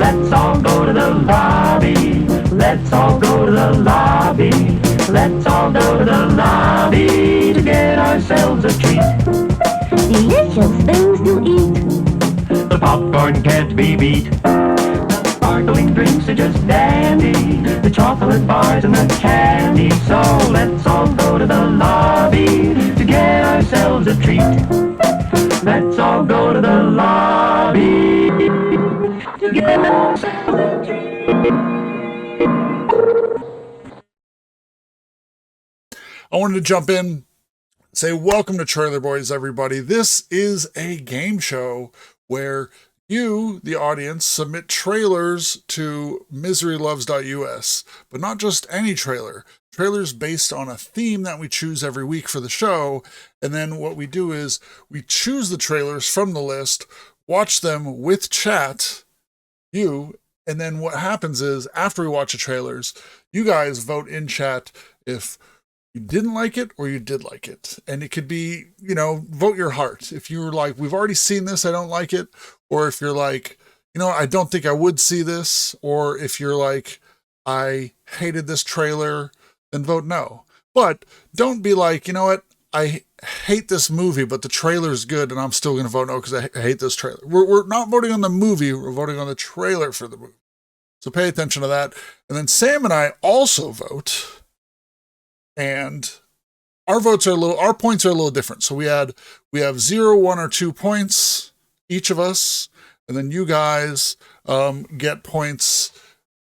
Let's all go to the lobby. Let's all go to the lobby. Let's all go to the lobby to get ourselves a treat. Delicious things to eat. The popcorn can't be beat. The sparkling drinks are just dandy. The chocolate bars and the candy. So let's all go to the lobby to get ourselves a treat. Let's all go to the lobby to get ourselves a treat. I wanted to jump in, say welcome to Trailer Boys, everybody. This is a game show where you, the audience, submit trailers to miseryloves.us, but not just any trailer. Trailers based on a theme that we choose every week for the show, and then what we do is we choose the trailers from the list, watch them with chat, and then what happens is after we watch the trailers, you guys vote in chat if you didn't like it or you did like it. And it could be, vote your heart. If you were like, we've already seen this, I don't like it. Or if you're like, I don't think I would see this. Or if you're like, I hated this trailer, then vote no. But don't be like, you know what, I hate this movie, but the trailer's good and I'm still going to vote no because I hate this trailer. We're not voting on the movie, we're voting on the trailer for the movie. So pay attention to that. And then Sam and I also vote. And our points are a little different. So we have 0, 1, or 2 points, each of us, and then you guys get points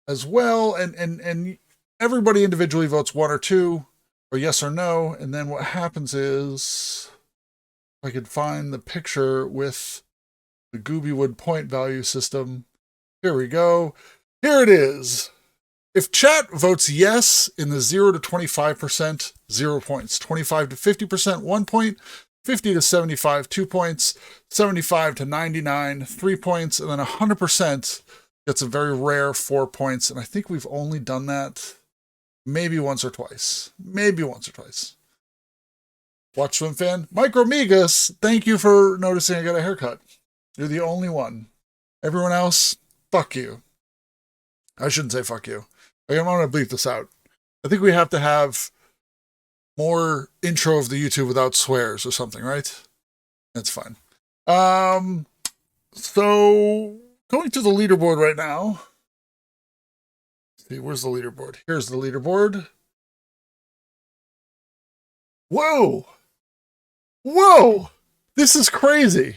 as well. And everybody individually votes 1 or 2, or yes or no. And then what happens is, if I could find the picture with the Goobywood point value system. Here we go. Here it is. If chat votes yes in the 0 to 25%, 0 points. 25 to 50%, 1 point. 50 to 75, 2 points. 75 to 99, 3 points. And then 100% gets a very rare 4 points. And I think we've only done that maybe once or twice. Watch Swim Fan. Micromegas, thank you for noticing I got a haircut. You're the only one. Everyone else, fuck you. I shouldn't say fuck you. I'm going to bleep this out. I think we have to have more intro of the YouTube without swears or something, right? That's fine. So going to the leaderboard right now. Let's see, where's the leaderboard? Here's the leaderboard. Whoa! This is crazy.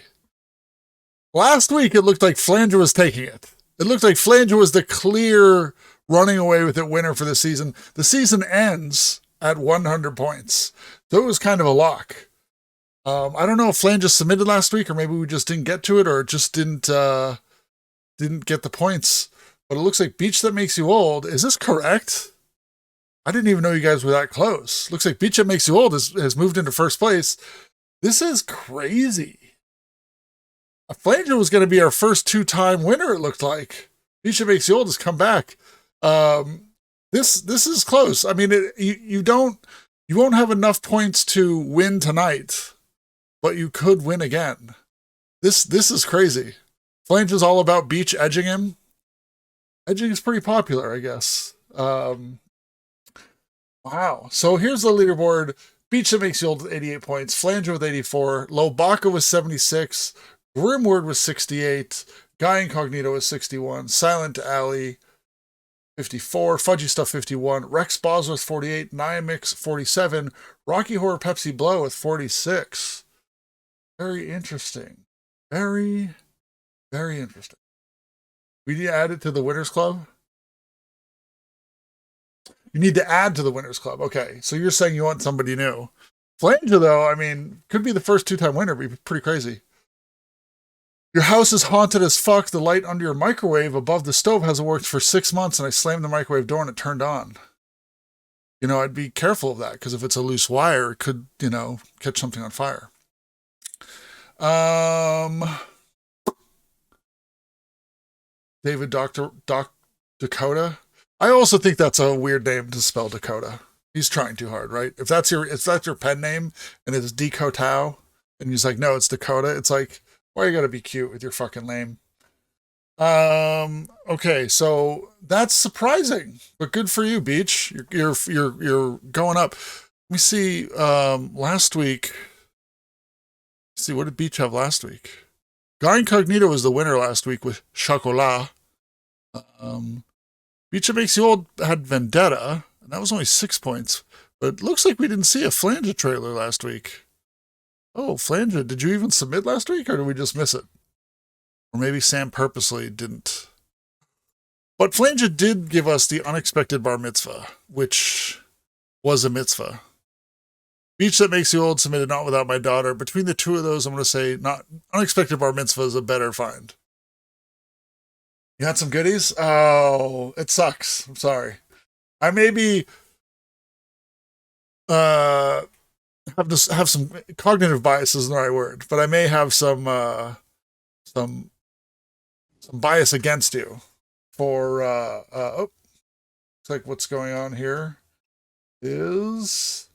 Last week, it looked like Flanger was taking it. It looked like Flanger was the clear running away with it winner for the season. The season ends at 100 points. So it was kind of a lock. I don't know if Flanger submitted last week, or maybe we just didn't get to it, or it just didn't get the points. But it looks like Beach That Makes You Old. Is this correct? I didn't even know you guys were that close. Looks like Beach That Makes You Old has moved into first place. This is crazy. Flanger was going to be our first 2-time winner, it looked like. Beach That Makes You Old has come back. This is close. I mean, you won't have enough points to win tonight, but you could win again. This is crazy. Flanger's all about Beach edging him. Edging is pretty popular, I guess. Wow. So here's the leaderboard. Beach That Makes You Old with 88 points. Flanger with 84. Lobaka was 76. Grimward was 68. Guy Incognito was 61. Silent Alley 54. Fudgy Stuff 51. Rex Boz with 48. Niamix 47. Rocky Horror Pepsi Blow with 46. Very interesting. Very, very interesting. We need to add it to the Winners Club? You need to add to the Winners Club. Okay, so you're saying you want somebody new. Flanger, though, I mean, could be the first 2-time winner. Be pretty crazy. Your house is haunted as fuck. The light under your microwave above the stove hasn't worked for 6 months, and I slammed the microwave door and it turned on. I'd be careful of that, because if it's a loose wire, it could, catch something on fire. David Dakota. I also think that's a weird name to spell Dakota. He's trying too hard, right? If that's your pen name and it's Dakota, and he's like, no, it's Dakota. It's like, why you gotta be cute with your fucking name? Okay, so that's surprising, but good for you, Beach. You're going up. Let me see. Last week. See, what did Beach have last week? Guy Incognito was the winner last week with Chocolat. Beach That Makes You Old had Vendetta, and that was only 6 points. But it looks like we didn't see a Flange trailer last week. Oh, Flange, did you even submit last week, or did we just miss it? Or maybe Sam purposely didn't. But Flange did give us the Unexpected Bar Mitzvah, which was a mitzvah. Beach That Makes You Old submitted Not Without My Daughter. Between the two of those, I'm going to say not Unexpected Bar Mitzvah is a better find. You had some goodies? Oh, it sucks. I'm sorry. I maybe have some cognitive bias isn't the right word, but I may have some bias against you for looks like what's going on here is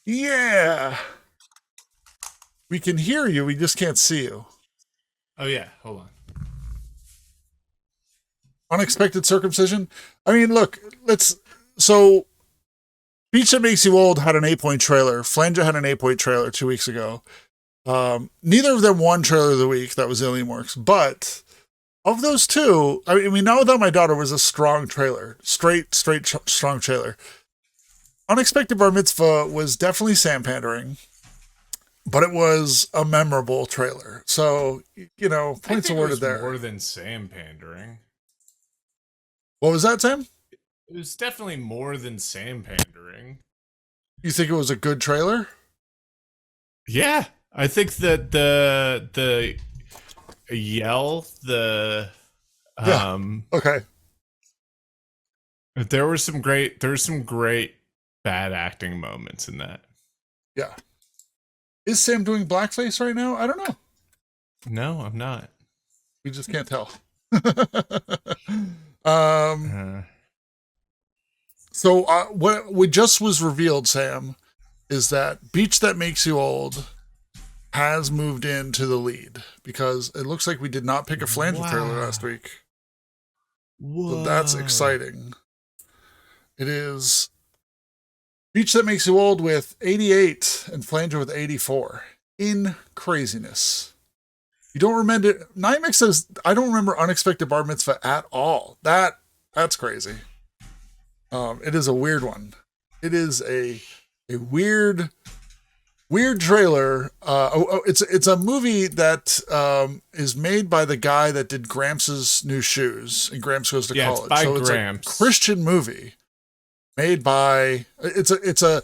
yeah. We can hear you, we just can't see you. Oh yeah, hold on. Unexpected circumcision. I mean, look, so Beach That Makes You Old had an 8-point trailer. Flange had an 8-point trailer 2 weeks ago. Neither of them won trailer of the week. That was Alien Works. But of those two, I mean, Not Without My Daughter was a strong trailer. Strong trailer. Unexpected Bar Mitzvah was definitely Sam pandering, but it was a memorable trailer. So, points awarded there. More than Sam pandering. What was that, Sam? It was definitely more than Sam pandering. You think it was a good trailer? Yeah, I think that the yell, Okay. There were some great bad acting moments in that. Yeah. Is Sam doing blackface right now? I don't know. No, I'm not. We just can't tell. So what we just was revealed, Sam, is that Beach That Makes You Old has moved into the lead because it looks like we did not pick a Flange trailer last week. Whoa. So that's exciting. It is Beach That Makes You Old with 88 and Flange with 84. In craziness. You don't remember it. Nymex says, I don't remember Unexpected Bar Mitzvah at all. That's crazy. It is a weird one. It is a weird trailer. It's a movie that is made by the guy that did Gramps' New Shoes, and Gramps Goes to College. It's by so Gramps. It's a Christian movie made by. It's a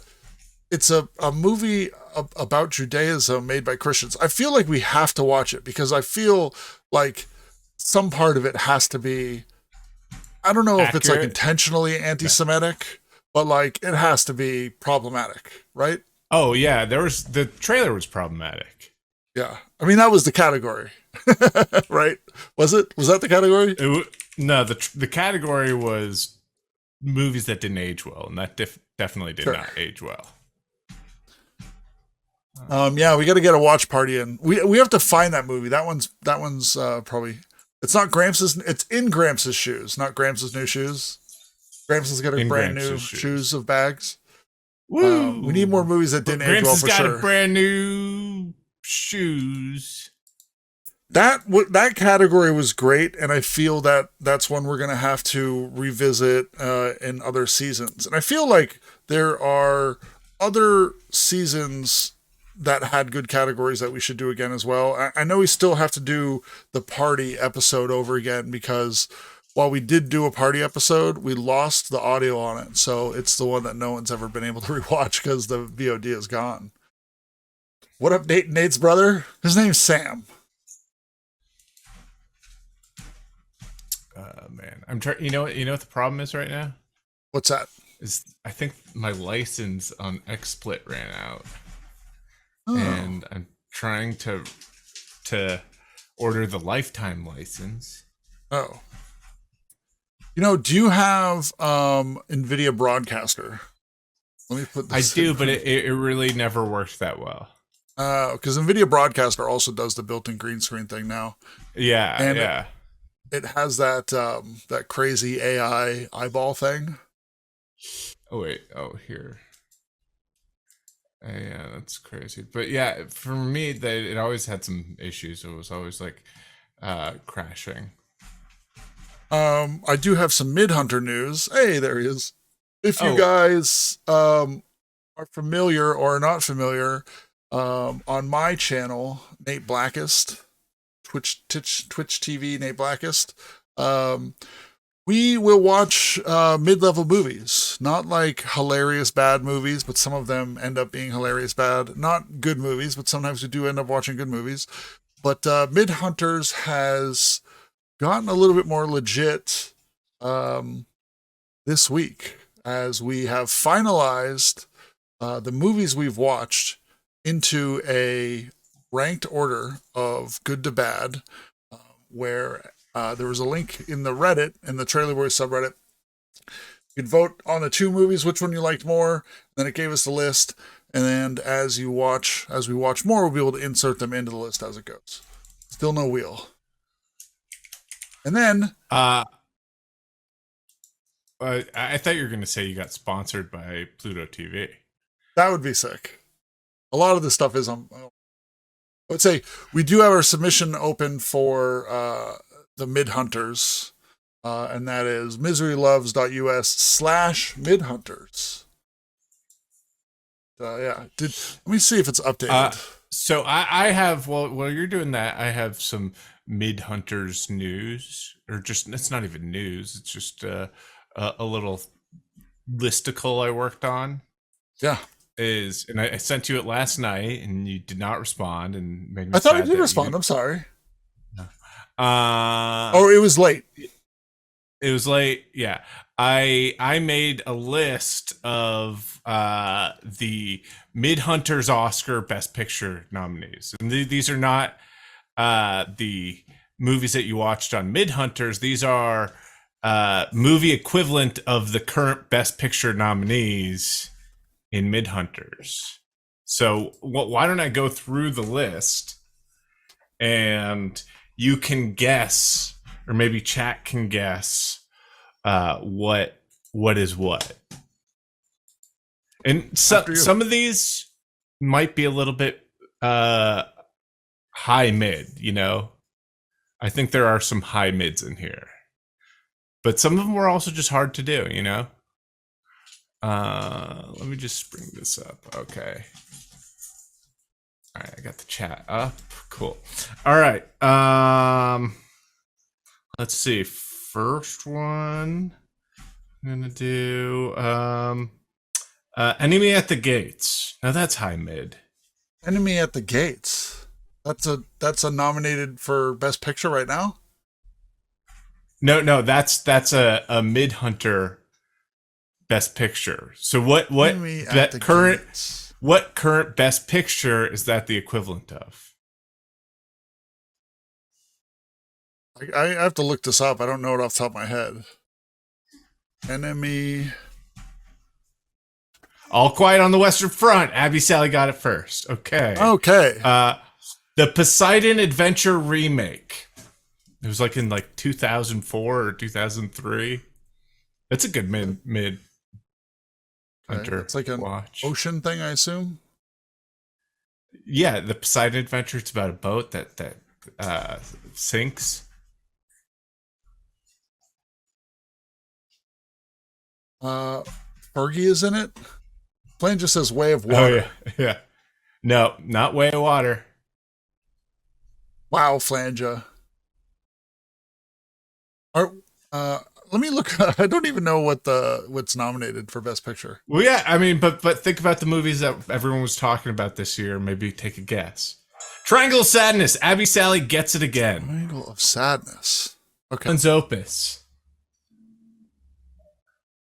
movie about Judaism made by Christians. I feel like we have to watch it because I feel like some part of it has to be. I don't know if it's like intentionally anti-Semitic, but like it has to be problematic, right? Oh yeah, the trailer was problematic. Yeah, I mean that was the category, right? Was it? Was that the category? No, the category was movies that didn't age well, and that definitely did not age well. Yeah, we got to get a watch party in. We have to find that movie. That one's probably. It's not Gramps'. It's in Gramps' shoes, not Gramps' new shoes. Gramps has got a brand new shoes of bags. We need more movies that didn't age well for sure. Gramps has got a brand new shoes. That category was great, and I feel that that's one we're gonna have to revisit in other seasons. And I feel like there are other seasons that had good categories that we should do again as well. I know we still have to do the party episode over again because while we did do a party episode, we lost the audio on it. So it's the one that no one's ever been able to rewatch because the VOD is gone. What up, Nate's brother? His name's Sam. Man, I'm trying. You know what the problem is right now? What's that? I think my license on XSplit ran out. Oh. And I'm trying to order the lifetime license. Oh. Do you have NVIDIA Broadcaster? Let me put I this. do, but it really never worked that well. Because NVIDIA Broadcaster also does the built-in green screen thing now. Yeah, And yeah. It has that that crazy AI eyeball thing. Oh wait. Oh, here. Yeah, that's crazy. But yeah, for me, it always had some issues. It was always like crashing. I do have some Mid-Hunter news. Hey, there he is. If you Oh. guys are familiar or not familiar, on my channel, Nate Blackest, Twitch TV, Nate Blackest, we will watch mid-level movies. Not like hilarious bad movies, but some of them end up being hilarious bad. Not good movies, but sometimes we do end up watching good movies. But Mid-Hunters has gotten a little bit more legit this week, as we have finalized the movies we've watched into a ranked order of good to bad, where there was a link in the Reddit, in the Trailer Boys subreddit. You could vote on the 2 movies, which one you liked more. Then it gave us the list. And then as we watch more, we'll be able to insert them into the list as it goes. Still no wheel. And then I thought you were going to say you got sponsored by Pluto TV. that would be sick. A lot of this stuff is on. I would say we do have our submission open for the Mid-Hunters, and that is miseryloves.us/Mid-Hunters. Yeah. Let me see if it's updated. So I have, while you're doing that, I have some Mid-Hunters news, or just, it's not even news. It's just a little listicle I worked on. Yeah. And I sent you it last night, and you did not respond, and made me I thought I sad did that respond. I'm sorry. Oh, it was late. It was late. Yeah. I made a list of the Mid-Hunters Oscar Best Picture nominees. And these are not the movies that you watched on Mid-Hunters. These are movie equivalent of the current Best Picture nominees in Mid-Hunters. So why don't I go through the list, and you can guess, or maybe chat can guess what is what. And some of these might be a little bit high mid, you know. I think there are some high mids in here, but some of them were also just hard to do, you know. Let me just bring this up. Okay. All right, I got the chat up. Cool. All right. Let's see. First one I'm gonna do Enemy at the Gates. Now that's high mid. Enemy at the Gates. That's a nominated for Best Picture right now? No, that's a Mid-Hunter Best Picture. So what current Best Picture is that the equivalent of? I have to look this up. I don't know it off the top of my head. Enemy. All Quiet on the Western Front. Abby Sally got it first. Okay. The Poseidon Adventure remake. It was like in 2004 or 2003. That's a good mid Hunter. It's like an watch. ocean thing, I assume. Yeah, the Poseidon Adventure. It's about a boat that sinks. Fergie is in it. Plane just says Way of Water. Oh yeah. No, not Way of Water. Wow, Flanja. Let me look. I don't even know what's nominated for Best Picture. Well, yeah, I mean, but think about the movies that everyone was talking about this year. Maybe take a guess. Triangle of Sadness. Abby Sally gets it again. Triangle of Sadness. Okay. Holland's Opus.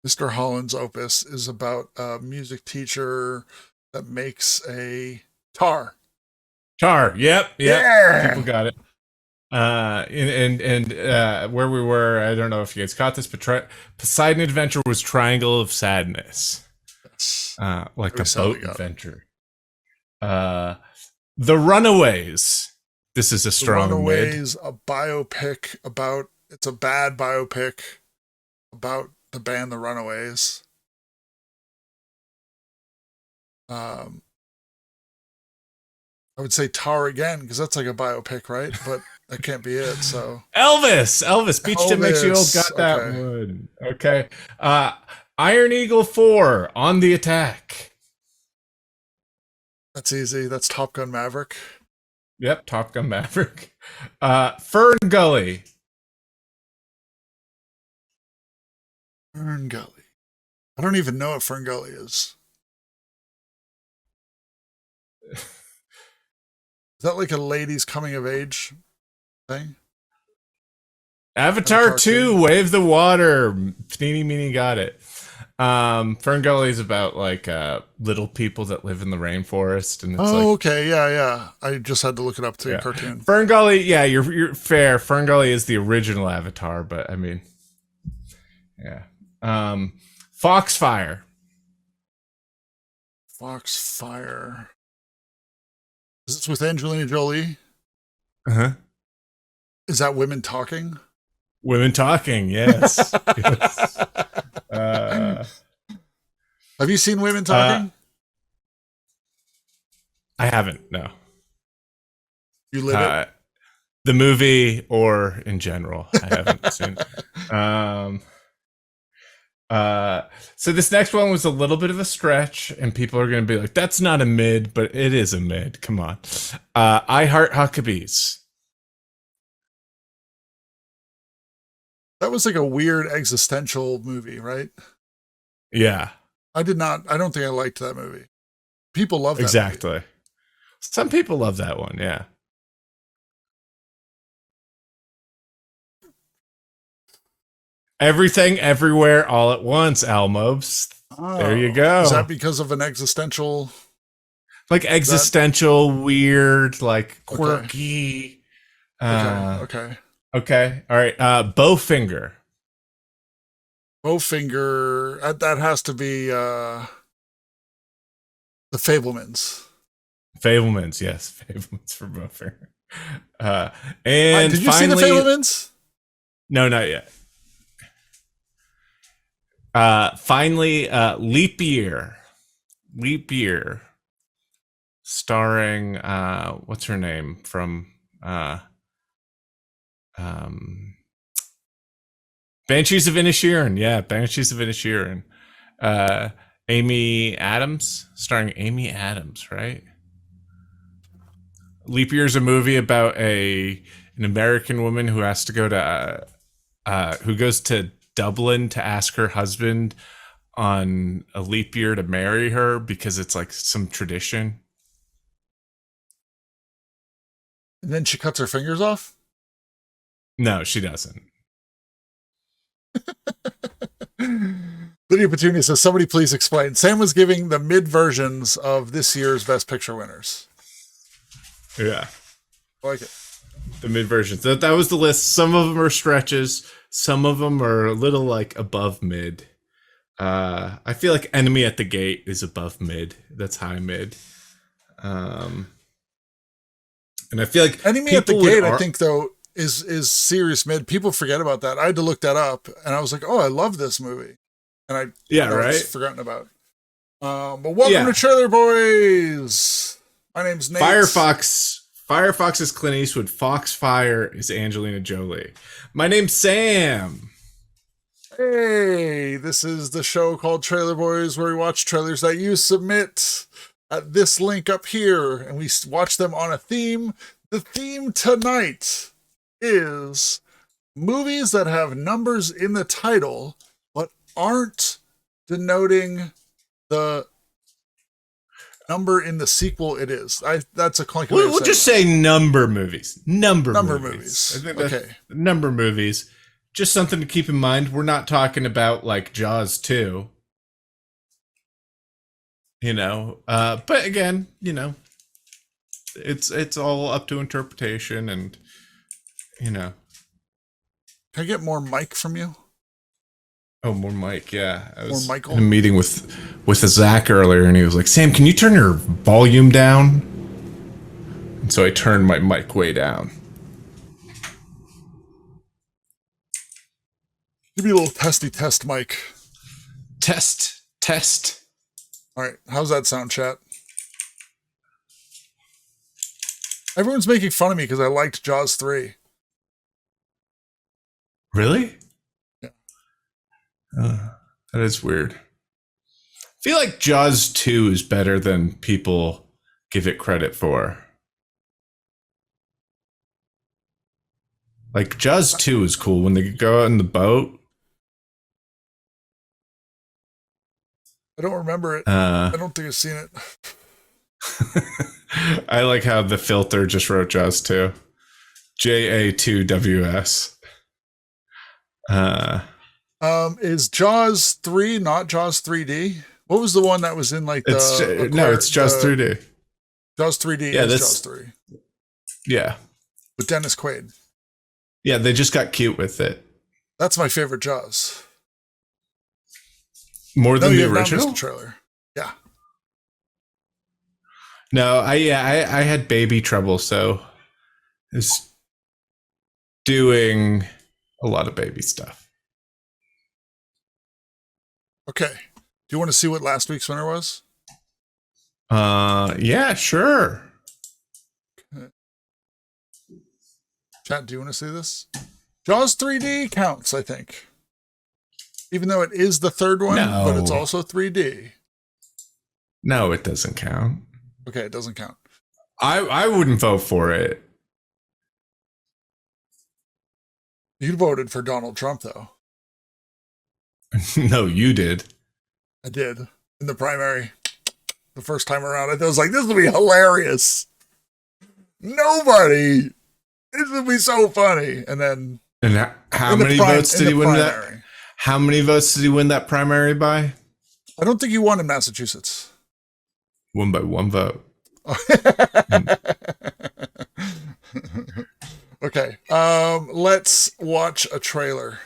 Mr. Holland's Opus is about a music teacher that makes a tar. Tar. Yep. Yeah. People got it. And where we were, I don't know if you guys caught this, but Poseidon Adventure was Triangle of Sadness. like Every a sound we boat got. adventure. The Runaways. This is a The strong Runaways, a biopic about, it's a bad biopic about the band The Runaways. I would say Tar again, because that's like a biopic, right? But that can't be it, so. Elvis. Beach Tip Makes You Old got that Okay. one. Okay. Iron Eagle 4, On the Attack. That's easy. That's Top Gun Maverick. Yep, Top Gun Maverick. Fern Gully. Fern Gully. I don't even know what Fern Gully is. Is that like a ladies coming of age thing? Avatar 2, Wave the Water. Teeny meeny got it. Fern Gully is about like little people that live in the rainforest, and it's okay, yeah. I just had to look it up to cartoon. Fern Gully, yeah, you're fair. Fern Gully is the original Avatar, but I mean, yeah. Foxfire. Foxfire. Is this with Angelina Jolie? Uh-huh. Is that women talking? Women talking, yes. Yes. Have you seen Women Talking? I haven't, no. You live it? The movie or in general, I haven't seen. So this next one was a little bit of a stretch, and people are going to be like, that's not a mid, but it is a mid. Come on. I Heart Huckabees. That was like a weird existential movie, right? Yeah. I don't think I liked that movie. People love that exactly. movie. Some people love that one, yeah. Everything, Everywhere, All at Once, Almobs. There you go. Is that because of an existential... Like existential, weird, like quirky. Okay. Okay. All right. Bowfinger. Bowfinger. That has to be the Fablemans. Fablemans, yes. Fablemans for Bowfinger. And did you see the Fablemans? No, not yet. Finally, Leap Year. Leap Year. Starring what's her name from Banshees of Inisherin. Yeah, Banshees of Inisherin. Amy Adams, starring Amy Adams, right? Leap Year is a movie about an American woman who has to go to who goes to Dublin to ask her husband on a leap year to marry her because it's like some tradition. And then she cuts her fingers off? No, she doesn't. Lydia Petunia says, somebody please explain. Sam was giving the mid versions of this year's Best Picture winners. Yeah. I like it. The mid versions. That was the list. Some of them are stretches. Some of them are a little like above mid. I feel like Enemy at the Gate is above mid. That's high mid. And I feel like Enemy at the Gate, I think, though, is serious mid. People forget about that. I had to look that up, and I was like, oh, I love this movie. And I was forgotten about. But welcome to Trailer Boys. My name's Nate. Firefox is Clint Eastwood. Foxfire is Angelina Jolie. My name's Sam. Hey, this is the show called Trailer Boys, where we watch trailers that you submit at this link up here, and we watch them on a theme. The theme tonight is movies that have numbers in the title but aren't denoting the number in the sequel it is. That's a clunky way of We'll just say number movies. Number movies. I think okay. Number movies. Just something to keep in mind. We're not talking about like Jaws 2. You know, but again, you know, it's all up to interpretation, and you know. Can I get more mic from you? Oh, more Mike. Yeah, I was More Michael? in a meeting with Zach earlier, and he was like, "Sam, can you turn your volume down?" And so I turned my mic way down. Give me a little testy test, Mike. Test. All right, how's that sound, chat? Everyone's making fun of me because I liked Jaws 3. Really? Yeah. That is weird. I feel like Jaws 2 is better than people give it credit for. Like, Jaws 2 is cool when they go out in the boat. I don't remember it. I don't think I've seen it. I like how the filter just wrote Jaws 2. JA2WS. Is Jaws 3 not Jaws 3D? What was the one that was in like the... it's Jaws 3D. Jaws 3D is Jaws 3. Yeah. With Dennis Quaid. Yeah, they just got cute with it. That's my favorite Jaws. More than the you have original? not missed the trailer. Yeah. No, I had baby trouble, so it's doing a lot of baby stuff. Okay. Do you want to see what last week's winner was? Yeah, sure. Okay. Chat, do you want to see this? Jaws 3D counts, I think. Even though it is the third one, but it's also 3D. No, it doesn't count. Okay, it doesn't count. I wouldn't vote for it. You voted for Donald Trump, though. No, you did. I did. In the primary. The first time around, I was like, this will be hilarious. Nobody. This will be so funny. And then... And how many votes did he win that? How many votes did he win that primary by? I don't think he won in Massachusetts. Won by one vote. Okay. Let's watch a trailer.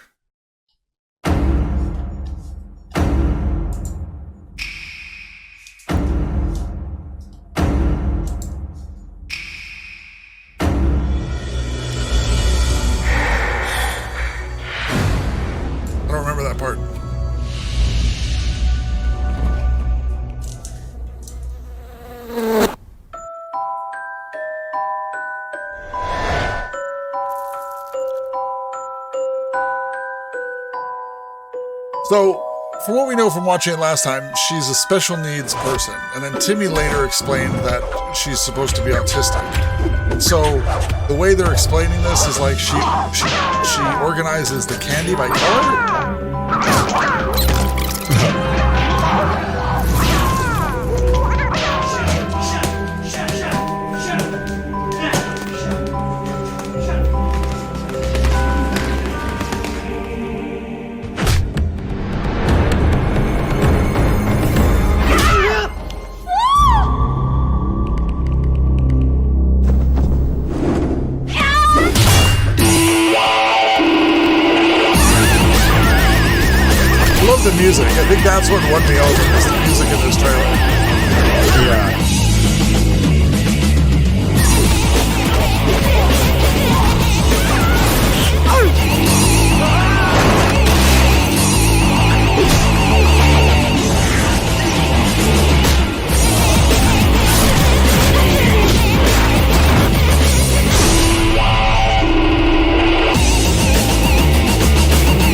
I don't remember that part. So, from what we know from watching it last time, she's a special needs person. And then Timmy later explained that she's supposed to be autistic. And so, the way they're explaining this is like she organizes the candy by color. The music. I think that's what won me over, is the music in this trailer. Yeah.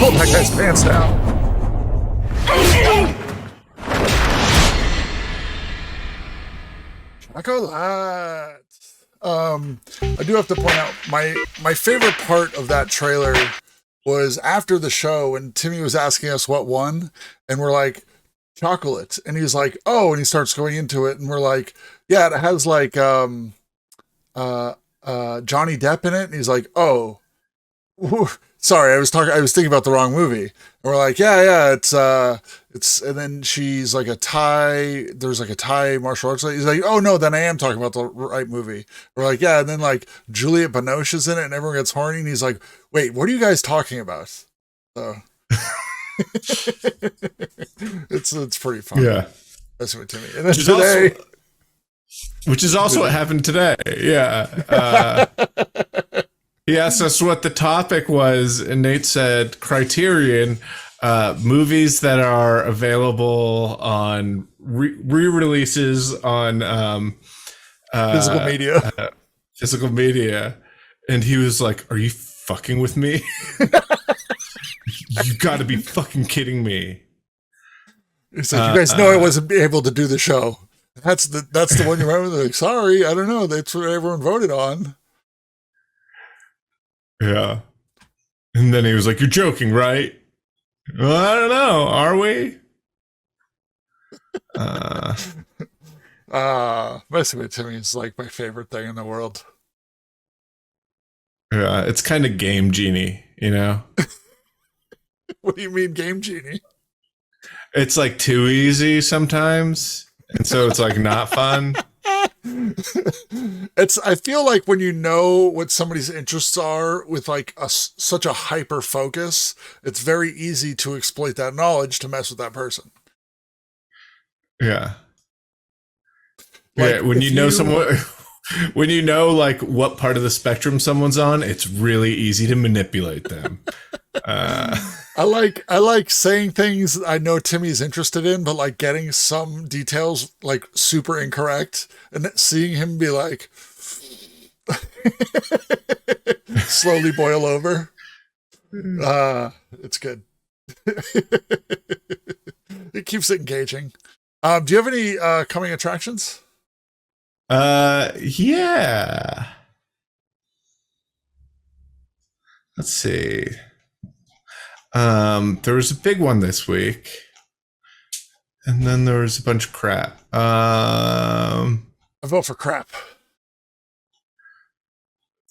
Pull that guy's pants down. Chocolate. I do have to point out my favorite part of that trailer was after the show when Timmy was asking us what won, and we're like, chocolate, and he's like, oh, and he starts going into it, and we're like, yeah, it has like Johnny Depp in it, and he's like, oh, sorry, I was thinking about the wrong movie. And we're like, yeah, it's, and then she's like there's like a Thai martial arts. He's like, oh no, then I am talking about the right movie. We're like, yeah, and then like Juliette Binoche's in it, and everyone gets horny, and he's like, wait, what are you guys talking about? So, It's pretty fun. Yeah. That's what Timmy. And then today, which is also what happened today. Yeah. He asked us what the topic was, and Nate said Criterion, movies that are available on re-releases on physical media. And he was like, "Are you fucking with me? You got to be fucking kidding me." He said, "You guys know I wasn't able to do the show. That's the one you remember." Like, sorry, I don't know. That's what everyone voted on. Yeah. And then he was like, "You're joking, right?" Well, I don't know. Are we? Messing with Timmy is like my favorite thing in the world. Yeah, it's kind of Game Genie, you know? What do you mean, Game Genie? It's like too easy sometimes. And so it's like not fun. I feel like when you know what somebody's interests are with like such a hyper focus, it's very easy to exploit that knowledge to mess with that person. Yeah. Like, yeah, when you know someone, when you know like what part of the spectrum someone's on, it's really easy to manipulate them. I like saying things I know Timmy's interested in, but like getting some details like super incorrect and then seeing him be like slowly boil over. It's good. It keeps it engaging. Do you have any coming attractions? Yeah. Let's see. There was a big one this week, and then there was a bunch of crap. I vote for crap.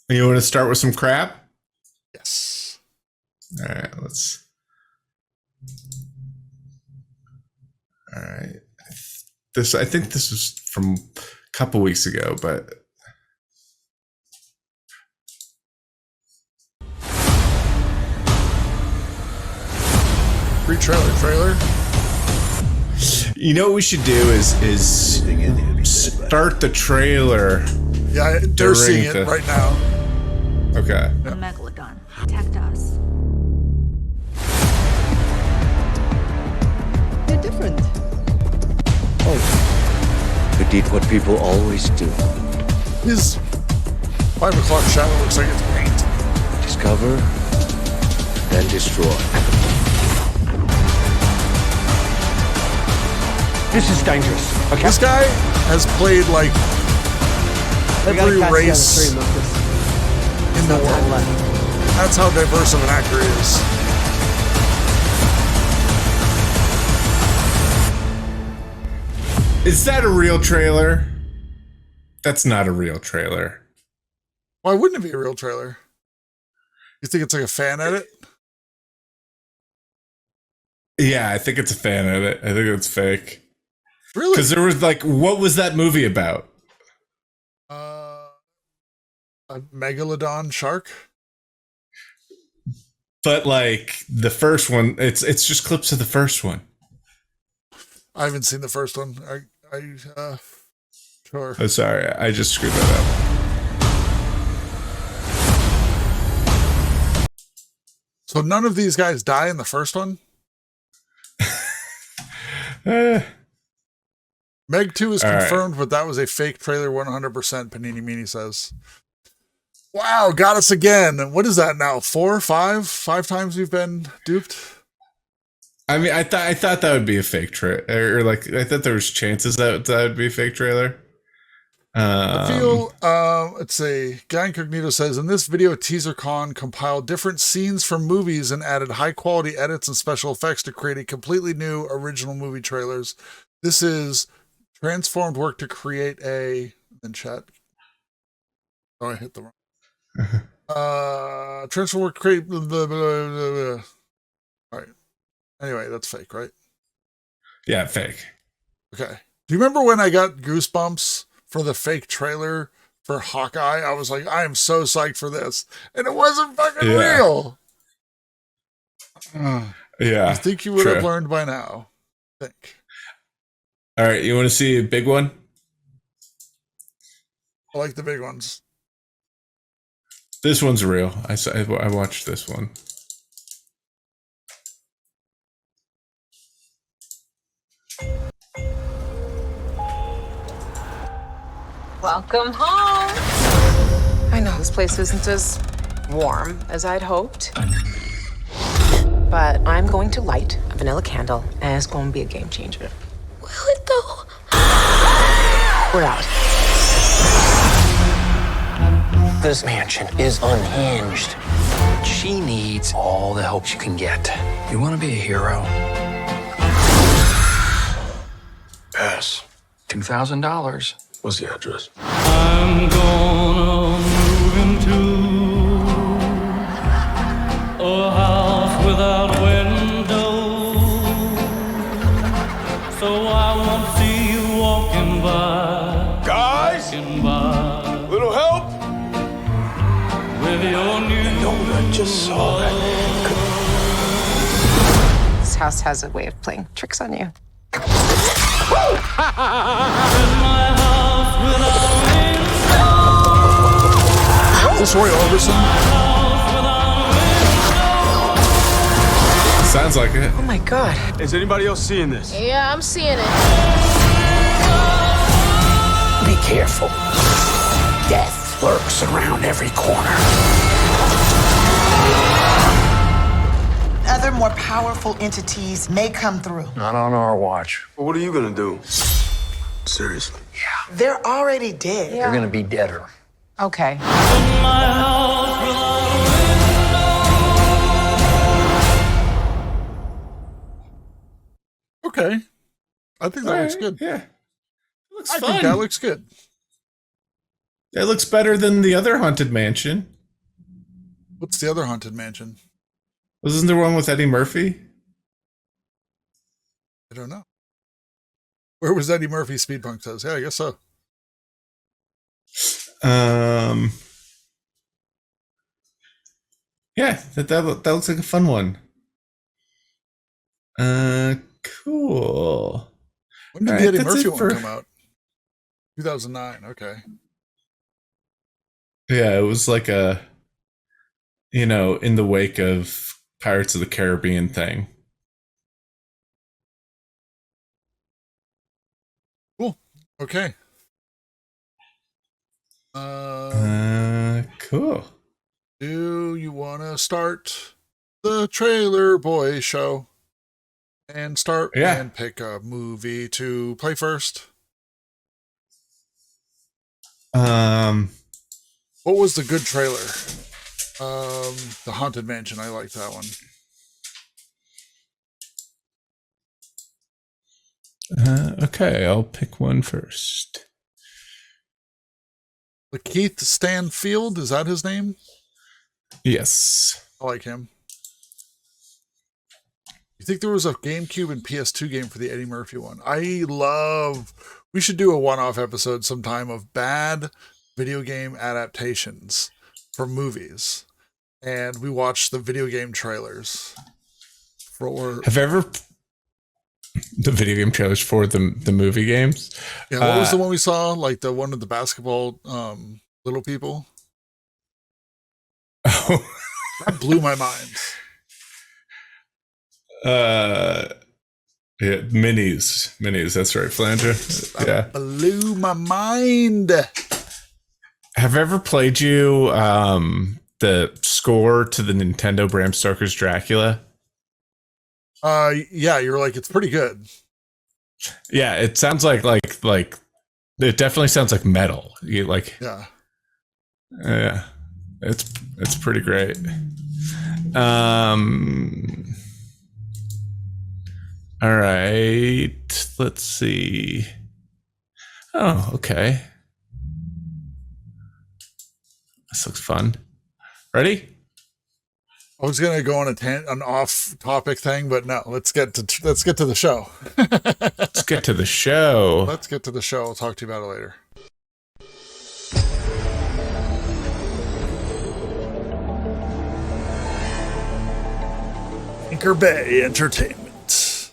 You want to start with some crap? Yes. All right, All right. I think this was from a couple weeks ago, but Free trailer. you know what we should do is start the trailer. Yeah, they're seeing it right now. Okay. The Megalodon attacked us. They're different. Oh, you did what people always do. His 5 o'clock shadow looks like it's paint. Discover, then destroy. This is dangerous. Okay. This guy has played like every race in the world. That's how diverse of an actor he is. Is that a real trailer? That's not a real trailer. Why wouldn't it be a real trailer? You think it's like a fan edit? Yeah, I think it's a fan edit. I think it's fake. Really? Because there was like, what was that movie about? A megalodon shark? But like the first one, it's just clips of the first one. I haven't seen the first one. Sure. Oh, sorry, I just screwed that up. So none of these guys die in the first one? Meg 2 is confirmed, but that was a fake trailer 100%, Panini Meanie says. Wow, got us again. What is that now? 4, 5? 5 times we've been duped? I mean, I thought that would be a fake trailer, or like I thought there was chances that would be a fake trailer. I feel, let's see, Guy Incognito says, in this video, TeaserCon compiled different scenes from movies and added high-quality edits and special effects to create a completely new original movie trailers. This is transformed work to create a... in chat. Oh, I hit the wrong... transformed work to create... Blah, blah, blah, blah, blah. All right. Anyway, that's fake, right? Yeah, fake. Okay. Do you remember when I got goosebumps for the fake trailer for Hawkeye? I was like, I am so psyched for this. And it wasn't fucking real. Yeah. I think you would have true. learned by now. I think. All right, you want to see a big one? I like the big ones. This one's real. I watched this one. Welcome home. I know this place isn't as warm as I'd hoped, but I'm going to light a vanilla candle, and it's going to be a game changer. Will it though? We're out. This mansion is unhinged. She needs all the help she can get. You want to be a hero? Pass. $2,000. What's the address? I'm gonna move into a house without windows, so I won't see you walking by. Guys, Walking by little help? with your new. No, I just saw that. This house has a way of playing tricks on you. Is this Roy Orbison? Sounds like it. Oh my God. Is anybody else seeing this? Yeah, I'm seeing it. Be careful. Death lurks around every corner. Other more powerful entities may come through. Not on our watch. Well, what are you gonna do? Seriously? They're already dead. You're gonna be deader. Okay. Okay. I think that looks good. Yeah. It looks I fun. think that looks good. It looks better than the other haunted mansion. What's the other haunted mansion? Wasn't there one with Eddie Murphy? I don't know. Where was Eddie Murphy? Speedpunk says. Yeah, I guess so. Yeah, that looks like a fun one. Cool. When did All the right, Eddie that's Murphy it one for- come out? 2009. Okay. Yeah, it was like a, in the wake of Pirates of the Caribbean thing. Cool. Okay. Cool. Do you want to start the Trailer Boy show and start Yeah. and pick a movie to play first? What was the good trailer? The Haunted Mansion. I like that one. Okay, I'll pick one first. Keith Stanfield, is that his name? Yes. I like him. You think there was a GameCube and PS2 game for the Eddie Murphy one? We should do a one-off episode sometime of bad video game adaptations for movies. And we watch the video game trailers. Have ever the video game trailers for the movie games? Yeah, what was the one we saw? Like the one with the basketball little people? Oh. That blew my mind. Yeah, minis. That's right, Flanger. Yeah, Blew my mind. Have I ever played you the score to the Nintendo Bram Stoker's Dracula? Yeah, you're like, it's pretty good. Yeah, it sounds like it definitely sounds like metal. Yeah. Yeah, it's pretty great. All right, let's see. Oh, okay. This looks fun. Ready? I was gonna go on an off-topic thing, but no. Let's get to the show. Let's get to the show. Let's get to the show. I'll talk to you about it later. Anchor Bay Entertainment.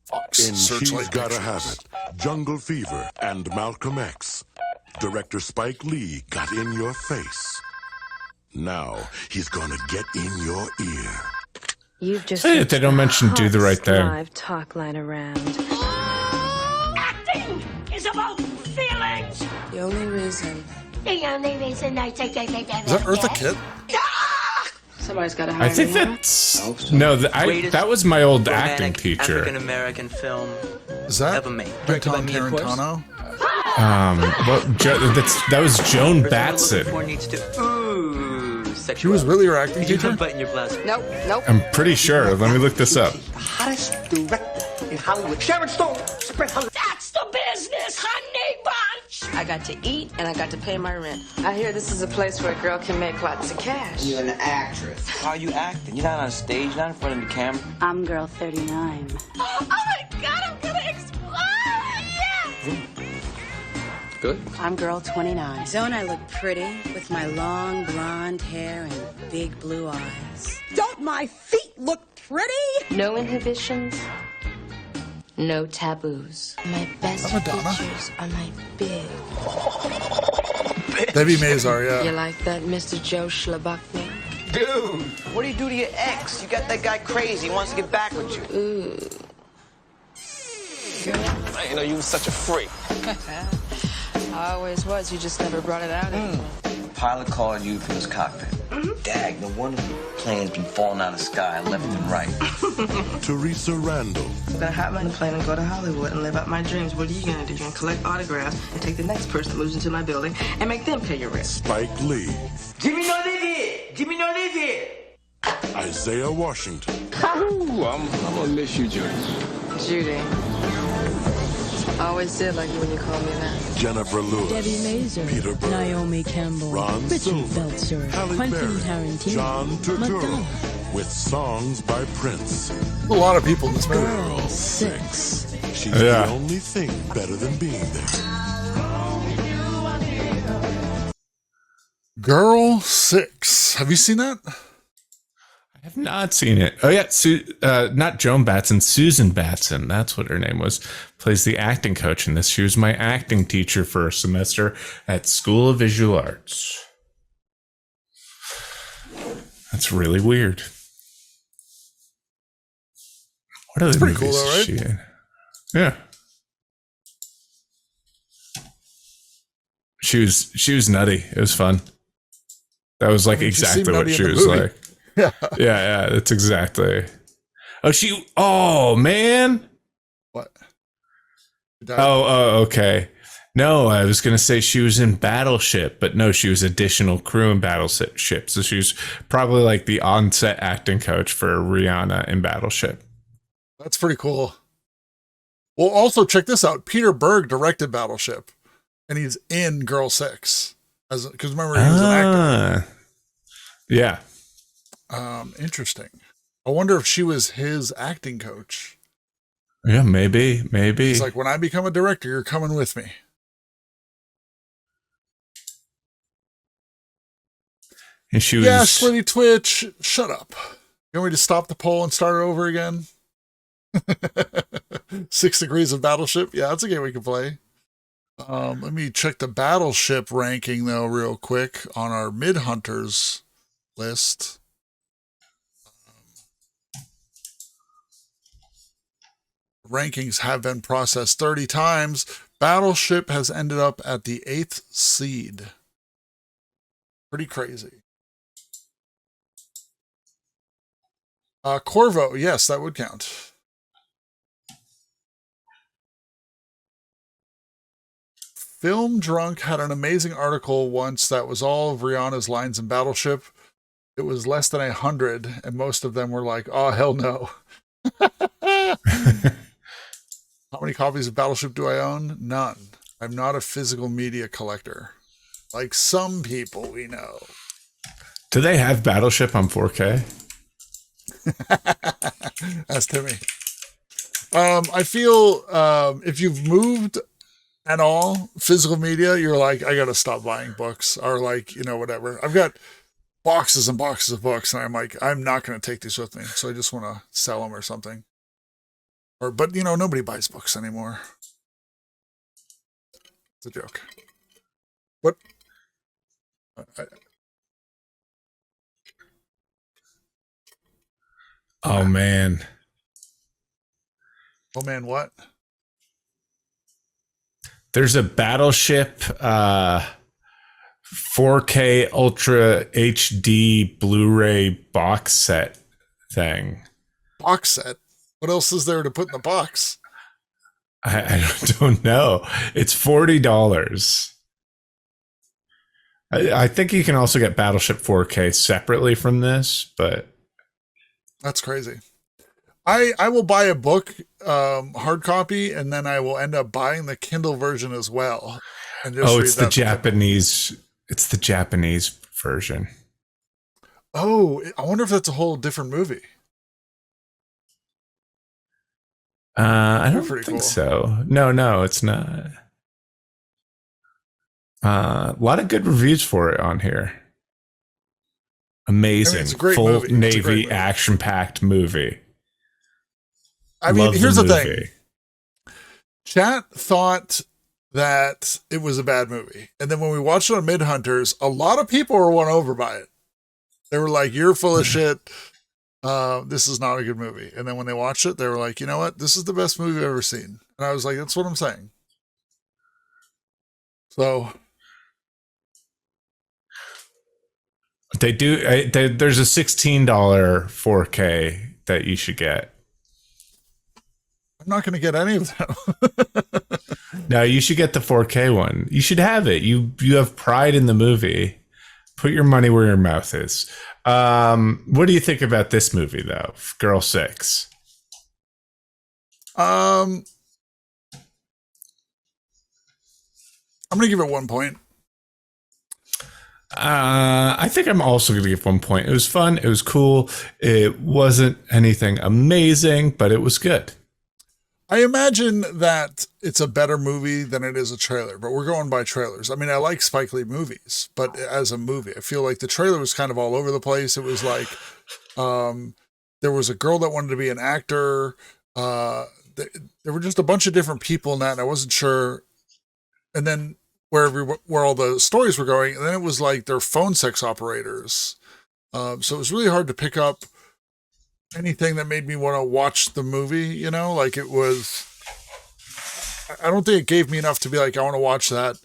Fox In Searchlight She's Gotta Pictures. Have It, Jungle Fever, and Malcolm X, director Spike Lee got in your face. Now he's gonna get in your ear. You've just Hey, they don't mention Do the Right Thing. live talk line around. Acting is about feelings. The only reason. The only reason I take Is that Eartha Kitt? Somebody's got to hire I think me. that's no. That was my old acting teacher. African American film Is that ever made. Directed by Tarantino? That was Joan Batson. She was really your acting teacher? Nope. I'm pretty sure. Let me look this up. Hottest director in Hollywood. Sharon Stone. Spread Hollywood. That's the business, honey bunch. I got to eat and I got to pay my rent. I hear this is a place where a girl can make lots of cash. You're an actress. How are you acting? You're not on stage, not in front of the camera. I'm girl 39. Oh my God, I'm gonna explode! Yes! Good. I'm girl 29. Don't I look pretty with my long blonde hair and big blue eyes? Don't my feet look pretty? No inhibitions. No taboos. My best Madonna. features are my big. Debbie Mazar, You yeah. like that, Mr. Joe Schlabachnik? Dude, what do you do to your ex? You got that guy crazy. He wants to get back with you. Ooh. I didn't know you was such a freak. I always was. You just never brought it out anymore. Pilot called you from his cockpit. Dag, no wonder the plane's been falling out of the sky left and right. Teresa Randall, I'm gonna hop on the plane and go to Hollywood and live out my dreams. What are you gonna do? You're gonna collect autographs and take the next person that moves into my building and make them pay your rent. Spike Lee, Jimmy no live here. Jimmy no live here. Isaiah Washington, I'm gonna miss you, Judy. Judy. I always did like you when you called me that. Jennifer Lewis, Debbie Mazar, Peter Berg, Naomi Campbell, Ron Richard Silver, Belzer, Halle Quentin Berry, Tarantino, John Turturro, Madonna. with songs by Prince. A lot of people in this movie. Girl 6. She's Yeah. the only thing better than being there. Girl 6. Have you seen that? I have not seen it. Oh yeah, not Joan Batson, Susan Batson. That's what her name was. Plays the acting coach in this. She was my acting teacher for a semester at School of Visual Arts. That's really weird. What other pretty movies cool though, is right? she in? Yeah. She was nutty. It was fun. That was like I mean, she seemed exactly what nutty she in the was movie. like. Yeah. Yeah, that's exactly. Oh man. What? She died? Oh, okay. No, I was going to say she was in Battleship, but no, she was additional crew in Battleship. So she was probably like the on-set acting coach for Rihanna in Battleship. That's pretty cool. Well, also check this out. Peter Berg directed Battleship, and he's in Girl 6. Because remember, he was an actor. Yeah. Interesting. I wonder if she was his acting coach. Yeah, maybe. He's like, when I become a director, you're coming with me. And she was. Yeah, Slitty Twitch, shut up. You want me to stop the poll and start it over again? 6 Degrees of Battleship. Yeah, that's a game we can play. Let me check the Battleship ranking, though, real quick on our mid-hunters list. Rankings have been processed 30 times. Battleship has ended up at the 8th seed. Pretty crazy. Corvo, yes, that would count. Film Drunk had an amazing article once that was all of Rihanna's lines in Battleship. It was less than 100, and most of them were like, oh, hell no. How many copies of Battleship do I own? None. I'm not a physical media collector. Like some people we know. Do they have Battleship on 4K? Ask Timmy. I feel if you've moved at all physical media, you're like, I gotta stop buying books or like, whatever. I've got boxes and boxes of books, and I'm like, I'm not going to take these with me, so I just want to sell them or something. But nobody buys books anymore. It's a joke. What? Oh man. Oh man, what? There's a Battleship 4K Ultra HD Blu-ray box set thing. Box set? What else is there to put in the box? I don't know. It's $40. I think you can also get Battleship 4K separately from this, but that's crazy. I will buy a book, hard copy, and then I will end up buying the Kindle version as well. And just it's the Japanese. It's the Japanese version. Oh, I wonder if that's a whole different movie. I don't think so. No, it's not. A lot of good reviews for it on here. Amazing. It's a great full movie. Navy action-packed movie. I mean, here's the thing. Chat thought that it was a bad movie. And then when we watched it on Midhunters, a lot of people were won over by it. They were like, you're full of shit. This is not a good movie. And then when they watched it, they were like, you know what? This is the best movie I've ever seen. And I was like, that's what I'm saying. So they do. There's a $16 4K that you should get. I'm not going to get any of them. No, you should get the 4K one. You should have it. You have pride in the movie. Put your money where your mouth is. What do you think about this movie, though? Girl 6. I'm going to give it 1 point. I think I'm also going to give 1 point. It was fun. It was cool. It wasn't anything amazing, but it was good. I imagine that it's a better movie than it is a trailer, but we're going by trailers. I mean, I like Spike Lee movies, but as a movie, I feel like the trailer was kind of all over the place. It was like, there was a girl that wanted to be an actor. There were just a bunch of different people in that, and I wasn't sure. And then where all the stories were going, and then it was like they're phone sex operators. So it was really hard to pick up anything that made me want to watch the movie, like it was, I don't think it gave me enough to be like, I want to watch that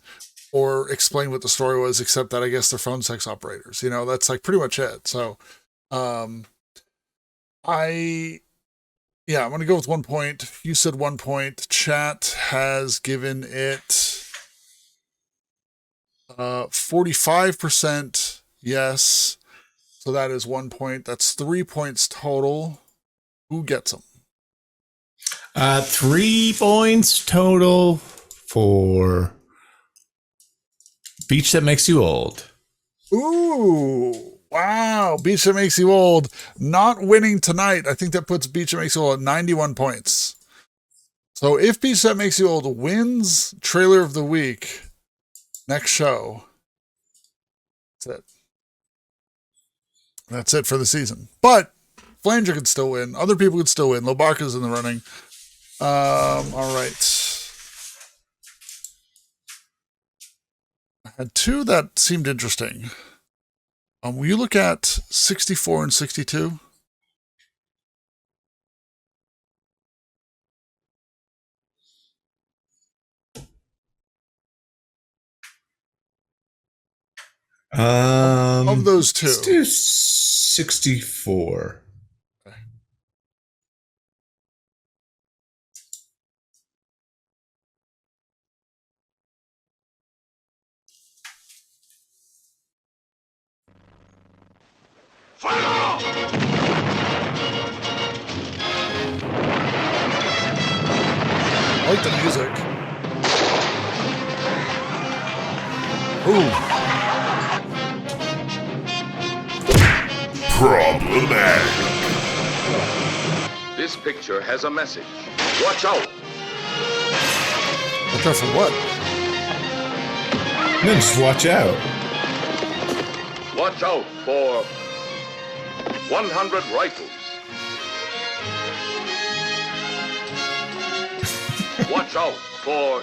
or explain what the story was, except that I guess they're phone sex operators, that's like pretty much it. So, I'm going to go with 1 point. You said 1 point. Chat has given it 45% yes. So that is 1 point. That's 3 points total. Who gets them? 3 points total for Beach That Makes You Old. Ooh, wow. Beach That Makes You Old. Not winning tonight. I think that puts Beach That Makes You Old at 91 points. So if Beach That Makes You Old wins Trailer of the Week next show, that's it. That's it for the season. But Flanger could still win. Other people could still win. Lobaka's in the running. All right. I had two that seemed interesting. Will you look at 64 and 62? Of those two. Let's do 64. Okay. Fire! I like the music. Ooh. Problematic. This picture has a message. Watch out! Watch out for what? No, just watch out. Watch out for 100 rifles. Watch out for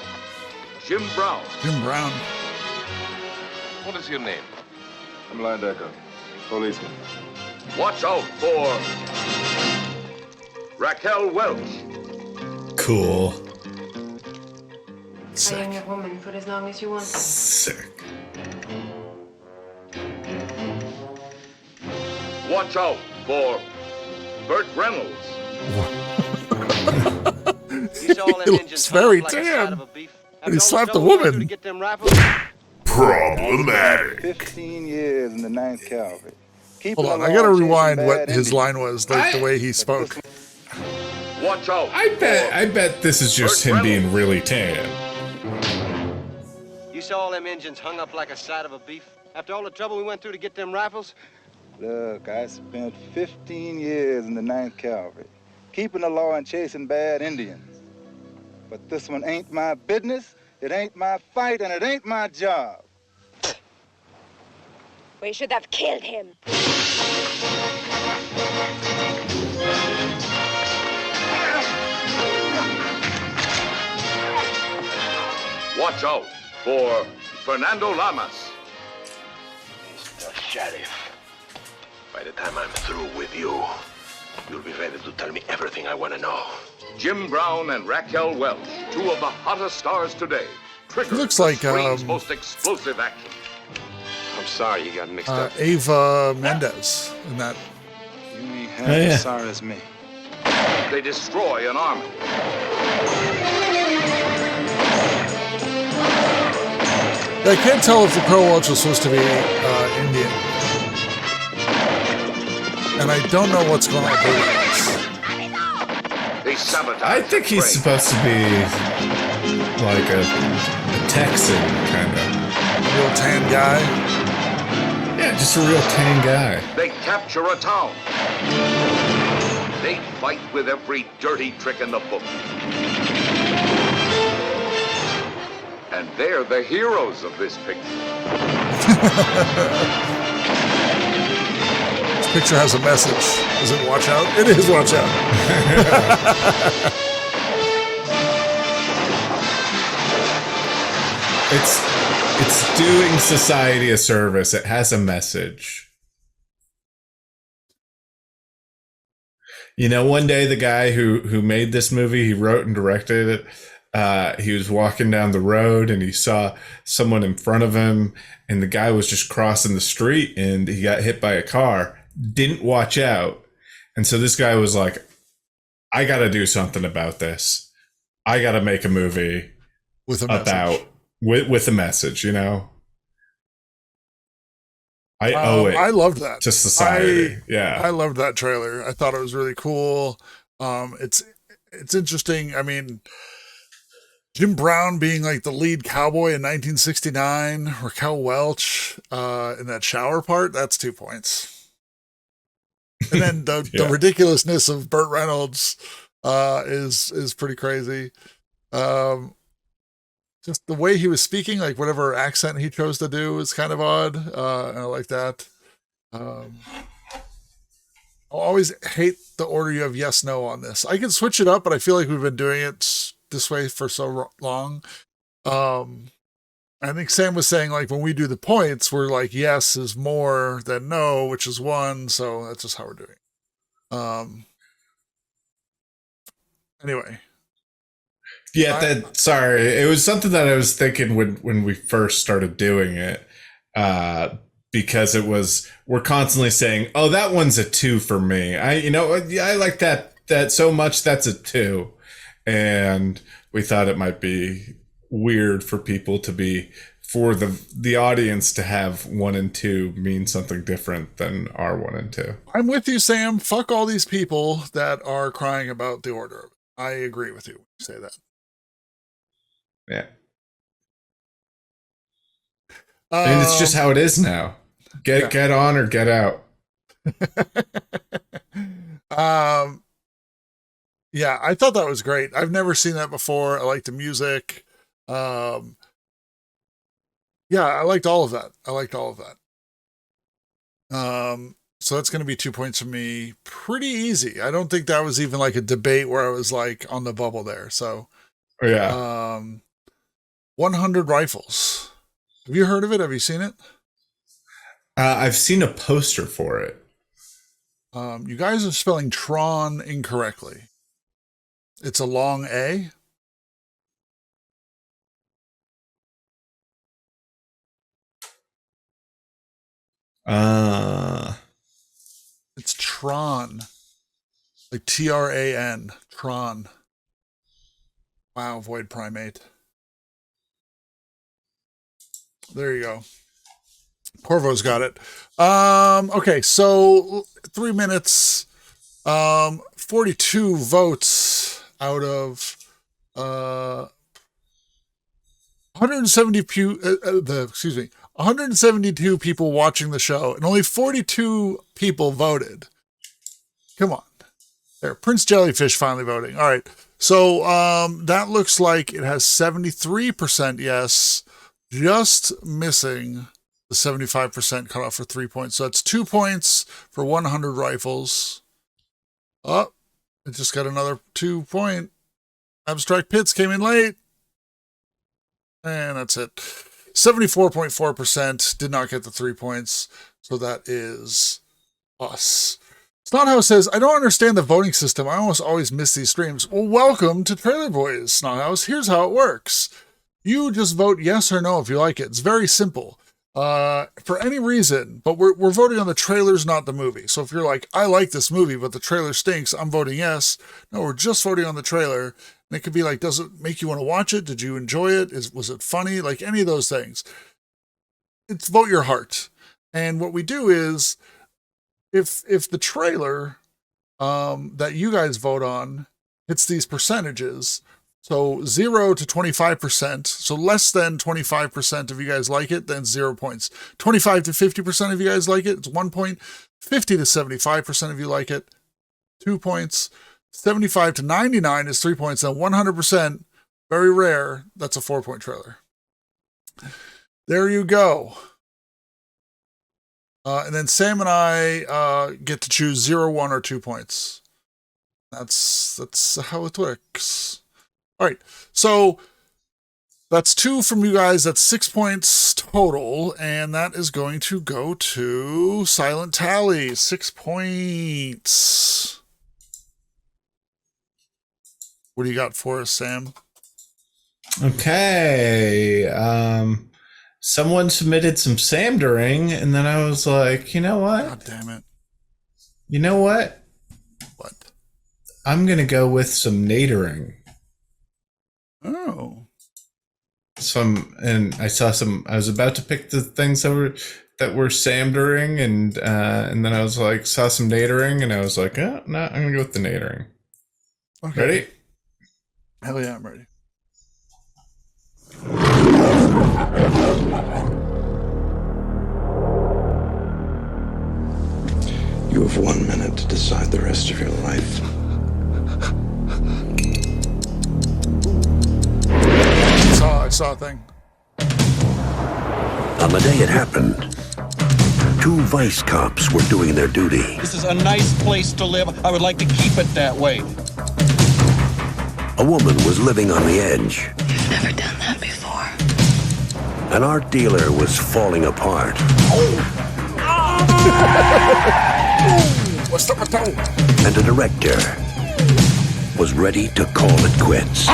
Jim Brown. Jim Brown. What is your name? I'm Linedecker, policeman. Watch out for Raquel Welch. Cool. I am your woman for as long as you want. Sick. Watch out for Burt Reynolds. He looks very tan. And he slapped a woman. Problematic. 15 years in the 9th Cavalry. Hold on, I gotta rewind what his line was, like the way he spoke. Watch out. I bet this is just him being really tan. You saw all them engines hung up like a side of a beef? After all the trouble we went through to get them rifles? Look, I spent 15 years in the 9th Cavalry, keeping the law and chasing bad Indians. But this one ain't my business, it ain't my fight, and it ain't my job. We should have killed him. Watch out for Fernando Lamas. Mr. Sheriff, by the time I'm through with you, you'll be ready to tell me everything I want to know. Jim Brown and Raquel Welch, two of the hottest stars today. Trigger Looks like screen's most explosive action. I'm sorry you got mixed up. Ava Mendez in that. You ain't half as sorry as me. They destroy an army. I can't tell if the Crow Welch was supposed to be Indian. And I don't know what's going on with They sabotage. I think he's supposed to be like a Texan kind of. Real tan guy? Yeah, just a real tan guy. They capture a town. They fight with every dirty trick in the book. And they're the heroes of this picture. This picture has a message. Is it watch out? It is watch out. It's doing society a service. It has a message. You know, one day the guy who made this movie, he wrote and directed it. He was walking down the road and he saw someone in front of him, and the guy was just crossing the street and he got hit by a car. Didn't watch out. And so this guy was like, I got to do something about this. I got to make a movie with a message. With a message, you know? I owe it. I loved that to society. I loved that trailer. I thought it was really cool. It's interesting. I mean, Jim Brown being like the lead cowboy in 1969, Raquel Welch in that shower part, that's 2 points. And then the ridiculousness of Burt Reynolds is pretty crazy. Just the way he was speaking, like whatever accent he chose to do is kind of odd. And I like that. I'll always hate the order you have yes, no on this. I can switch it up, but I feel like we've been doing it this way for so long. I think Sam was saying, like, when we do the points, we're like, yes is more than no, which is 1. So that's just how we're doing. Anyway. Yeah, sorry. It was something that I was thinking when we first started doing it. Because we're constantly saying, oh, that one's a 2 for me. I like that so much, that's a 2. And we thought it might be weird for people to be, for the audience to have 1 and 2 mean something different than our 1 and 2. I'm with you, Sam. Fuck all these people that are crying about the order. I agree with you when you say that. Yeah. And it's just how it is now. Get on or get out. Yeah, I thought that was great. I've never seen that before. I like the music. Yeah, I liked all of that. So that's going to be 2 points from me. Pretty easy. I don't think that was even like a debate where I was like on the bubble there. So, 100 Rifles. Have you heard of it? Have you seen it? I've seen a poster for it. You guys are spelling Tron incorrectly. It's a long A. It's Tron. Like Tran. Tron. Wow, Void Primate. There you go. Corvo's got it. Okay, so 3 minutes. 42 votes out of 172 people watching the show, and only 42 people voted. Come on. There, Prince Jellyfish finally voting. All right. So that looks like it has 73% yes, just missing the 75% cutoff for 3 points. So that's 2 points for 100 Rifles. Oh, it just got another 2 point. Abstract Pits came in late. And that's it. 74.4% did not get the 3 points. So that is us. Snothouse says, I don't understand the voting system. I almost always miss these streams. Well, welcome to Trailer Boys, Snothouse. Here's how it works. You just vote yes or no if you like it. It's very simple. For any reason, but we're voting on the trailers, not the movie. So if you're like, I like this movie, but the trailer stinks, I'm voting yes. No, we're just voting on the trailer. And it could be like, does it make you want to watch it? Did you enjoy it? Was it funny? Like any of those things. It's vote your heart. And what we do is, if the trailer that you guys vote on hits these percentages, so 0 to 25%, so less than 25% of you guys like it, then 0 points. 25 to 50% of you guys like it, it's 1 point. 50 to 75% of you like it, 2 points. 75 to 99 is 3 points. And 100%, very rare, that's a 4 point trailer. There you go. And then Sam and I get to choose 0, 1, or 2 points. That's how it works. All right, so that's 2 from you guys. That's 6 points total, and that is going to go to Silent Tally. 6 points. What do you got for us, Sam? Okay. Someone submitted some Samdering, and then I was like, you know what? God damn it. You know what? What? I'm going to go with some Nadering. Oh. I saw some, I was about to pick the things that were Samdering, and then I was like, saw some Nadering, and I was like, oh, no, I'm going to go with the Nadering. Okay. Ready? Hell yeah, I'm ready. You have 1 minute to decide the rest of your life. I saw a thing. On the day it happened, 2 vice cops were doing their duty. This is a nice place to live. I would like to keep it that way. A woman was living on the edge. You've never done that before. An art dealer was falling apart. What's up with toe? And a director was ready to call it quits.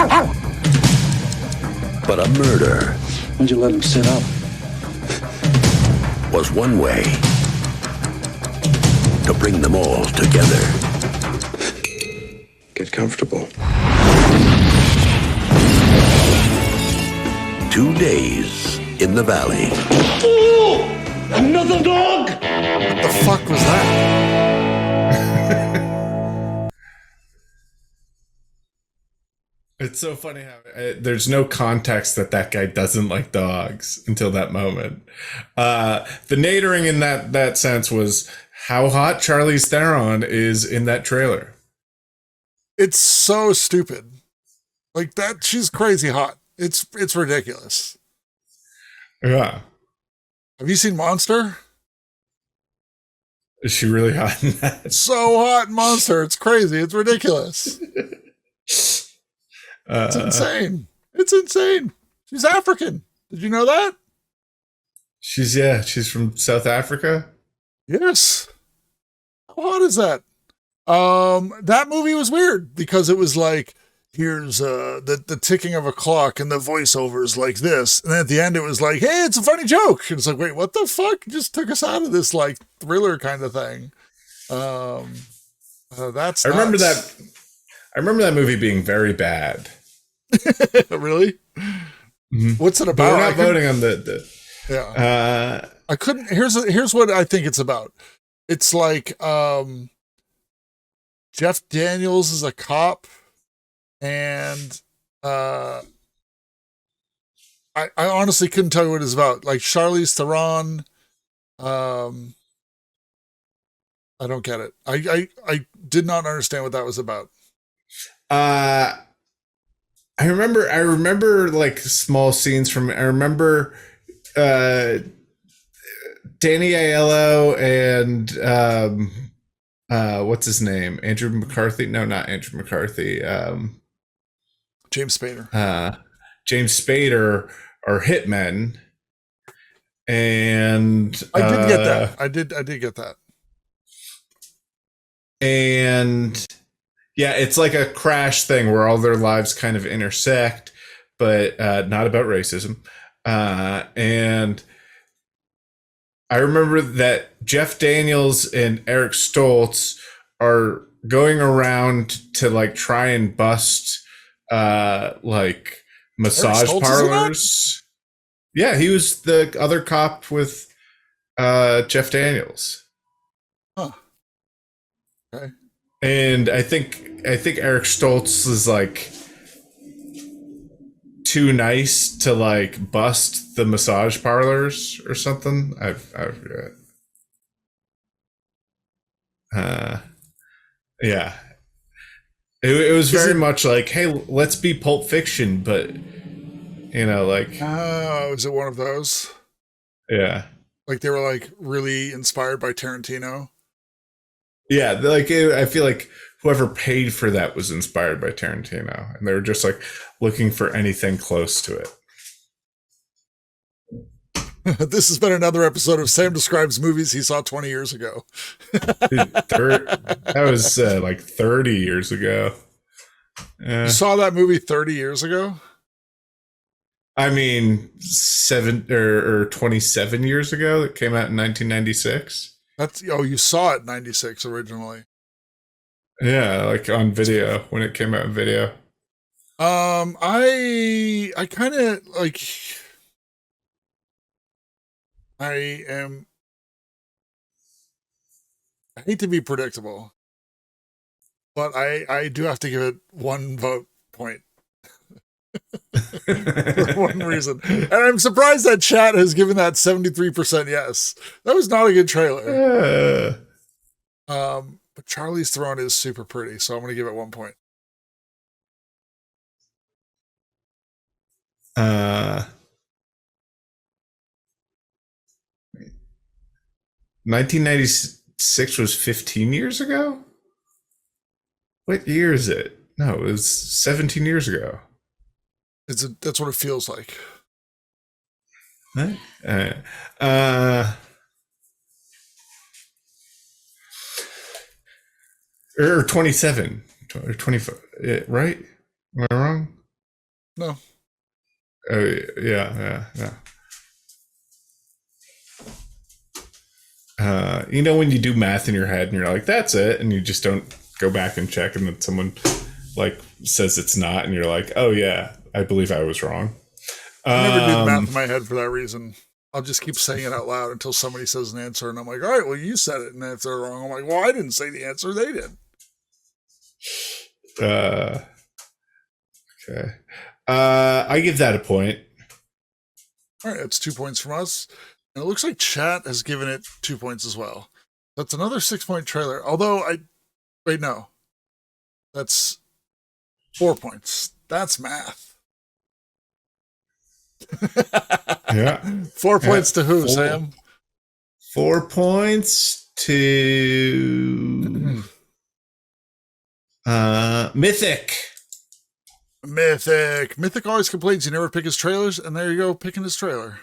But a murder. Why'd you let him sit up? Was one way to bring them all together. Get comfortable. 2 days in the valley. Ooh! Another dog! What the fuck was that? It's so funny how there's no context that guy doesn't like dogs until that moment. The Nadering in that sense was how hot Charlize Theron is in that trailer. It's so stupid. Like that, she's crazy hot. It's ridiculous. Yeah. Have you seen Monster? Is she really hot in that? So hot in Monster. It's crazy. It's ridiculous. It's insane. It's insane. She's African. Did you know that? She's from South Africa. Yes. How hot is that? That movie was weird because it was like, here's the ticking of a clock and the voiceover is like this. And then at the end it was like, hey, it's a funny joke. And it's like, wait, what the fuck? It just took us out of this like thriller kind of thing. That's I remember that. I remember that movie being very bad. Really? Mm-hmm. What's it about? But we're not voting on the yeah. I couldn't. Here's what I think it's about. It's like Jeff Daniels is a cop, and I honestly couldn't tell you what it's about. Like Charlize Theron. I don't get it. I did not understand what that was about. I remember like small scenes from. I remember Danny Aiello and what's his name? Andrew McCarthy? No, not Andrew McCarthy. James Spader. James Spader are hitmen, and I did get that. I did get that. And yeah, it's like a crash thing where all their lives kind of intersect, but not about racism. And I remember that Jeff Daniels and Eric Stoltz are going around to like try and bust like massage parlors. Yeah, he was the other cop with Jeff Daniels. Huh. Okay. And I think Eric Stoltz is like too nice to like bust the massage parlors or something. I forget. Yeah. It was very much like, hey, let's be Pulp Fiction, but you know, like, oh, is it one of those? Yeah. Like they were like really inspired by Tarantino. Yeah, like I feel like whoever paid for that was inspired by Tarantino, and they were just like looking for anything close to it. This has been another episode of Sam Describes Movies he saw 20 years ago. That was like 30 years ago. You saw that movie 30 years ago? I mean, 27 years ago. It came out in 1996. You saw it in 96 originally. Yeah, like on video when it came out in video. I kind of like. I hate to be predictable, but I do have to give it one vote point. For one reason. And I'm surprised that chat has given that 73% yes. That was not a good trailer. But Charlize Theron is super pretty, so I'm going to give it 1 point. 1996 was 15 years ago? What year is it? No, it was 17 years ago. That's what it feels like. Or 27 or 25, right? Am I wrong? No. Yeah. You know when you do math in your head and you're like, that's it, and you just don't go back and check, and then someone like says it's not, and you're like, oh yeah, I believe I was wrong. I never do math in my head for that reason. I'll just keep saying it out loud until somebody says an answer, and I'm like, all right, well, you said it, and if they're wrong, I'm like, well, I didn't say the answer, they did. Okay. I give that a point. All right, that's 2 points from us. And it looks like chat has given it 2 points as well. That's another 6-point trailer. Although wait, no. That's 4 points. That's math. Yeah. 4 points to who, Sam? 4 points to Mythic. Mythic always complains you never pick his trailers, and there you go, picking his trailer.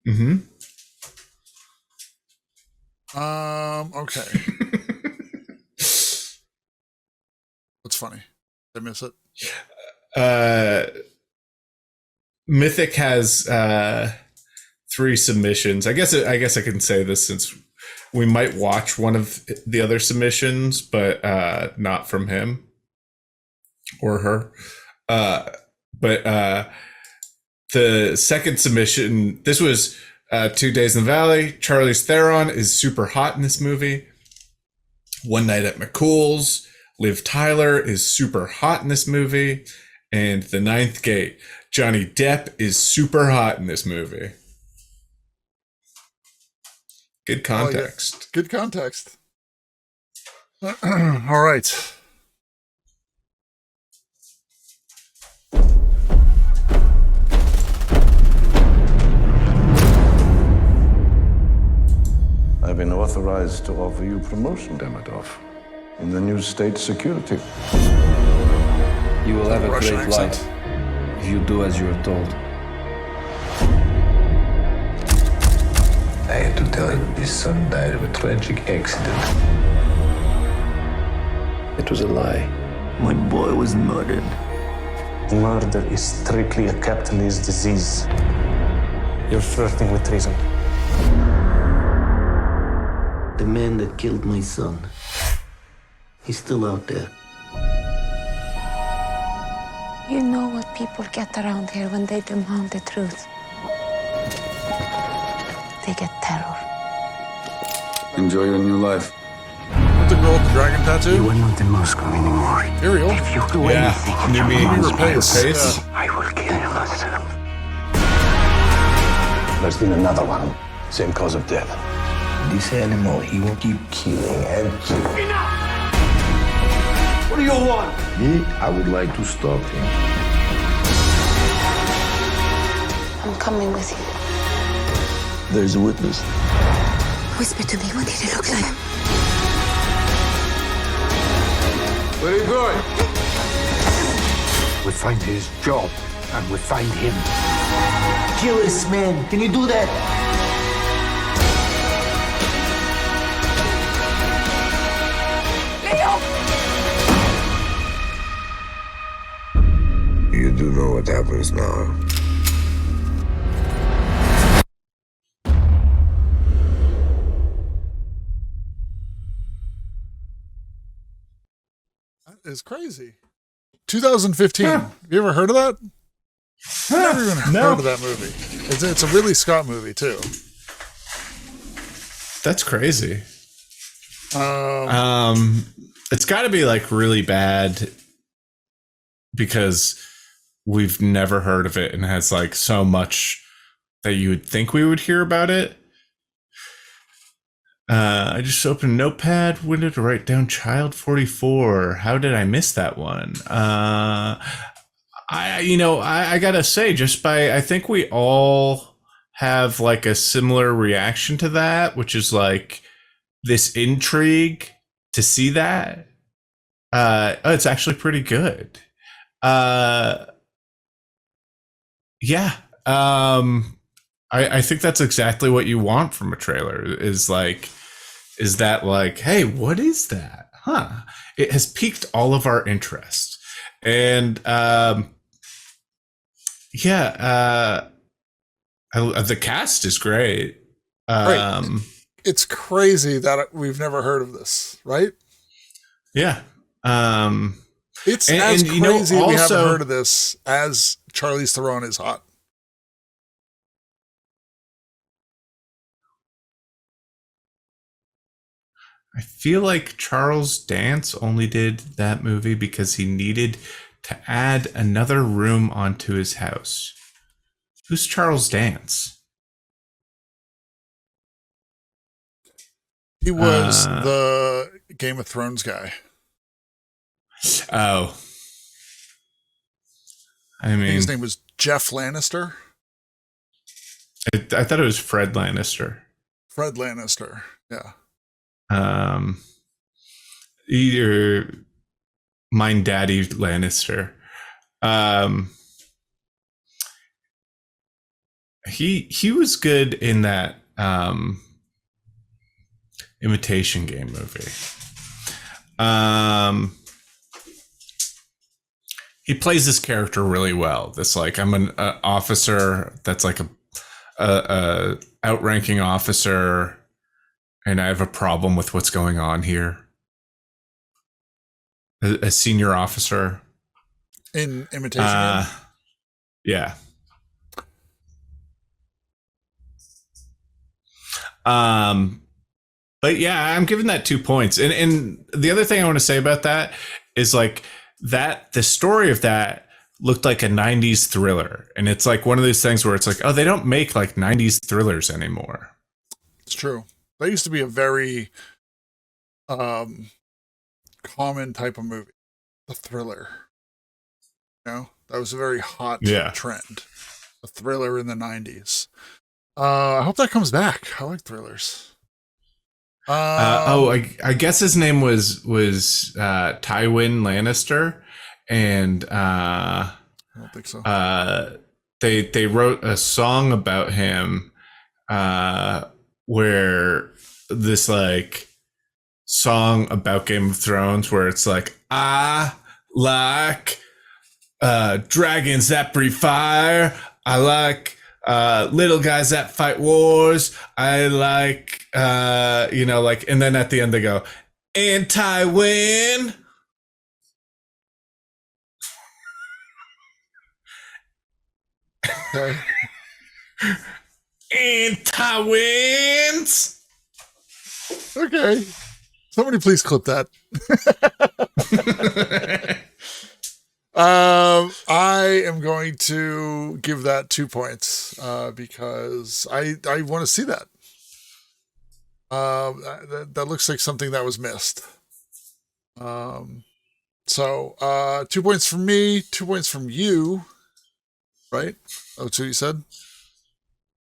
Mm-hmm. Okay. What's funny? Did I miss it? Mythic has 3 submissions. I guess I can say this since we might watch one of the other submissions, but not from him or her. But the second submission, this was 2 Days in the Valley. Charlize Theron is super hot in this movie. One Night at McCool's. Liv Tyler is super hot in this movie. And The Ninth Gate. Johnny Depp is super hot in this movie. Good context. Oh, yeah. Good context. All right. I've been authorized to offer you promotion, Demidov, in the new state security. You will have a Russian great accent. life if you do as you are told. I had to tell you that his son died of a tragic accident. It was a lie. My boy was murdered. Murder is strictly a capitalist disease. You're flirting with treason. The man that killed my son, he's still out there. You know what people get around here when they demand the truth. They get terror. Enjoy your new life. The girl with the dragon tattoo? You are not in Moscow anymore. Ariel? If you do anything in your Pace. place, Yeah. I will kill you myself. There's been another one. Same cause of death. This animal, he will keep killing and killing. What do you want? Me, I would like to stop him. I'm coming with you. There's a witness. Whisper to me, what did he look like? Where are you going? We find his job, and we find him. Kill this man. Can you do that? You do know what happens now. That is crazy. 2015. Have you ever heard of that? Never even heard of that movie. It's a Ridley Scott movie too. That's crazy. It's got to be like really bad because we've never heard of it and has like so much that you would think we would hear about it. I just opened a notepad window to write down Child 44. How did I miss that one? I gotta say, I think we all have like a similar reaction to that, which is like this intrigue to see that. It's actually pretty good. I think that's exactly what you want from a trailer is that like, hey, what is that? Huh? It has piqued all of our interest. And the cast is great. Right. It's crazy that we've never heard of this, right? Yeah. It's as crazy we haven't heard of this as Charlize Theron is hot. I feel like Charles Dance only did that movie because he needed to add another room onto his house. Who's Charles Dance? He was the Game of Thrones guy. Oh. I think mean, his name was Jeff Lannister. I thought it was Fred Lannister. Fred Lannister. Yeah. Either Mine Daddy Lannister. He was good in that Imitation Game movie. He plays this character really well. This like I'm an officer that's like a outranking officer, and I have a problem with what's going on here. A senior officer in Imitation Game? Yeah. But yeah, I'm giving that 2 points. And the other thing I want to say about that is like that the story of that looked like a 90s thriller. And it's like one of those things where it's like, oh, they don't make like 90s thrillers anymore. It's true. That used to be a very common type of movie. The thriller. You know, that was a very hot trend. A thriller in the 90s. I hope that comes back. I like thrillers. I guess his name was Tywin Lannister, and I don't think so. They wrote a song about him, where this like song about Game of Thrones, where it's like I like dragons that breathe fire. I like little guys that fight wars. I like, like, and then at the end they go, anti-win. Okay. Anti-wins. Okay. Somebody please clip that. I am going to give that 2 points because I want to see that. That looks like something that was missed. So 2 points from me, 2 points from you, right? That's what you said?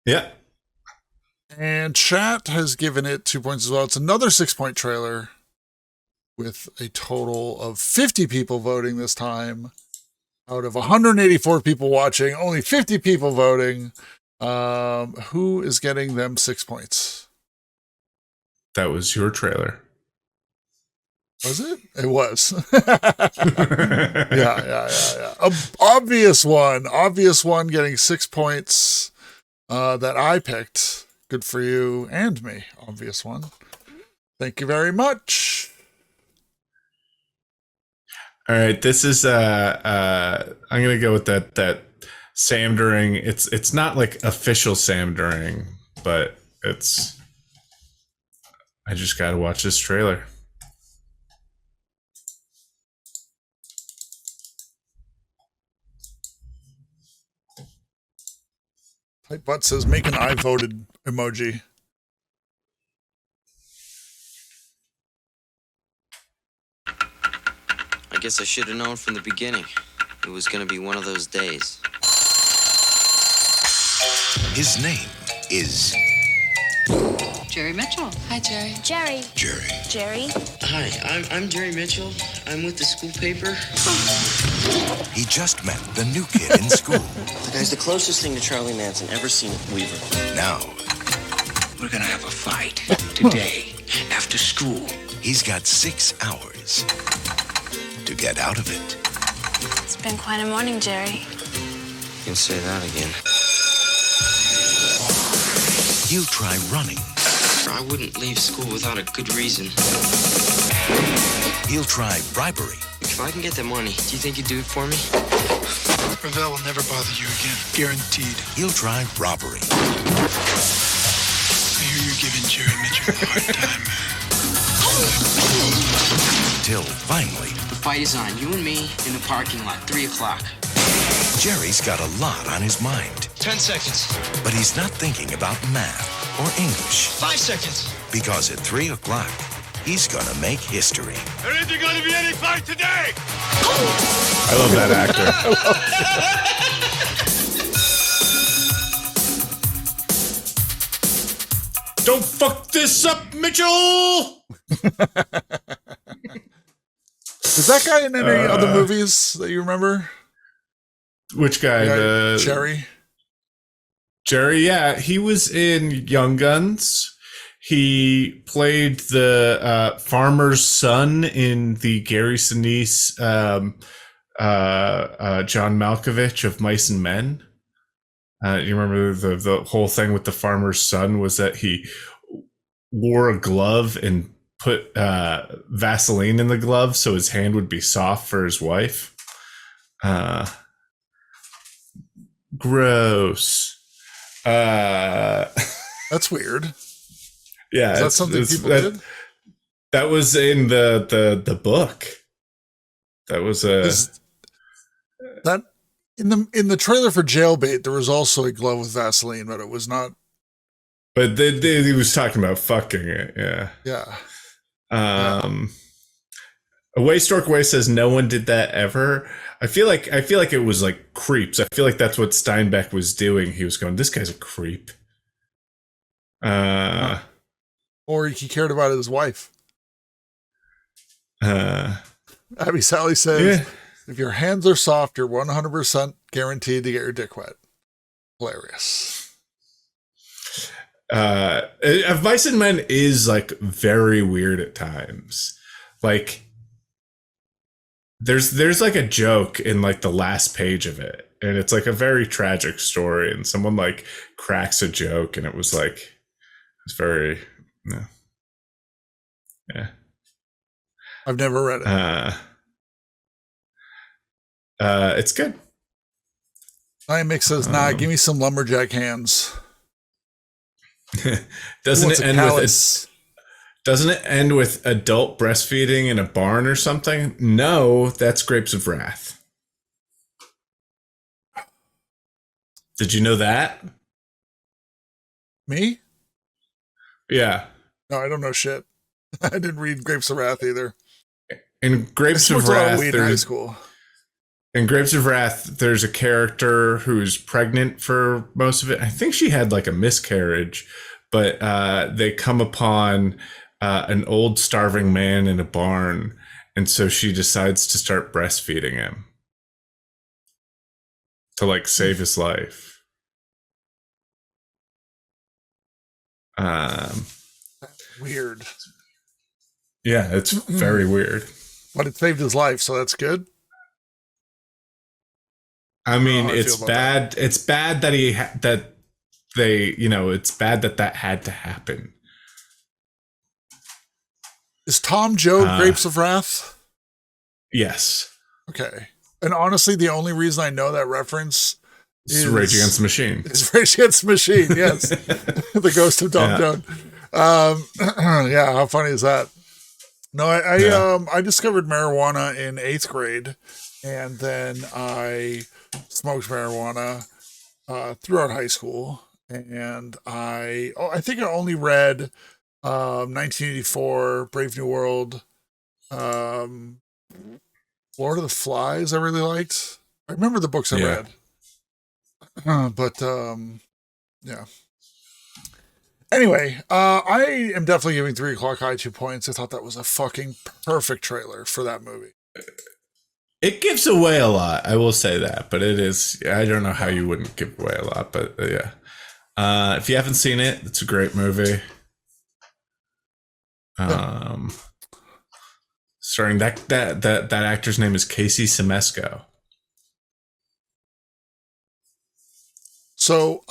Yeah. And chat has given it 2 points as well. It's another 6-point trailer with a total of 50 people voting this time. Out of 184 people watching, only 50 people voting. Who is getting them 6 points? That was your trailer. Was it? It was. Yeah. Obvious one getting 6 points that I picked. Good for you and me. Obvious one. Thank you very much. All right, this is I'm gonna go with that Samdering. It's not like official Samdering, but I just gotta watch this trailer. Type Butt says make an I voted emoji. I guess I should have known from the beginning. It was gonna be one of those days. His name is Jerry Mitchell. Hi, Jerry. Jerry. Jerry. Hi, I'm Jerry Mitchell. I'm with the school paper. He just met the new kid in school. The guy's the closest thing to Charlie Manson ever seen at Weaver. Now, we're gonna have a fight today after school. He's got 6 hours to get out of it. It's been quite a morning, Jerry. You can say that again. He'll try running. I wouldn't leave school without a good reason. He'll try bribery. If I can get the money, do you think you'd do it for me? Ravel will never bother you again. Guaranteed. He'll try robbery. I hear you're giving Jerry Mitchell a hard time. Till finally... The fight is on. You and me in the parking lot, 3 o'clock. Jerry's got a lot on his mind. 10 seconds. But he's not thinking about math or English. 5 seconds. Because at 3 o'clock, he's gonna make history. There isn't gonna be any fight today! I love that actor. Don't fuck this up, Mitchell! Is that guy in any other movies that you remember? Which guy? Jerry? Jerry, yeah. He was in Young Guns. He played the farmer's son in the Gary Sinise, John Malkovich of Mice and Men. You remember the whole thing with the farmer's son was that he wore a glove and put Vaseline in the glove so his hand would be soft for his wife. Gross. That's weird. Yeah, is that something people did? That was in the book. That was that in the trailer for Jailbait. There was also a glove with Vaseline, but it was not. But he was talking about fucking it. Yeah. Yeah. Away Stork Way says no one did that ever. I feel like it was like creeps. I feel like that's what Steinbeck was doing. He was going, this guy's a creep. Or he cared about his wife. Abby Sally says, if your hands are soft, you're 100% guaranteed to get your dick wet. Hilarious. Mice and Men is like very weird at times. Like there's like a joke in like the last page of it, and it's like a very tragic story, and someone like cracks a joke, and it was very yeah. I've never read it. It's good. Mix says, nah, give me some lumberjack hands. Doesn't it end with adult breastfeeding in a barn or something? No, that's Grapes of Wrath. Did you know that? Me? Yeah. No, I don't know shit. I didn't read Grapes of Wrath either. In Grapes of Wrath, in high school. In Grapes of Wrath, there's a character who's pregnant for most of it. I think she had like a miscarriage, but they come upon an old starving man in a barn, and so she decides to start breastfeeding him to like save his life. Weird. Yeah, it's very weird. But it saved his life, so that's good. I mean, it's bad. That. It's bad that it's bad that had to happen. Is Tom Joad Grapes of Wrath? Yes. Okay. And honestly, the only reason I know that reference is Rage Against the Machine. It's Rage Against the Machine, yes. The ghost of Tom Joad. Yeah, how funny is that? No, I discovered marijuana in 8th grade, and then I smoked marijuana throughout high school, and I think I only read 1984, Brave New World, Lord of the Flies I really liked. I remember the books I read. But yeah. Anyway, I am definitely giving 3 O'Clock High 2 points. I thought that was a fucking perfect trailer for that movie. It gives away a lot, I will say that, but it is, I don't know how you wouldn't give away a lot, but yeah. If you haven't seen it, it's a great movie. Starring that actor's name is Casey Siemaszko. So,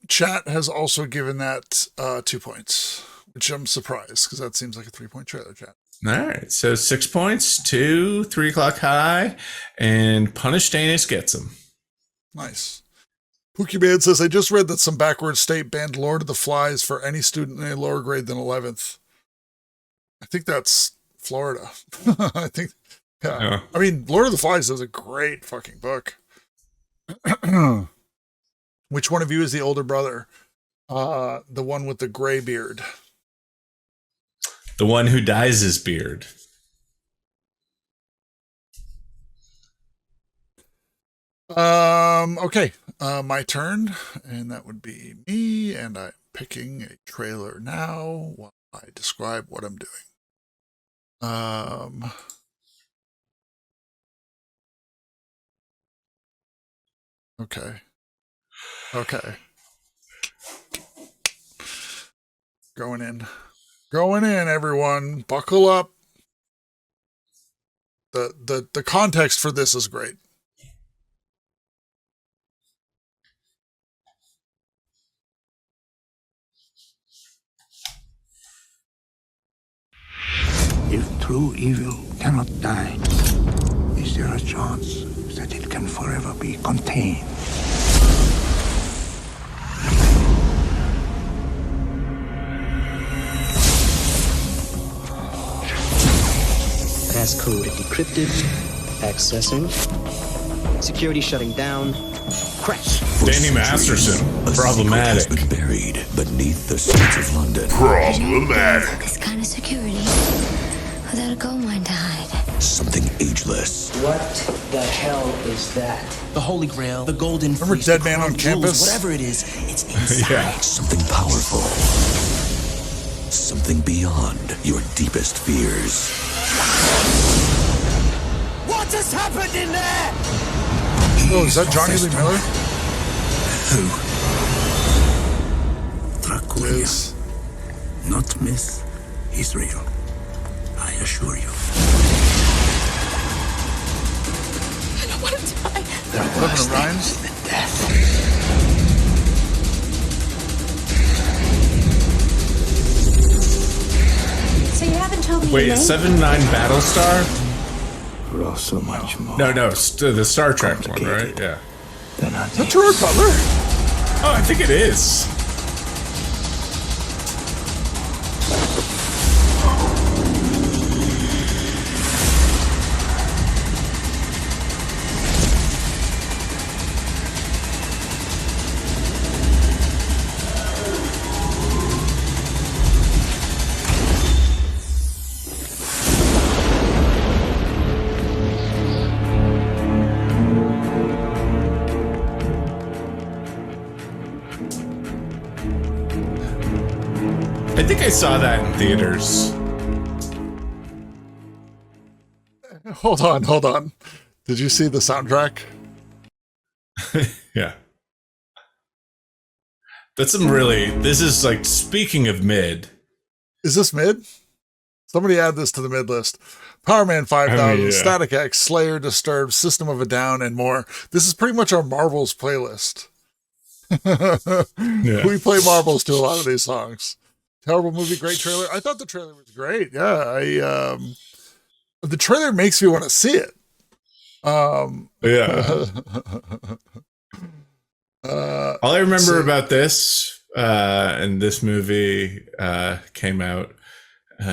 chat has also given that 2 points, which I'm surprised because that seems like a 3-point trailer, chat. All right, so 6 points to 3 O'Clock High, and Punished Anus gets them. Nice. Pookie Man says, I just read that some backward state banned Lord of the Flies for any student in a lower grade than 11th. I think that's Florida. I think, yeah. I mean, Lord of the Flies is a great fucking book. Which one of you is the older brother? The one with the gray beard. The one who dyes his beard. Okay. My turn. And that would be me. Lee, and I'm picking a trailer now while I describe what I'm doing. Okay. Going in, everyone. Buckle up. The context for this is great. If true evil cannot die, is there a chance that it can forever be contained? Passcode decrypted. Accessing. Security shutting down. Crash. Danny Masterson. Problematic. Has been buried beneath the streets of London. Problematic. This kind of security without a gold mine to hide. Something ageless. What the hell is that? The Holy Grail. The Golden Remember Fleece, Dead the Man on crown jewels, Campus? Whatever it is, it's inside. Yeah. Something powerful. Something beyond your deepest fears. What just happened in there? Oh, is that Johnny Lee Miller? Who? Dracula. Yes. Not myth. He's real. I assure you. I don't want to die. There are worse things than death. So you haven't told me Wait, your name? 7-9 Battlestar? We're all so much more. No, the Star Trek one, right? Yeah. Than our Is that Gerard Butler? Oh, I think it is. I think I saw that in theaters. Hold on. Did you see the soundtrack? Yeah. That's some really, this is like, speaking of mid. Is this mid? Somebody add this to the mid list. Power Man 5000, yeah. Static X, Slayer, Disturbed, System of a Down, and more. This is pretty much our Marbles playlist. Yeah. We play Marbles to a lot of these songs. Terrible movie, great trailer. I thought the trailer was great. Yeah, the trailer makes me want to see it. Yeah. All I remember about this, and this movie came out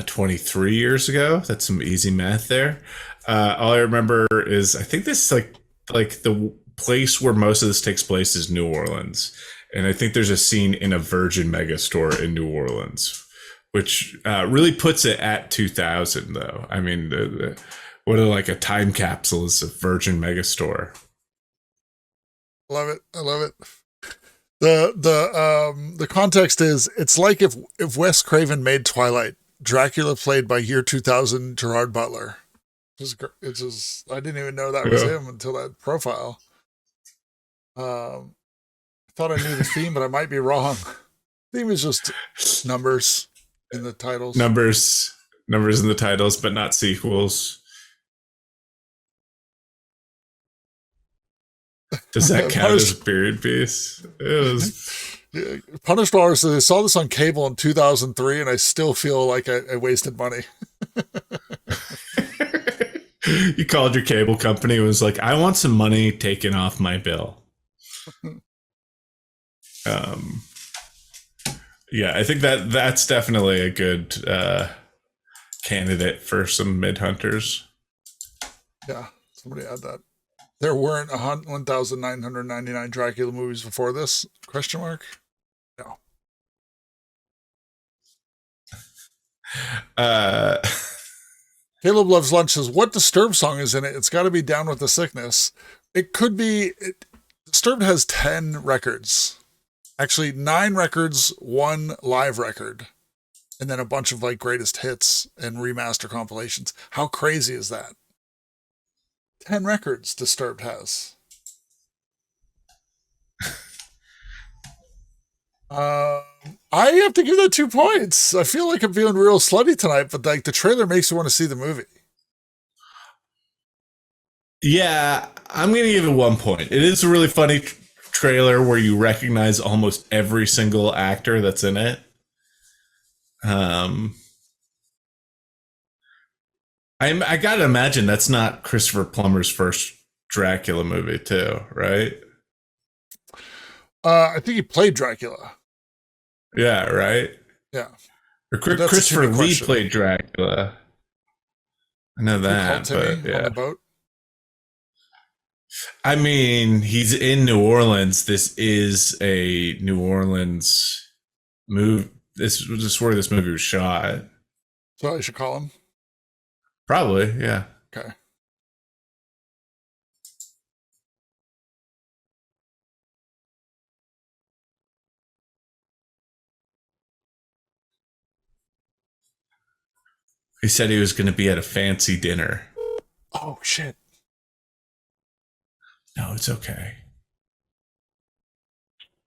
23 years ago. That's some easy math there. All I remember is I think this is like the place where most of this takes place is New Orleans. And I think there's a scene in a Virgin Megastore in New Orleans, which really puts it at 2000, though. I mean, what like a time capsule is a Virgin Megastore. Love it. I love it. The context is it's like if Wes Craven made Twilight, Dracula played by year 2000 Gerard Butler. It's just I didn't even know that was him until that profile. I thought I knew the theme, but I might be wrong. Theme is just numbers in the titles. Numbers in the titles, but not sequels. Does that count as a period piece? It was... Yeah, Punished Artist, I saw this on cable in 2003, and I still feel like I wasted money. You called your cable company and was like, I want some money taken off my bill. Yeah, I think that's definitely a good candidate for some mid hunters. Yeah, somebody add that. There weren't 1,999 Dracula movies before this? Question mark? No. Caleb Loves Lunch says, what Disturbed song is in it? It's got to be Down with the Sickness. It could be... Disturbed has 10 records. Actually, 9 records, 1 live record, and then a bunch of like greatest hits and remaster compilations. How crazy is that? 10 records Disturbed has. I have to give that 2 points. I feel like I'm feeling real slutty tonight, but like the trailer makes me want to see the movie. Yeah, I'm going to give it 1 point. It is a really funny trailer where you recognize almost every single actor that's in it. I gotta imagine that's not Christopher Plummer's first Dracula movie, too, right? I think he played Dracula. Yeah, right. Yeah. Or Christopher Lee played Dracula. I know that, but yeah. On the boat. I mean, he's in New Orleans. This is a New Orleans move. This is where this movie was shot. So I should call him? Probably, yeah. Okay. He said he was going to be at a fancy dinner. Oh, shit. No, it's okay.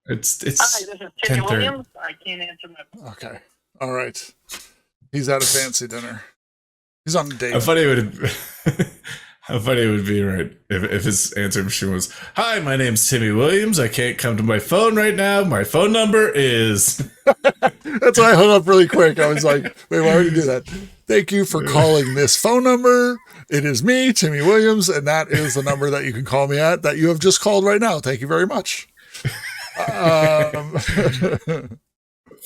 It's Hi, this is Timmy Williams. I can't answer my... Okay. All right. He's at a fancy dinner. He's on a date. How funny it would be, right, if his answer machine was, "Hi, my name's Timmy Williams. I can't come to my phone right now. My phone number is..." That's why I hung up really quick. I was like, wait, why would you do that? Thank you for calling this phone number. It is me, Timmy Williams, and that is the number that you can call me at that you have just called right now. Thank you very much. If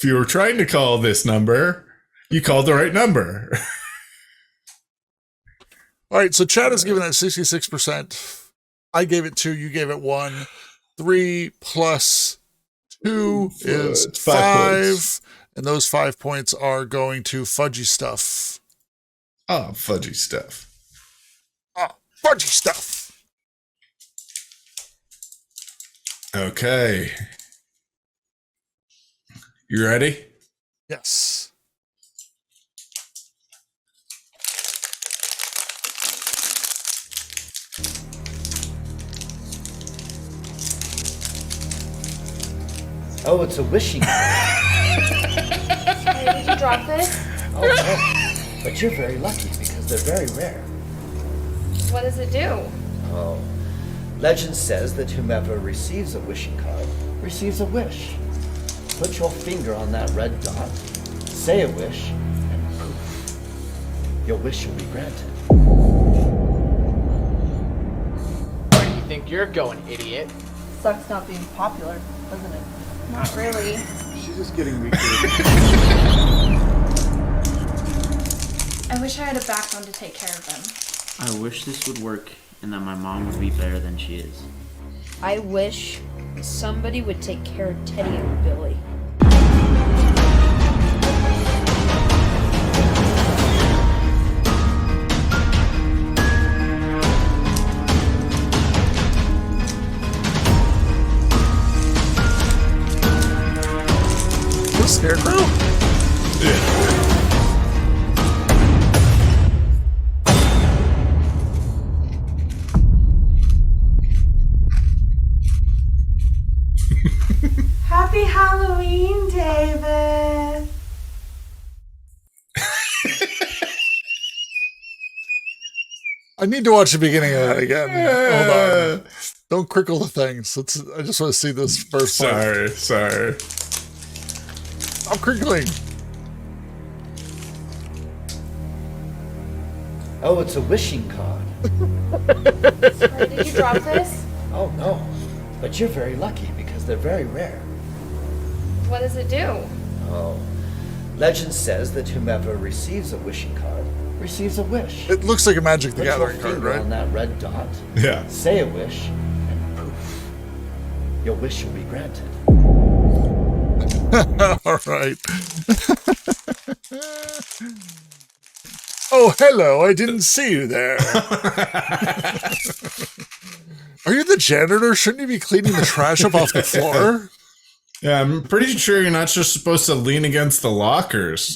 you were trying to call this number, you called the right number. All right, so Chad has given that 66%. I gave it 2. You gave it 1. 3 plus 2 is 5. And those 5 points are going to Fudgy Stuff. Oh, Fudgy Stuff. Oh, Fudgy Stuff. Okay. You ready? Yes. Oh, it's a wishing. Hey, did you drop this? Oh, no. But you're very lucky because they're very rare. What does it do? Oh. Legend says that whomever receives a wishing card receives a wish. Put your finger on that red dot, say a wish, and poof. Your wish will be granted. Where do you think you're going, idiot? Sucks not being popular, doesn't it? Not really. She's just getting weaker. I wish I had a backbone to take care of them. I wish this would work and that my mom would be better than she is. I wish somebody would take care of Teddy and Billy. Scarecrow? Yeah. Happy Halloween, David. I need to watch the beginning of that again. Hold on. Don't crickle the things. I just want to see this first part. Sorry. I'm crinkling. Oh, it's a wishing card. Sorry, did you drop this? Oh, no. But you're very lucky because they're very rare. What does it do? Oh. Legend says that whomever receives a wishing card receives a wish. It looks like a Magic the Put your Gathering card, finger right? on that red dot. Yeah. Say a wish, and poof. Your wish will be granted. All right. Oh, hello. I didn't see you there. Are you the janitor? Shouldn't you be cleaning the trash up off the floor? Yeah, I'm pretty sure you're not just supposed to lean against the lockers.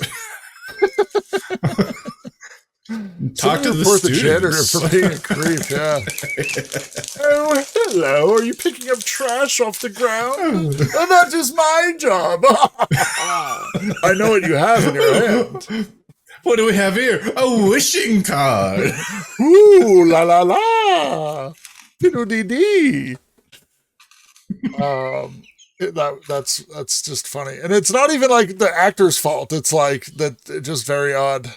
Talk to the report the janitor students. for being a creep, yeah. Oh, hello. Are you picking up trash off the ground? Oh, that is my job. I know what you have in your hand. What do we have here? A wishing card. Ooh, la la la. Diddle-dee-dee. That's just funny. And it's not even like the actor's fault. It's like that just very odd.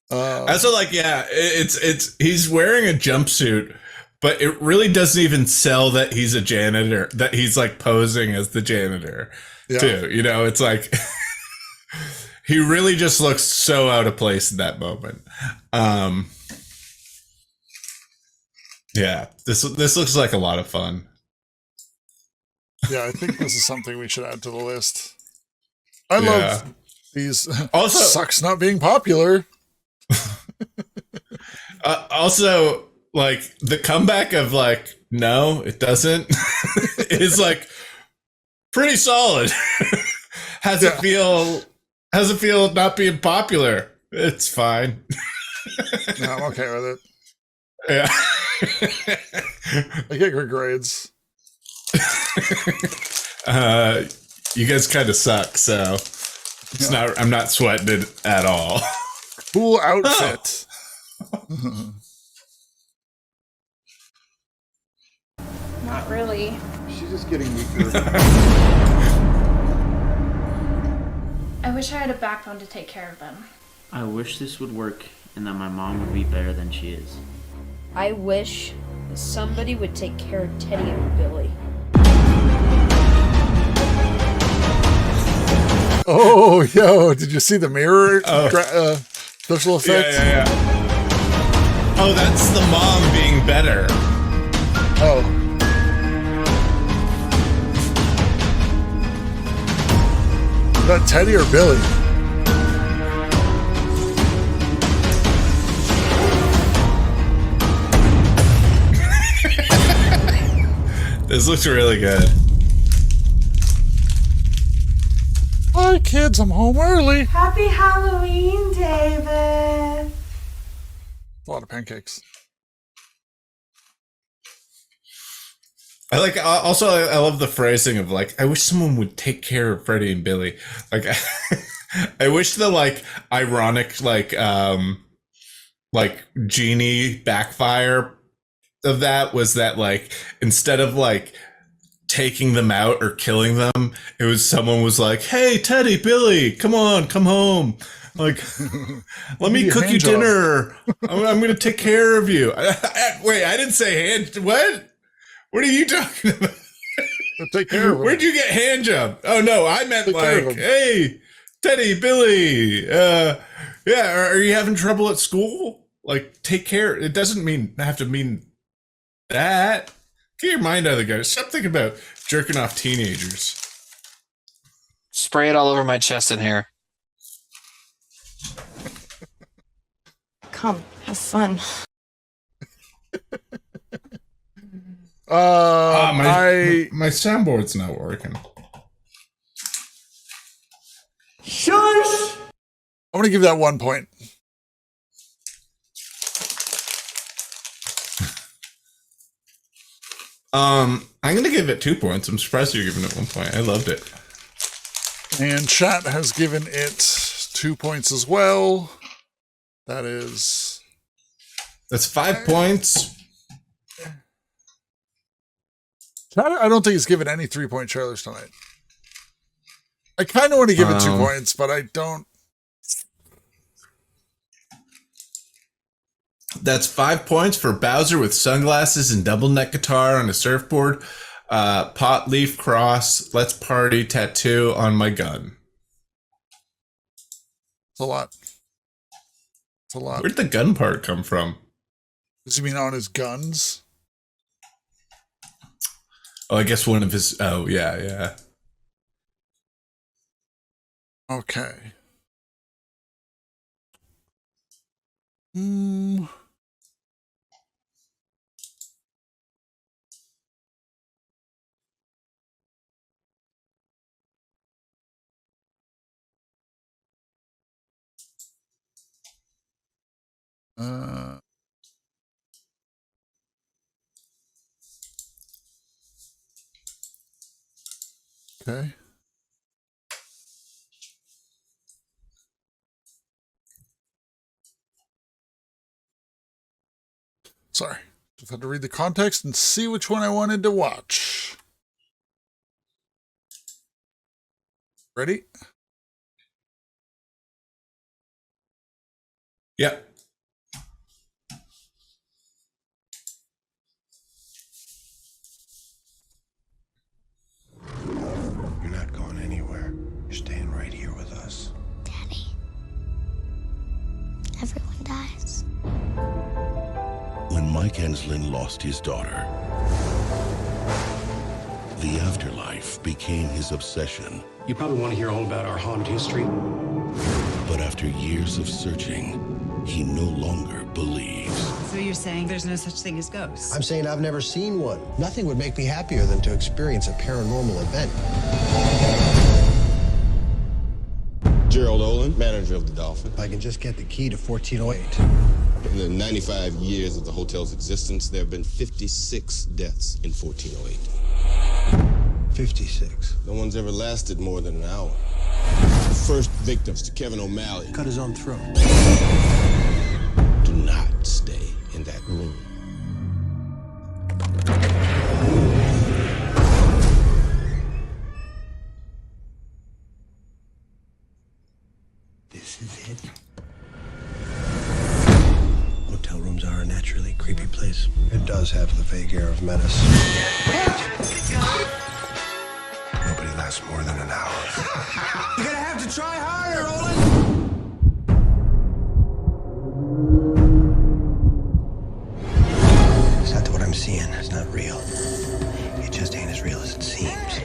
Also, like, yeah, it's he's wearing a jumpsuit, but it really doesn't even sell that he's a janitor, that he's like posing as the janitor too. You know, it's like he really just looks so out of place in that moment. Yeah, this looks like a lot of fun. Yeah, I think this is something we should add to the list. I love these. Also, sucks not being popular. Also, like the comeback of like, no, it doesn't is like pretty solid. How's it feel not being popular? It's fine. No, I'm okay with it. Yeah. I get good grades. You guys kind of suck, so it's not. I'm not sweating it at all. Cool outfit. Not really. She's just getting weaker. I wish I had a backbone to take care of them. I wish this would work and that my mom would be better than she is. I wish somebody would take care of Teddy and Billy. Oh, yo, did you see the mirror special effect? Yeah. Oh, that's the mom being better. Oh. Is that Teddy or Billy? This looks really good. Hi, kids, I'm home early. Happy Halloween, David. A lot of pancakes. I love the phrasing of like, I wish someone would take care of Freddie and Billy. Like, I wish the like ironic like genie backfire of that was that like instead of like taking them out or killing them, it was someone was like, hey, Teddy, Billy, come on, come home. Like, let me cook you dinner. I'm going to take care of you. Wait, I didn't say hand. What? What are you talking about? Take care of him. Where'd you get hand job? Oh, no, I meant take like, hey, Teddy, Billy. Yeah, are you having trouble at school? Like, take care. It doesn't have to mean that. Get your mind out of the gutter. Stop thinking about jerking off teenagers. Spray it all over my chest and hair. Come, have fun. My soundboard's not working. Shush! I'm going to give that 1 point. I'm going to give it 2 points. I'm surprised you're giving it 1 point. I loved it. And chat has given it 2 points as well. That's 5 points. Chat, I don't think he's given any 3-point trailers tonight. I kind of want to give it 2 points, but I don't. That's 5 points for Bowser with sunglasses and double neck guitar on a surfboard. Pot leaf cross. Let's party tattoo on my gun. It's a lot. It's a lot. Where'd the gun part come from? Does he mean on his guns? Oh, I guess one of his. Oh, yeah. Okay. Okay. Sorry. Just had to read the context and see which one I wanted to watch. Ready? Yep. You're not going anywhere. You're staying right here with us. Daddy. Everyone dies. When Mike Enslin lost his daughter, the afterlife became his obsession. You probably want to hear all about our haunted history. But after years of searching, he no longer believes. So you're saying there's no such thing as ghosts? I'm saying I've never seen one. Nothing would make me happier than to experience a paranormal event. Gerald Olin, manager of the Dolphin. If I can just get the key to 1408. In the 95 years of the hotel's existence, there have been 56 deaths in 1408. 56. No one's ever lasted more than an hour. The first victims to Kevin O'Malley. Cut his own throat. Do not stay in that room. This is it. Hotel rooms are a naturally creepy place. It does have the vague air of menace. Nobody lasts more than an hour. You're gonna have to try harder, Olin! It's not that what I'm seeing is not real. It just ain't as real as it seems.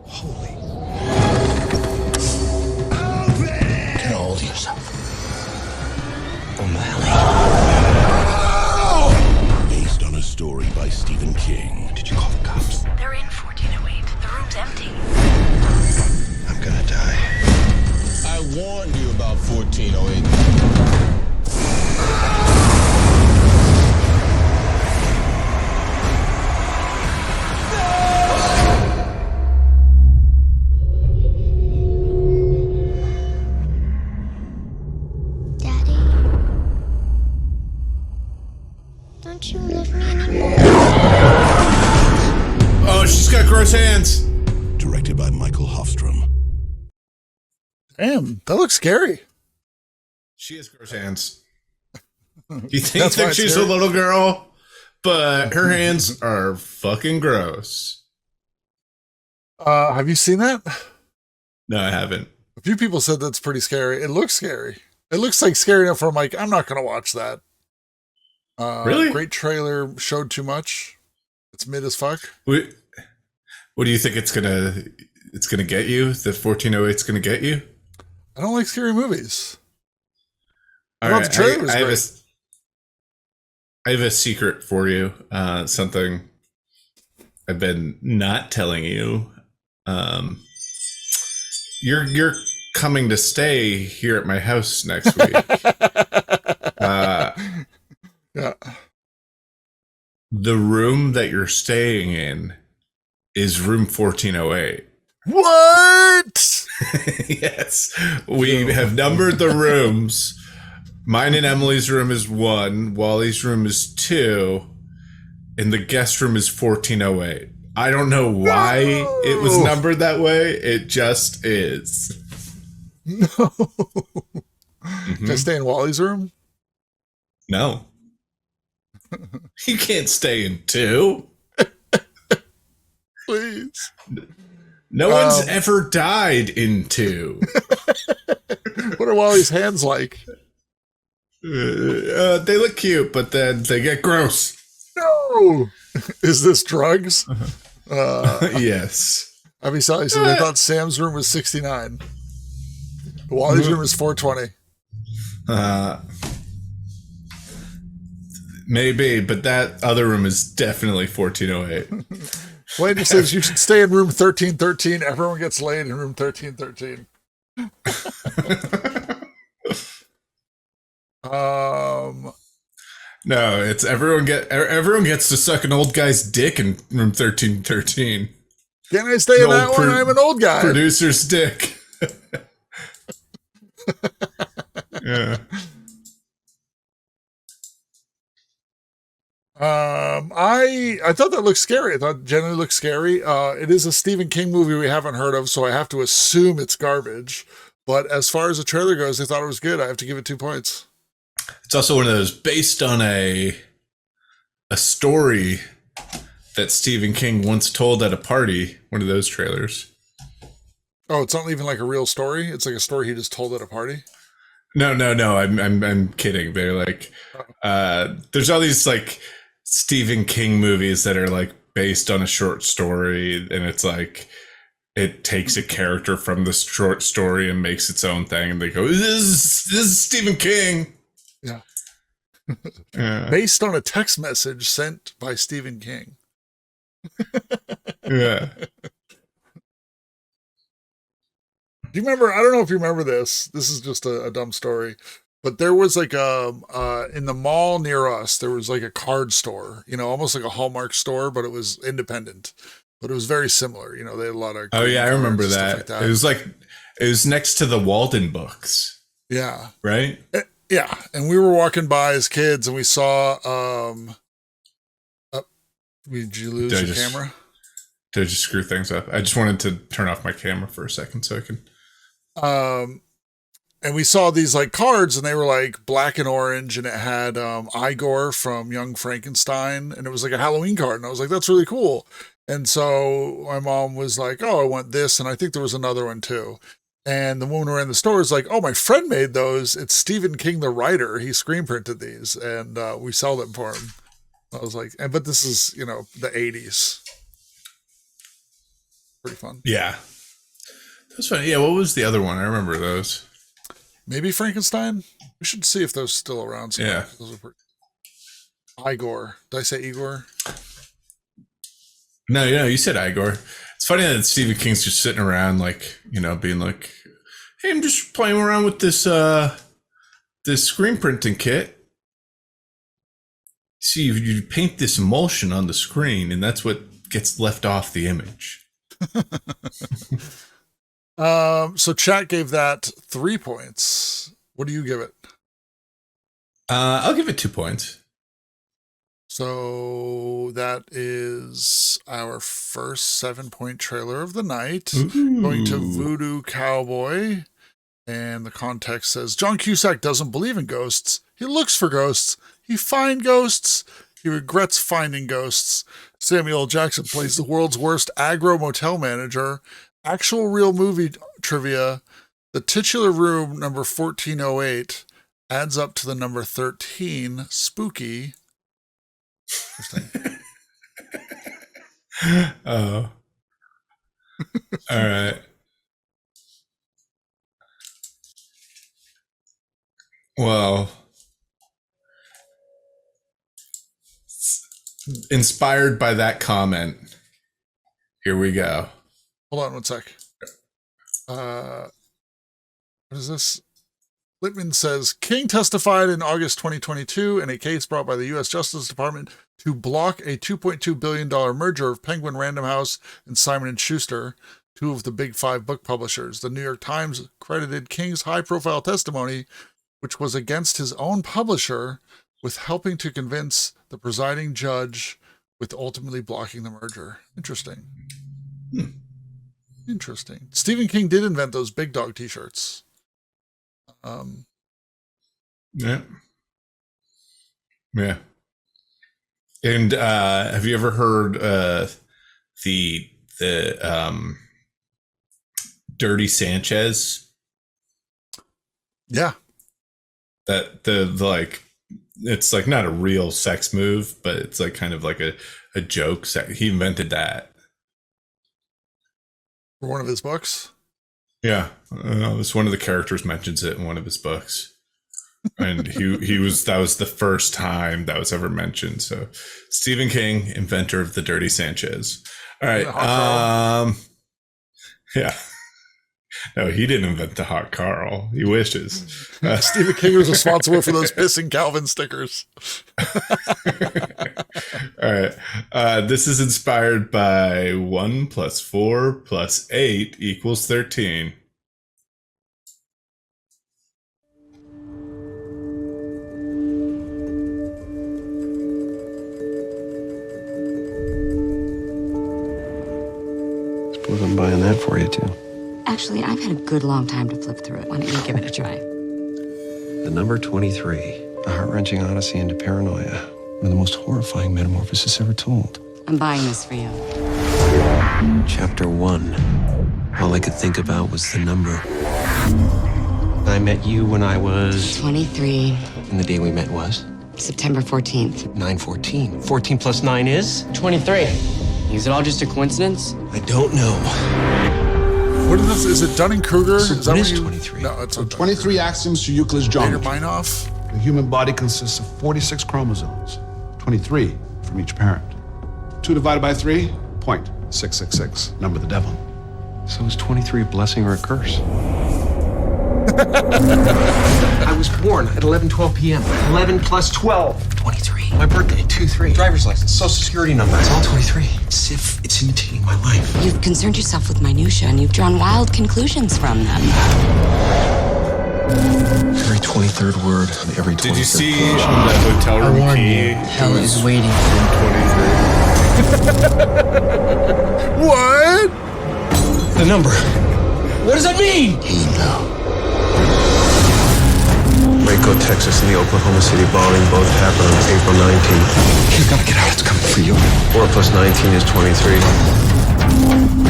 Holy. Get a hold of yourself. Based on a story by Stephen King. Did you call the cops? They're in 1408. The room's empty. I'm gonna die. I warned you about 1408. Daddy. Don't you love me anymore? Oh, she's got gross hands. Directed by Michael Hofstrom. Damn, that looks scary. She has gross hands. You That's why think it's she's scary. a little girl, but her hands are fucking gross. Have you seen that? No, I haven't. A few people said that's pretty scary. It looks scary. It looks like scary enough where I'm like, I'm not going to watch that. Really? Great trailer, showed too much. It's mid as fuck. What do you think it's gonna get you? The 1408's gonna get you? I don't like scary movies. All I thought right, the trailer was I great. have a secret for you. Something I've been not telling you. You're coming to stay here at my house next week. Yeah. The room that you're staying in is room 1408. What? Yes. We have numbered the rooms. Mine and Emily's room is 1. Wally's room is 2. And the guest room is 1408. I don't know why it was numbered that way. It just is. No. Can I stay in Wally's room? No. You can't stay in 2. Please. No one's ever died in 2. What are Wally's hands like? They look cute, but then they get gross. No. Is this drugs? Yes. Abby Sally said they thought Sam's room was 69. Wally's room is 420. Maybe, but that other room is definitely 1408. Blandy says you should stay in room 1313. Everyone gets laid in room 1313. No, it's everyone gets to suck an old guy's dick in room 1313. Can I stay in that one? I'm an old guy. Producer's dick. Yeah. I thought that looked scary. I thought it generally looked scary. It is a Stephen King movie we haven't heard of, so I have to assume it's garbage. But as far as the trailer goes, I thought it was good. I have to give it 2 points. It's also one of those based on a story that Stephen King once told at a party. One of those trailers. Oh, it's not even like a real story. It's like a story he just told at a party. No. I'm kidding. They're like, there's all these like Stephen King movies that are like based on a short story, and it's like it takes a character from the short story and makes its own thing, and they go, "This is Stephen King." Yeah. Yeah. Based on a text message sent by Stephen King. Yeah. Do you remember? I don't know if you remember this. This is just a dumb story, but there was like in the mall near us, there was like a card store, almost like a Hallmark store, but it was independent, but it was very similar. They had a lot of. Oh yeah, I remember that. Like that. It was next to the Walden books. Yeah. Right. Yeah, and we were walking by as kids, and we saw. Did you lose your camera? Did I just screw things up? I just wanted to turn off my camera for a second so I can. And we saw these like cards, and they were like black and orange, and it had Igor from Young Frankenstein, and it was like a Halloween card, and I was like, that's really cool. And so my mom was like, oh, I want this, and I think there was another one too. And the woman who ran the store was like, oh, my friend made those. It's Stephen King, the writer. He screen printed these, and we sell them for him. I was like, but this is, the 80s. Pretty fun. Yeah. That's funny. Yeah, what was the other one? I remember those. Maybe Frankenstein? We should see if those are still around somewhere. Yeah. Those are pretty... Igor. Did I say Igor? No, you said Igor. It's funny that Stephen King's just sitting around like, being like, hey, I'm just playing around with this screen printing kit. See, you paint this emulsion on the screen, and that's what gets left off the image. So chat gave that 3 points. What do you give it? I'll give it 2 points. So that is our first 7-point trailer of the night. Ooh. Going to Voodoo Cowboy. And the context says, John Cusack doesn't believe in ghosts. He looks for ghosts. He finds ghosts. He regrets finding ghosts. Samuel L. Jackson plays the world's worst aggro motel manager. Actual real movie trivia. The titular room, number 1408, adds up to the number 13, spooky. Oh. All right. Well, inspired by that comment, here we go. Hold on one sec. What is this? Littman says, King testified in August 2022 in a case brought by the U.S. Justice Department to block a $2.2 billion merger of Penguin Random House and Simon & Schuster, two of the big five book publishers. The New York Times credited King's high-profile testimony, which was against his own publisher, with helping to convince the presiding judge with ultimately blocking the merger. Interesting. Interesting. Stephen King did invent those big dog t-shirts. Yeah. And have you ever heard the Dirty Sanchez? Yeah. That the like, it's like not a real sex move, but it's like kind of like a joke. He invented that for one of his books. Yeah, it's one of the characters mentions it in one of his books, and that was the first time that was ever mentioned. So, Stephen King, inventor of the Dirty Sanchez. All right. Yeah. No, he didn't invent the hot Carl. He wishes. Stephen King was responsible for those pissing Calvin stickers. All right. This is inspired by 1 + 4 + 8 = 13. Suppose I'm buying that for you, too. Actually, I've had a good long time to flip through it. Why don't you give it a try? The number 23, a heart-wrenching odyssey into paranoia. One of the most horrifying metamorphoses ever told. I'm buying this for you. Chapter 1. All I could think about was the number. I met you when I was... 23. And the day we met was? September 14th. 9/14. 14 plus 9 is? 23. Is it all just a coincidence? I don't know. What is this? Is it Dunning-Kruger? What is 23? No, it's not 23 axioms to Euclid's Take your geometry. mind off. The human body consists of 46 chromosomes, 23 from each parent. 2 divided by 3, 0.666. Number of the devil. So is 23 a blessing or a curse? I was born at 11:12 p.m. 11 plus 12. 23. My birthday, 2-3. Driver's license, social security number. It's all 23. As if it's imitating my life. You've concerned yourself with minutia, and you've drawn wild conclusions from them. Every 23rd word on every 23rd Did you see page. the hotel room key? Hell is waiting. 23. What? The number. What does that mean? Waco, Texas, and the Oklahoma City bombing both happened on April 19th. You gotta get out. It's coming for you. 4 plus 19 is 23.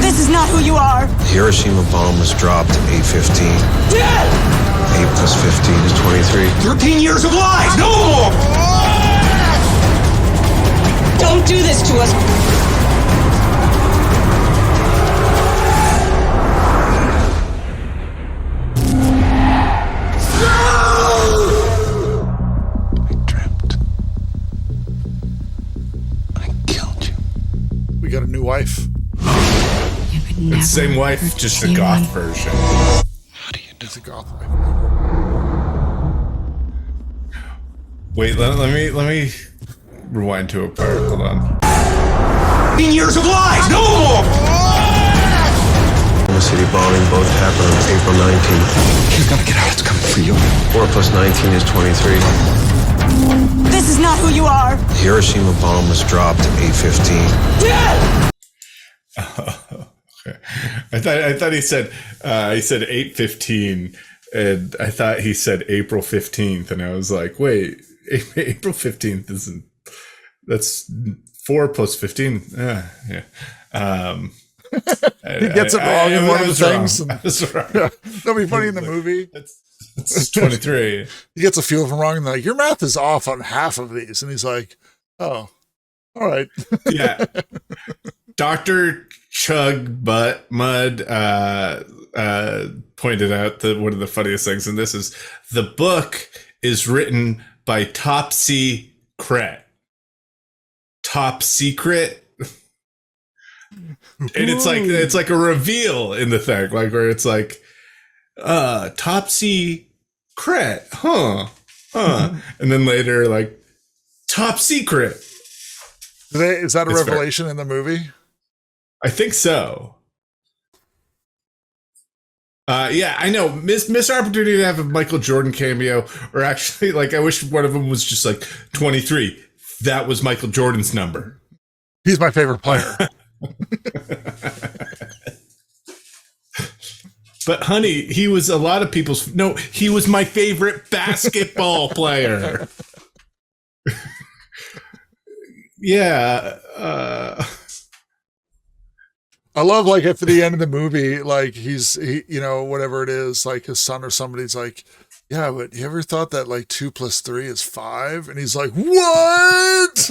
This is not who you are. The Hiroshima bomb was dropped at 8:15. Dad! 8 plus 15 is 23. 13 years of lies! No more! Don't do this to us. We got a new wife. It's the same wife, just a goth version. How do you do? It's a goth wife. Wait, let me rewind to a part. Hold on. 15 years of lies! No more! Oklahoma City bombing both happened on April 19th. You gotta get out. It's coming for you. 4 plus 19 is 23. This is not who you are. The Hiroshima bomb was dropped at 8:15. Dad! Okay. I thought he said 8:15, and I thought he said April 15th, and I was like, wait, April 15th isn't. That's 4 plus 15. Yeah. He gets it wrong in one of the things. That's right. Yeah, that'll be funny in the movie. It's 23. He gets a few of them wrong, and they're like, your math is off on half of these. And he's like, oh, all right. Yeah. Dr. Chug Butt Mud pointed out that one of the funniest things in this is the book is written by Topsy Cret. Top Secret. And it's like a reveal in the thing, like where it's like, Topsy Cret, huh? And then later, like, Top Secret. Is that a It's revelation in the movie? I think so. Yeah, I know. Missed opportunity to have a Michael Jordan cameo, or actually, like, I wish one of them was just like 23. That was Michael Jordan's number. He's my favorite player. But honey, he was a lot of people's. No, he was my favorite basketball player. Yeah. I love, like, if at the end of the movie, like, he, whatever it is, like his son or somebody's like, yeah, but you ever thought that like 2 plus 3 is 5? And he's like, what?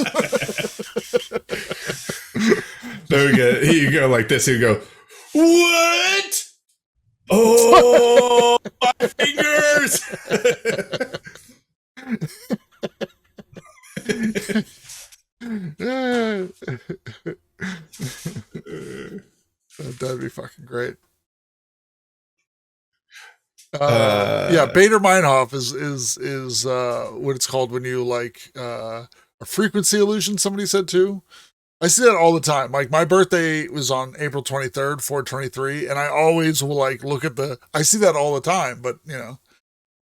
There we go. You go like this. You go, what? Oh, my fingers. That'd be fucking great. Yeah, Bader Meinhof is what it's called when you like a frequency illusion. Somebody said too. I see that all the time. Like my birthday was on April 23rd, 423, and I always will like look at I see that all the time, but you know,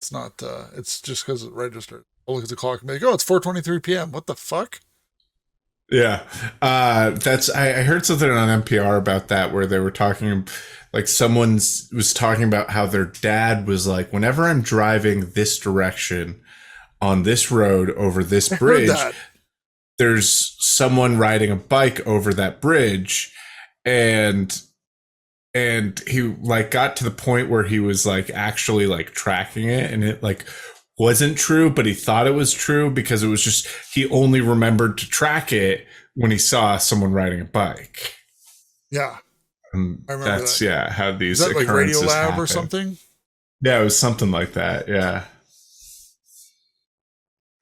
it's not. It's just because it registered. I'll look at the clock and be like, oh, it's 4:23 p.m. What the fuck? Yeah, I heard something on NPR about that where they were talking, like someone was talking about how their dad was like, whenever I'm driving this direction on this road over this bridge, there's someone riding a bike over that bridge, and he like got to the point where he was like actually like tracking it, and it like wasn't true, but he thought it was true because it was just he only remembered to track it when he saw someone riding a bike. Yeah, and that's that. How these is that like occurrences Radio Lab happen. or something? Yeah, it was something like that. Yeah.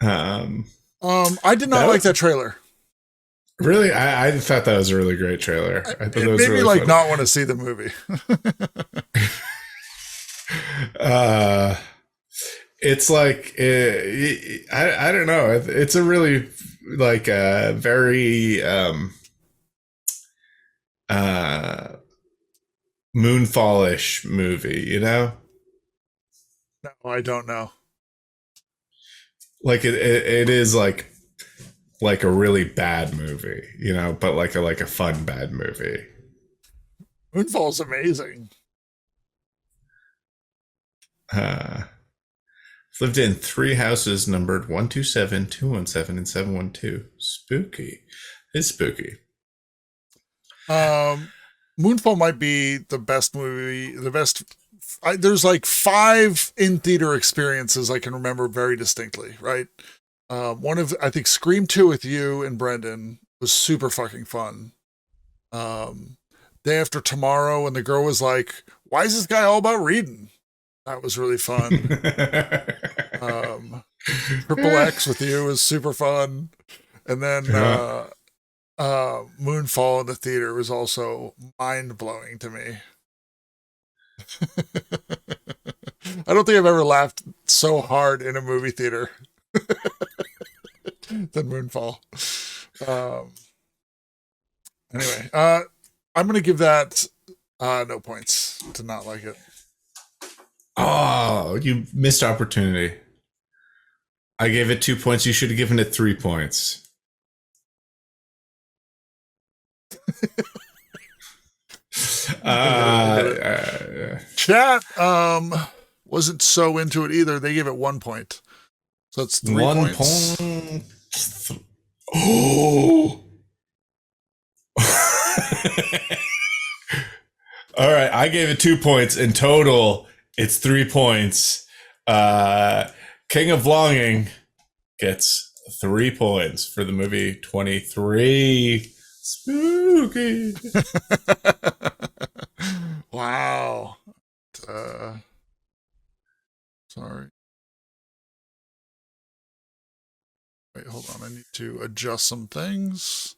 I did not like that trailer. Really, I thought that was a really great trailer. I thought it was made really me like fun. not want to see the movie. It's like I don't know. It's a really like a very Moonfall-ish movie, you know? No, I don't know. Like it is like a really bad movie, you know, but like a fun bad movie. Moonfall's amazing. Lived in 3 houses numbered 127, 217, and 712. Spooky. It's spooky. Moonfall might be the best movie. There's like 5 in theater experiences I can remember very distinctly. Right. One of I think Scream 2 with you and Brendan was super fucking fun. Day After Tomorrow, and the girl was like, "Why is this guy all about reading?" That was really fun. Triple X with you was super fun. And then Moonfall in the theater was also mind-blowing to me. I don't think I've ever laughed so hard in a movie theater than Moonfall. Anyway, I'm going to give that no points to not like it. Oh, you missed opportunity. I gave it 2 points. You should have given it 3 points. Chat wasn't so into it either. They gave it 1 point. So it's 3 points. 1 point. Oh. All right, I gave it 2 points. In total, it's 3 points. King of Longing gets 3 points for the movie 23. Spooky. Wow. Sorry. Wait, hold on. I need to adjust some things.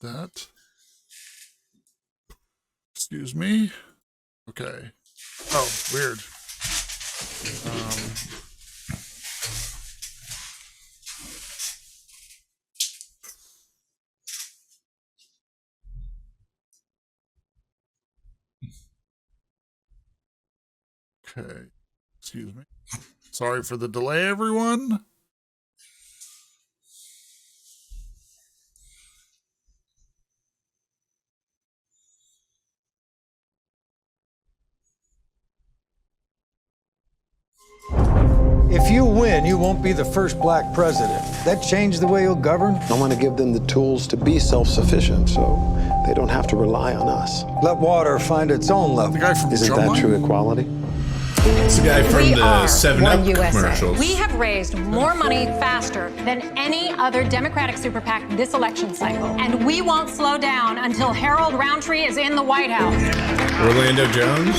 That. Excuse me. Okay. Oh, weird. Okay. Excuse me. Sorry for the delay, everyone. If you win, you won't be the first black president. That changed the way you'll govern? I want to give them the tools to be self-sufficient so they don't have to rely on us. Let water find its own level. The guy from Isn't that true equality? It's the guy from We the are 7-Up One USA. commercials. We have raised more money faster than any other Democratic super PAC this election cycle. And we won't slow down until Harold Roundtree is in the White House. Orlando Jones?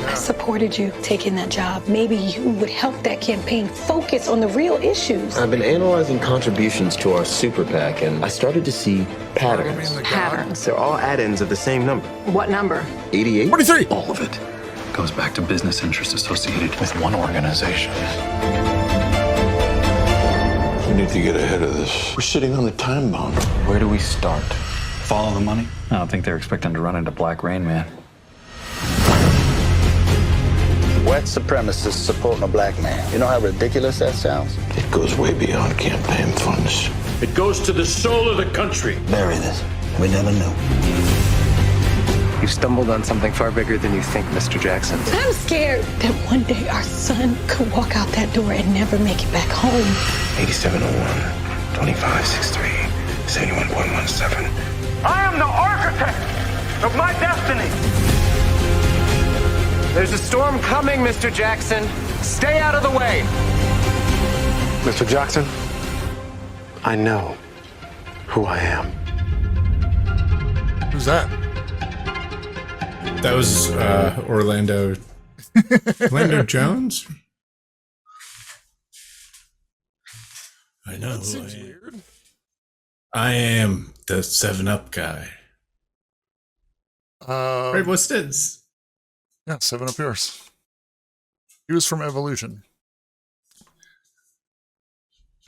I supported you taking that job. Maybe you would help that campaign focus on the real issues. I've been analyzing contributions to our super PAC, and I started to see patterns. Patterns. They're all add-ins of the same number. What number? 88? 23! All of it goes back to business interests associated with one organization. We need to get ahead of this. We're sitting on the time bomb. Where do we start? Follow the money? I don't think they're expecting to run into Black Rain Man. White supremacists supporting a black man. You know how ridiculous that sounds? It goes way beyond campaign funds. It goes to the soul of the country. Bury this. We never knew. You stumbled on something far bigger than you think, Mr. Jackson. I'm scared that one day our son could walk out that door and never make it back home. 8701, 2563, 71.17. I am the architect of my destiny. There's a storm coming, Mr. Jackson. Stay out of the way. Mr. Jackson, I know who I am. Who's that? That was Orlando Jones? I know That who seems I am. weird. I am the 7-Up guy. Right, what's this? Yeah, 7-Up yours. He was from Evolution.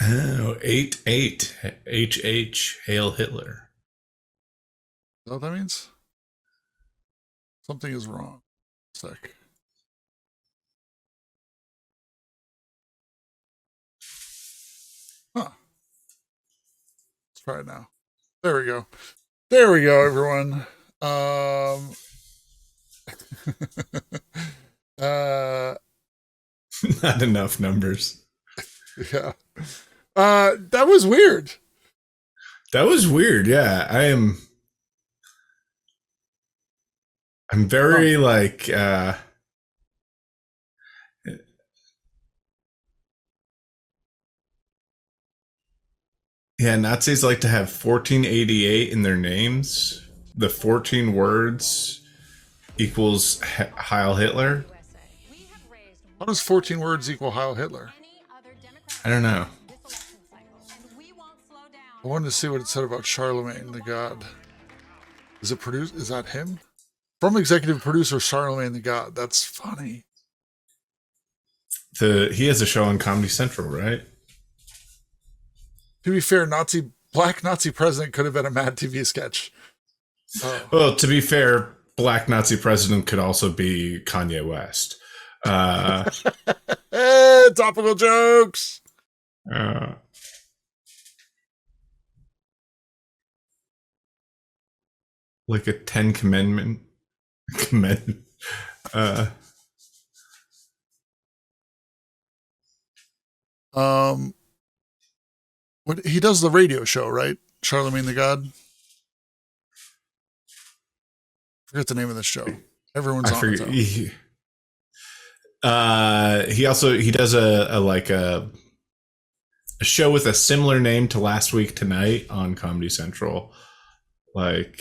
Oh, 8-8. HH, Hail Hitler. Is that what that means? Something is wrong. Sec. Huh. Let's try it now. There we go. There we go, everyone. Not enough numbers. Yeah. That was weird. That was weird, yeah. I'm very yeah, Nazis like to have 1488 in their names. The 14 words equals Heil Hitler. How does 14 words equal Heil Hitler? I don't know. I wanted to see what it said about Charlemagne the God. Is it produced? Is that him? From executive producer Charlemagne the God. That's funny. He has a show on Comedy Central, right? To be fair, black Nazi president could have been a Mad TV sketch. Well, to be fair, black Nazi president could also be Kanye West. Topical jokes. Like a 10 commandment. What he does the radio show, right? Charlemagne the God. Forget the name of the show. Everyone's on it. He does a show with a similar name to Last Week Tonight on Comedy Central. Like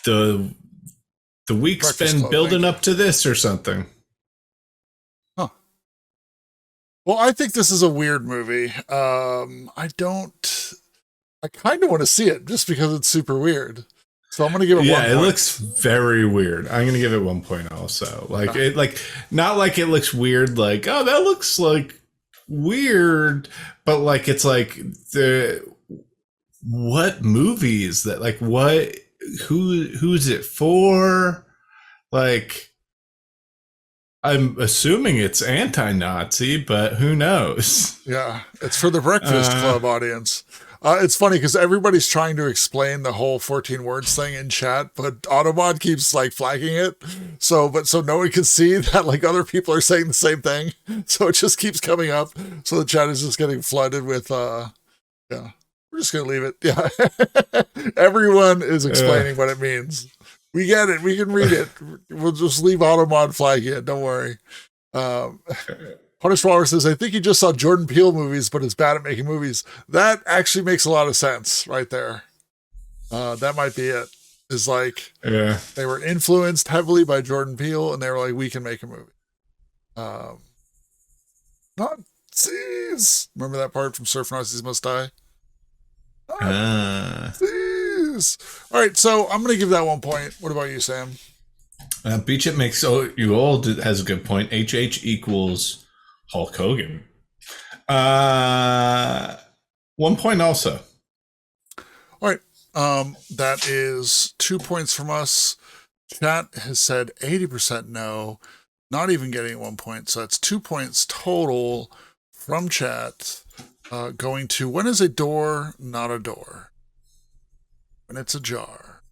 the week's Breakfast been Club, building up to this or something. Huh. Well, I think this is a weird movie. I kind of want to see it just because it's super weird. So I'm gonna give it 1 point. Yeah, it looks very weird. I'm gonna give it 1 point also. Not like it looks weird, like, oh, that looks like weird, but like it's like what movie is that? Like who's it for? Like I'm assuming it's anti-Nazi, but who knows? Yeah, it's for the Breakfast Club audience. It's funny because everybody's trying to explain the whole 14 words thing in chat, but Autobot keeps like flagging it. So no one can see that like other people are saying the same thing. So it just keeps coming up. So the chat is just getting flooded with, yeah, we're just going to leave it. Yeah. Everyone is explaining what it means, We get it. We can read it. We'll just leave Automod flag in. Don't worry. Punish Waller says, I think he just saw Jordan Peele movies, but is bad at making movies. That actually makes a lot of sense right there. That might be it. Is like, they were influenced heavily by Jordan Peele, and they were like, we can make a movie. Nazis. Remember that part from Surf Nazis Must Die? Nazis. All right, so I'm going to give that 1 point. What about you, Sam? Beach It Makes You Old has a good point. HH equals Hulk Hogan. 1 point also. All right. That is 2 points from us. Chat has said 80% no, not even getting 1 point. So that's 2 points total from chat. Going to, when is a door not a door? When it's a jar.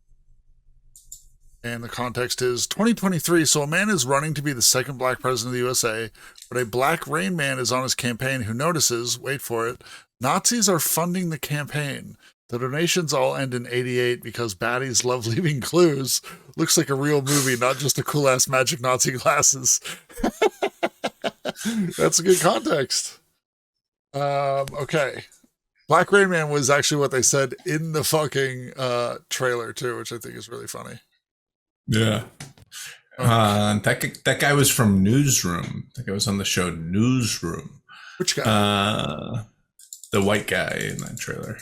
And the context is 2023. So a man is running to be the second black president of the USA, but a black Rain Man is on his campaign who notices, wait for it, Nazis are funding the campaign. The donations all end in 88 because baddies love leaving clues. Looks like a real movie, not just a cool-ass magic Nazi glasses. That's a good context. Okay. Black Rain Man was actually what they said in the fucking trailer, too, which I think is really funny. Yeah. That guy was from Newsroom. That guy was on the show Newsroom. Which guy? The white guy in that trailer.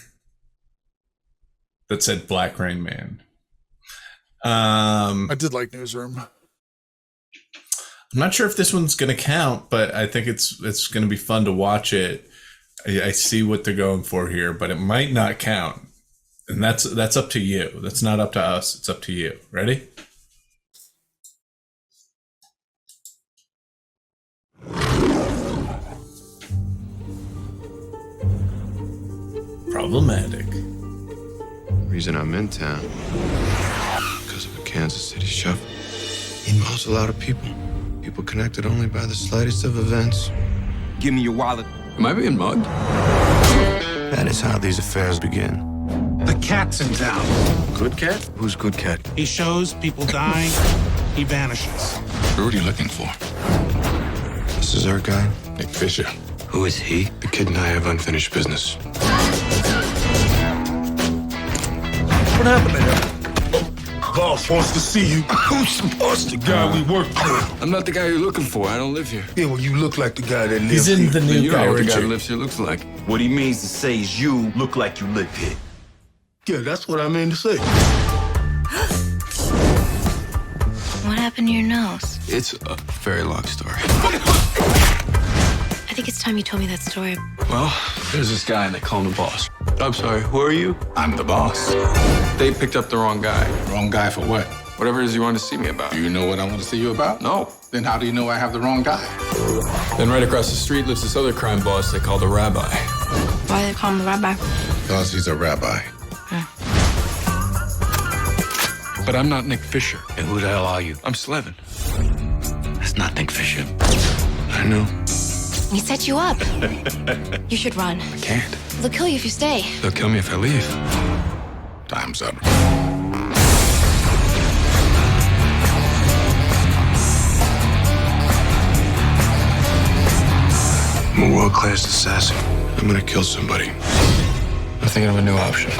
That said Black Rain Man. I did like Newsroom. I'm not sure if this one's going to count, but I think it's going to be fun to watch it. I see what they're going for here, but it might not count. And that's up to you. That's not up to us. It's up to you. Ready? Problematic. Reason I'm in town because of a Kansas City shuffle. Involves a lot of people. People connected only by the slightest of events. Give me your wallet. Am I being mugged? That is how these affairs begin. The cat's in town. Good cat? Who's good cat? He shows people dying. He vanishes. Who are you looking for? This is our guy, Nick Fisher. Who is he? The kid and I have unfinished business. What happened to him? Boss wants to see you. Who's the boss? The guy we work for. I'm not the guy you're looking for. I don't live here. Yeah, well, you look like the guy that lives He's in here. the new You guy, know what the guy Richard. that lives here looks like. What he means to say is you look like you live here. Yeah, that's what I mean to say. What happened to your nose? It's a very long story. I think it's time you told me that story. Well, there's this guy and they call him the boss. I'm sorry, who are you? I'm the boss. They picked up the wrong guy. Wrong guy for what? Whatever it is you wanted to see me about. Do you know what I want to see you about? No. Then how do you know I have the wrong guy? Then right across the street lives this other crime boss they call the rabbi. Why do they call him the rabbi? Because he's a rabbi. But I'm not Nick Fisher. And who the hell are you? I'm Slevin. That's not Nick Fisher. I know. He set you up. You should run. I can't. They'll kill you if you stay. They'll kill me if I leave. Time's up. I'm a world-class assassin. I'm gonna kill somebody. I'm thinking of a new option.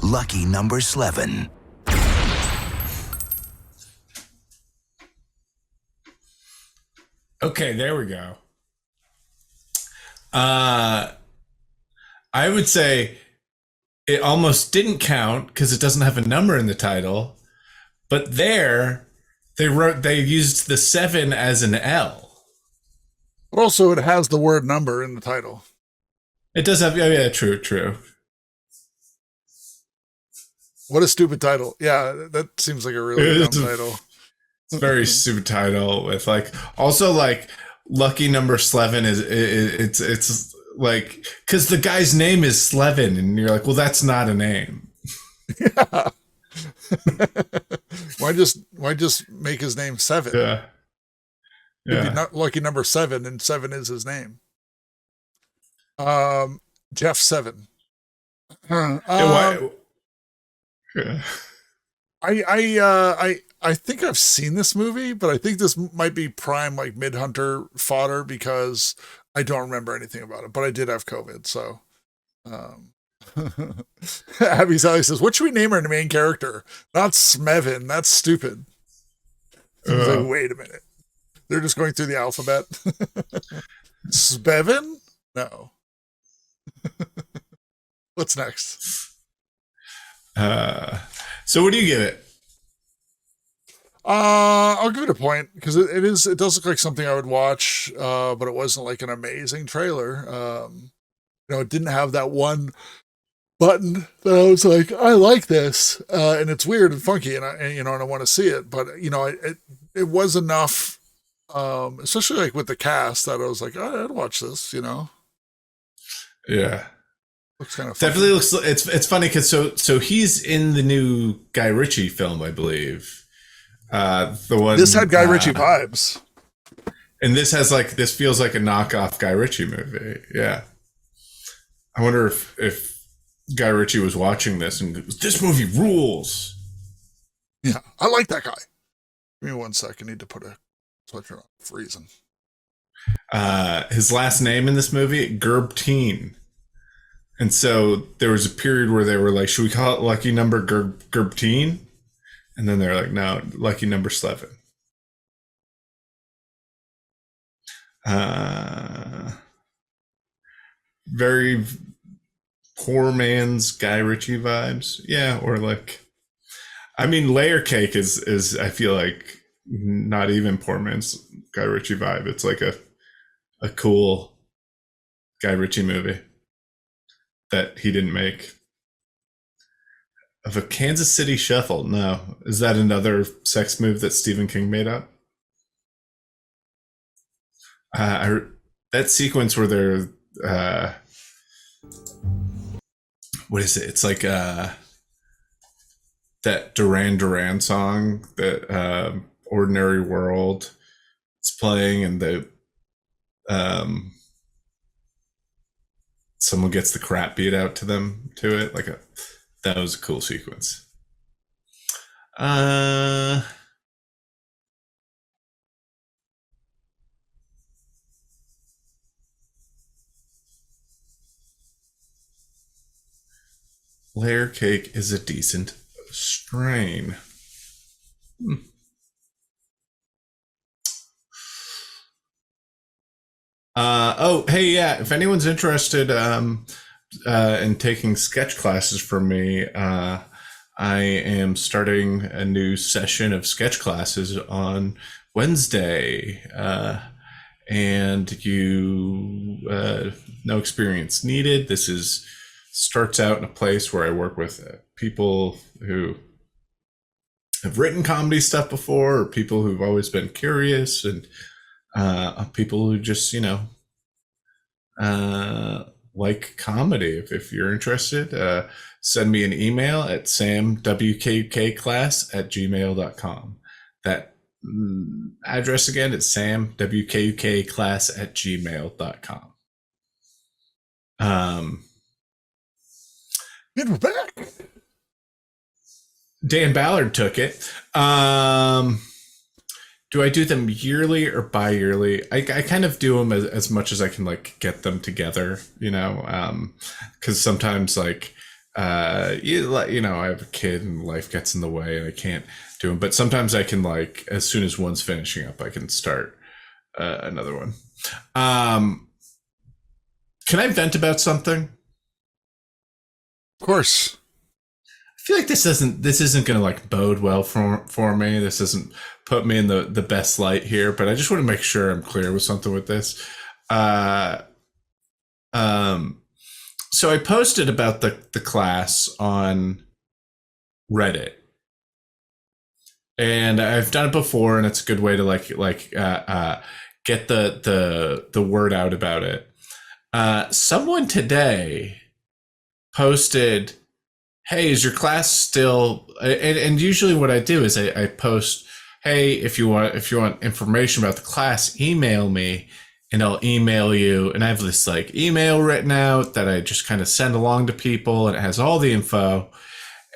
Lucky number 11. Okay, there we go. I would say it almost didn't count because it doesn't have a number in the title, but there they used the 7 as an L. But also it has the word number in the title. It does have, yeah, true. What a stupid title. Yeah, that seems like a really dumb title. It's a very stupid title with also lucky number 11 is it's like, because the guy's name is Slevin and you're like, well, that's not a name. Yeah. Why just make his name 7? Yeah. It'd be not lucky number 7 and 7 is his name. Jeff 7. I think I've seen this movie, but I think this might be prime like mid-hunter fodder because I don't remember anything about it. But I did have COVID, so. Abby Sally says, "What should we name our main character? Not Smevin. That's stupid." I was like, wait a minute. They're just going through the alphabet. Spevin? No. What's next? So what do you give it? I'll give it a point because it does look like something I would watch, but it wasn't like an amazing trailer. It didn't have that one button that I was like, I like this, and it's weird and funky, and I want to see it. But it was enough, especially like with the cast, that I was like, I'd watch this. Yeah, looks kind of definitely looks. It's funny because so he's in the new Guy Ritchie film, I believe. The one this had Guy Ritchie vibes, and this feels like a knockoff Guy Ritchie movie. Yeah, I wonder if Guy Ritchie was watching this and goes, "This movie rules." Yeah, I like that guy. Give me 1 second. I need to put a switcher on. Freezing. His last name in this movie, Gerbteen. And so there was a period where they were like, should we call it lucky number Gerbteen? And then they're like, no, lucky number 11. Very poor man's Guy Ritchie vibes. Yeah, or like, I mean, Layer Cake is I feel like not even poor man's Guy Ritchie vibe. It's like a cool Guy Ritchie movie that he didn't make. Of a Kansas City Shuffle. No. Is that another sex move that Stephen King made up? That sequence where they're what is it? It's like that Duran Duran song that Ordinary World is playing, and the someone gets the crap beat out to them to it. That was a cool sequence. Layer Cake is a decent strain. Hey, yeah, if anyone's interested in taking sketch classes from me, I am starting a new session of sketch classes on Wednesday, and no experience needed. This starts out in a place where I work with people who have written comedy stuff before, or people who've always been curious, and people who just like comedy. If you're interested, send me an email at samwkukkclass@gmail.com. That address again, it's samwkukkclass@gmail.com. And we're back. Dan Ballard took it. Do I do them yearly or bi-yearly? I kind of do them as much as I can, get them together, because sometimes I have a kid and life gets in the way and I can't do them. But sometimes I can, as soon as one's finishing up, I can start another one. Can I vent about something? Of course. I feel like this isn't going to bode well for me. This doesn't put me in the best light here, but I just want to make sure I'm clear with something with this. So I posted about the class on Reddit, and I've done it before, and it's a good way to get the word out about it. Someone today posted, hey, is your class still, and usually what I do is I post, hey, if you want information about the class, email me and I'll email you. And I have this email written out that I just kind of send along to people, and it has all the info.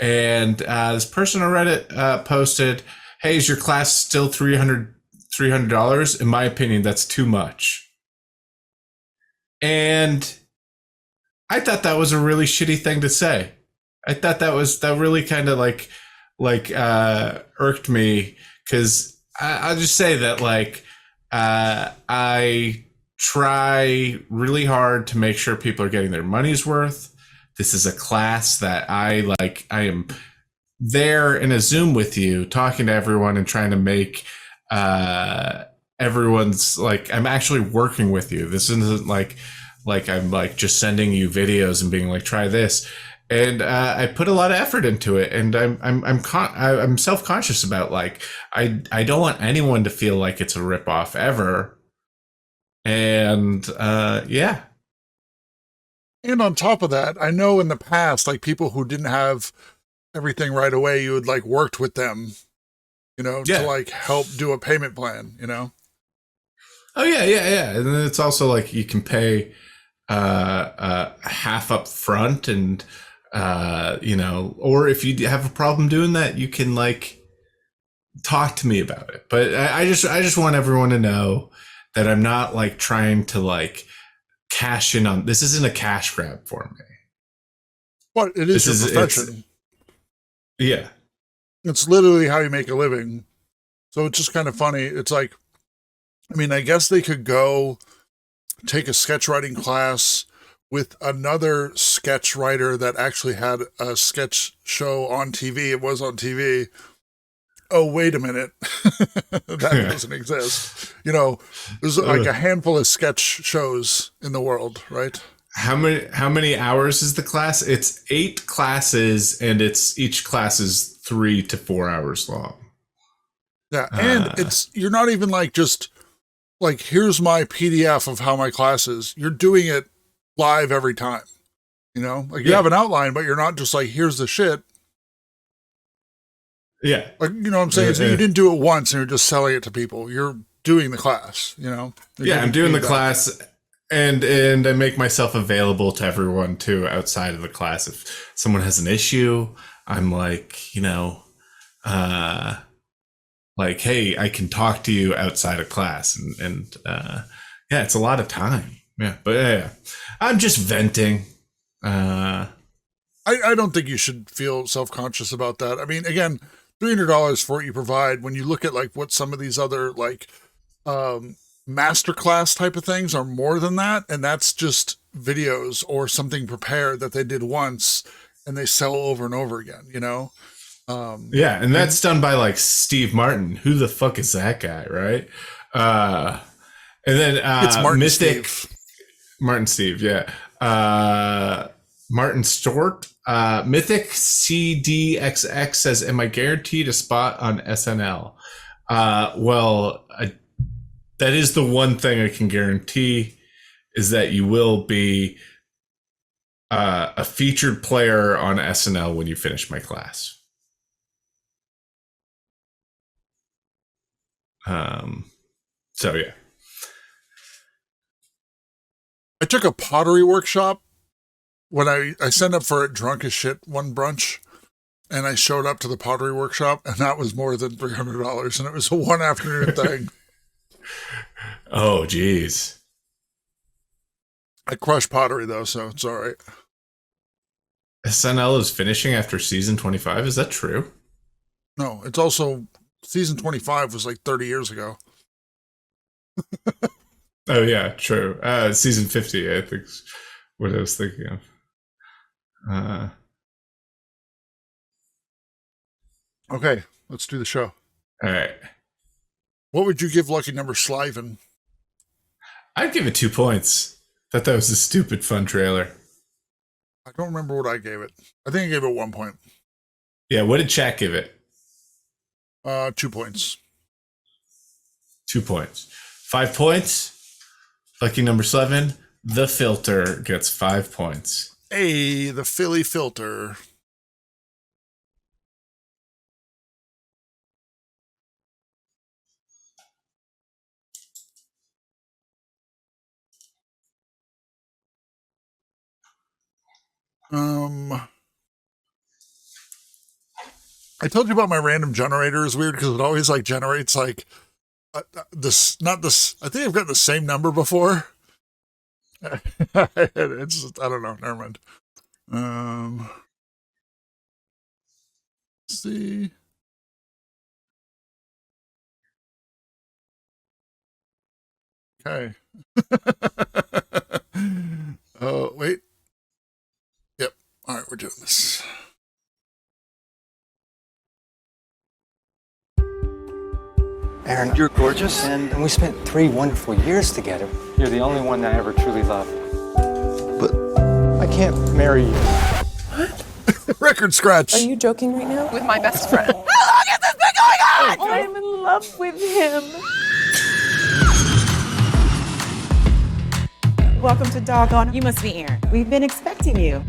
And this person on Reddit posted, "Hey, is your class still $300? In my opinion, that's too much." And I thought that was a really shitty thing to say. I thought that really kind of irked me, because I'll just say that I try really hard to make sure people are getting their money's worth. This is a class that I am there in a Zoom with you, talking to everyone and trying to make everyone's I'm actually working with you. This isn't like I'm just sending you videos and being like, try this. And I put a lot of effort into it, and I'm self-conscious about I don't want anyone to feel like it's a ripoff ever. And yeah. And on top of that, I know in the past, people who didn't have everything right away, you had worked with them, to help do a payment plan, Oh yeah. And then it's also you can pay half up front, and or if you have a problem doing that, you can talk to me about it. But I just want everyone to know that I'm not trying to cash in on this. Isn't a cash grab for me. But it is your profession. Yeah. It's literally how you make a living. So it's just kind of funny. It's I guess they could go take a sketch writing class with another sketch writer that actually had a sketch show on TV. It was on TV. Oh, wait a minute. That doesn't exist. There's a handful of sketch shows in the world, right? How many hours is the class? It's 8 classes, and each class is 3 to 4 hours long. Yeah, and you're not even just here's my PDF of how my class is. You're doing it live every time. You have an outline, but you're not just here's the shit. Yeah. What I'm saying? So you didn't do it once and you're just selling it to people. You're doing the class, Yeah, I'm doing the class, and I make myself available to everyone too outside of the class. If someone has an issue, I'm hey, I can talk to you outside of class, and yeah, it's a lot of time. Yeah, but yeah, I'm just venting. I don't think you should feel self-conscious about that. Again, $300 for what you provide. When you look at what some of these other masterclass type of things are more than that, and that's just videos or something prepared that they did once and they sell over and over again. Yeah, and that's done by Steve Martin. Who the fuck is that guy, right? And then it's Martin Mystic Steve. Martin Steve, yeah. Martin Stort. Mythic CDXX says, "Am I guaranteed a spot on SNL?" Well, that is the one thing I can guarantee, is that you will be a featured player on SNL when you finish my class. So yeah. I took a pottery workshop when I signed up for it drunk as shit one brunch, and I showed up to the pottery workshop, and that was more than $300, and it was a one afternoon thing. Oh, geez. I crush pottery though, so it's all right. SNL is finishing after season 25. Is that true? No, it's also season 25 was 30 years ago. Oh yeah, true. Season 50, I think, is what I was thinking of. Okay, let's do the show. All right. What would you give Lucky Number Sliven? I'd give it 2 points. Thought that was a stupid fun trailer. I don't remember what I gave it. I think I gave it 1 point. Yeah, what did chat give it? 2 points. 2 points. 5 points. Lucky Number 7. The Filter gets 5 points. Hey, the Philly Filter. I told you about my random generator is weird because it always like generates like this, not this. I think I've gotten the same number before. It's just, I don't know. Never mind. Let's see. Okay. Oh, wait. Yep. All right, we're doing this. Aaron, you're gorgeous, and we spent 3 wonderful years together. You're the only one that I ever truly loved. But I can't marry you. What? Record scratch. Are you joking right now? With my best friend. How long has this been going on? I'm in love with him. Welcome to Doggone. You must be Aaron. We've been expecting you.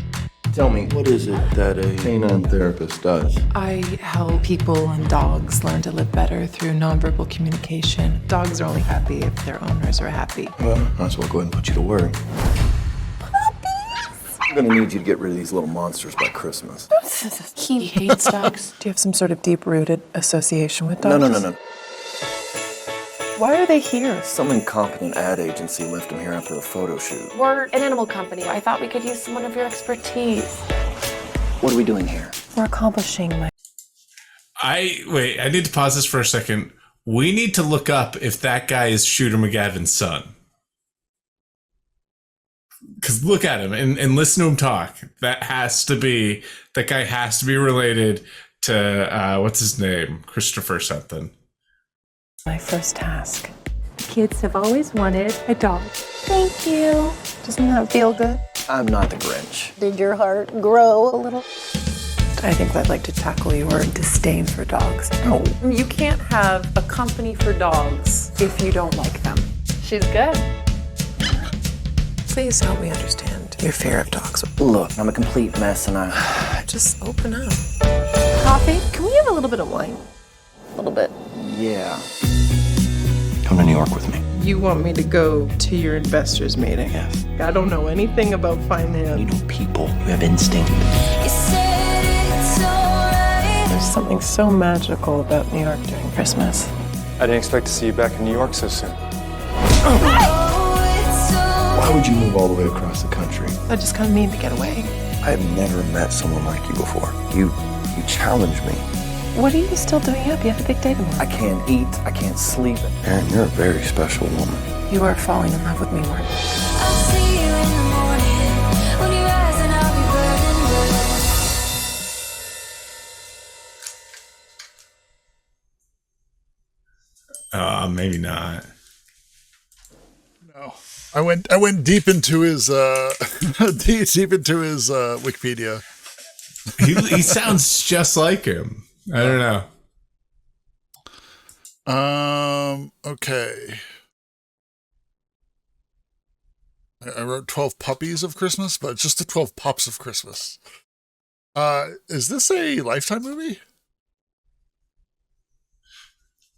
Tell me, what is it that a canine therapist does? I help people and dogs learn to live better through nonverbal communication. Dogs are only happy if their owners are happy. Well, might as well go ahead and put you to work. I'm gonna need you to get rid of these little monsters by Christmas. He hates dogs. Do you have some sort of deep-rooted association with dogs? No. Why are they here? Some incompetent ad agency left them here after a photo shoot. We're an animal company. I thought we could use some of your expertise. What are we doing here? We're accomplishing my... Wait, I need to pause this for a second. We need to look up if that guy is Shooter McGavin's son. Because look at him and listen to him talk. That guy has to be related to, what's his name? Christopher something. My first task. Kids have always wanted a dog. Thank you. Doesn't that feel good? I'm not the Grinch. Did your heart grow a little? I think I'd like to tackle your disdain for dogs. No. You can't have a company for dogs if you don't like them. She's good. Please help me understand your fear of dogs. Look, I'm a complete mess and I... Just open up. Coffee? Can we have a little bit of wine? A little bit. Yeah. Come to New York with me. You want me to go to your investors meeting? Yes. I don't know anything about finance. You know people. You have instinct. There's something so magical about New York during Christmas. I didn't expect to see you back in New York so soon. Why would you move all the way across the country? I just kind of need to get away. I've never met someone like you before. You challenge me. What are you still doing up? You have a big day tomorrow. I can't eat. I can't sleep. Aaron, you're a very special woman. You are falling in love with me, Mark. I'll see you in the morning. When you rise and I'll be burning red. Maybe not. No. I went deep into his deep into his Wikipedia. He sounds just like him. I don't know. Okay. I wrote 12 puppies of Christmas, but it's just the 12 pups of Christmas. Is this a Lifetime movie?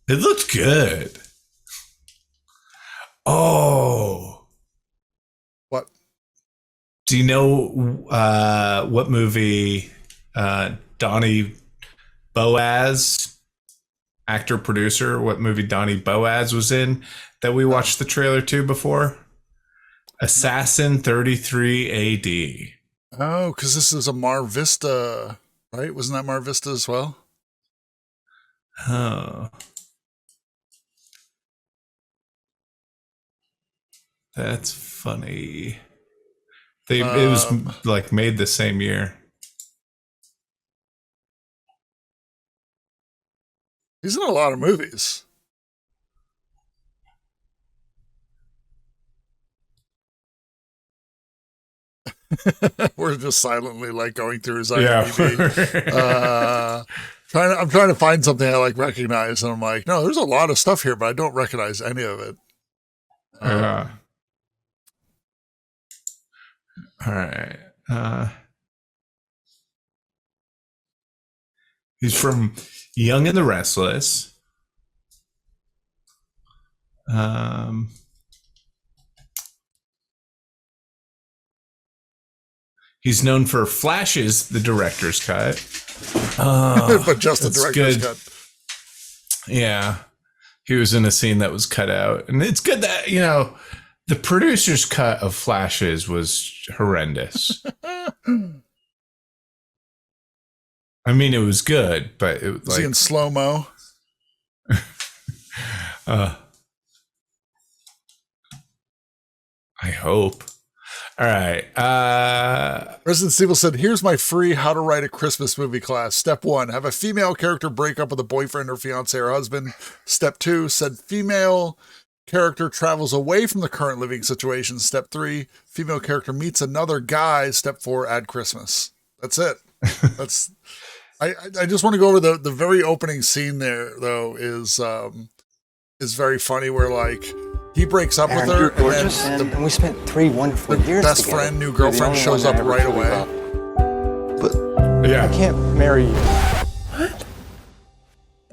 It looked good. Oh. What? Do you know what movie Donnie Boaz, actor producer, what movie Donnie Boaz was in that we watched the trailer to before? Assassin 33 AD. Oh, because this is a Mar Vista, right? Wasn't that Mar Vista as well? Oh. That's funny. It was like made the same year. He's in a lot of movies. We're just silently like going through his IMDb. Yeah. I'm trying to find something I like recognize, and I'm like, no, there's a lot of stuff here, but I don't recognize any of it. All right. He's from Young and the Restless. He's known for Flashes, the director's cut. but just the director's cut. Yeah. He was in a scene that was cut out. And it's good that, the producer's cut of Flashes was horrendous. I mean, it was good, but it was like in slow-mo. I hope. All right. Resident Evil said, here's my free how to write a Christmas movie class. Step 1, have a female character break up with a boyfriend or fiance or husband. Step 2, said female character travels away from the current living situation. Step 3, female character meets another guy. Step 4, add Christmas. That's it. That's I just want to go over the very opening scene there, though, is very funny, where like he breaks up with her, you're gorgeous, and we spent 3 wonderful years best together. friend, new girlfriend shows up right away. But I can't marry you. What?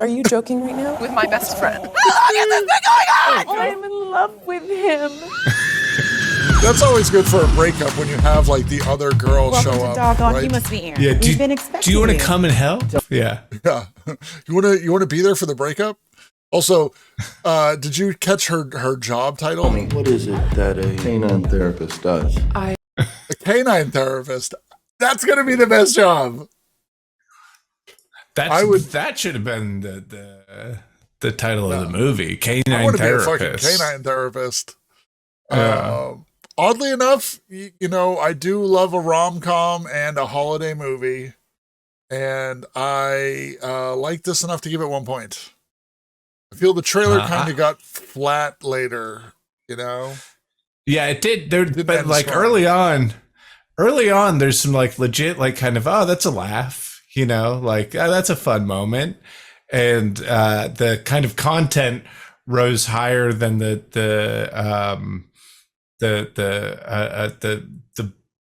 Are you joking right now? With my best friend. Look at this thing going on! Oh, I'm in love with him. That's always good for a breakup when you have like the other girl Welcome show to up. Doggone, right? you must be Aaron. Yeah, We've been expecting do you want to come and help? Yeah. Yeah. You want to be there for the breakup? Also, did you catch her job title? What is it that a canine therapist does? A canine therapist. That's going to be the best job. That should have been the title of the movie. Canine I want to be a therapist. fucking canine therapist. Oddly enough, I do love a rom-com and a holiday movie, and I like this enough to give it 1 point. I feel the trailer kind of got flat later, Yeah, it did. But like early on, there's some like legit, like kind of, oh, that's a laugh, like that's a fun moment, and the kind of content rose higher than the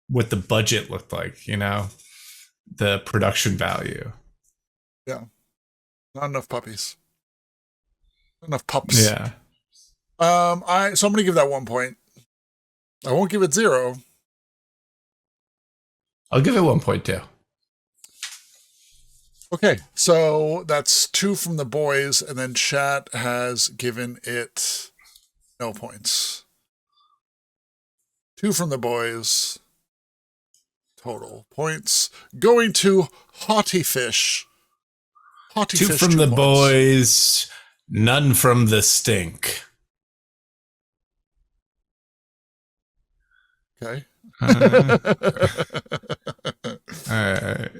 what the budget looked like, the production value. Yeah, not enough puppies. Not enough pups. Yeah. So I'm gonna give that 1 point. I won't give it 0. I'll give it 1 point too. Okay, so that's 2 from the boys, and then chat has given it no points. 2 from the boys. Total points going to Haughty Fish. 2 from the boys, none from the stink. Okay. All right.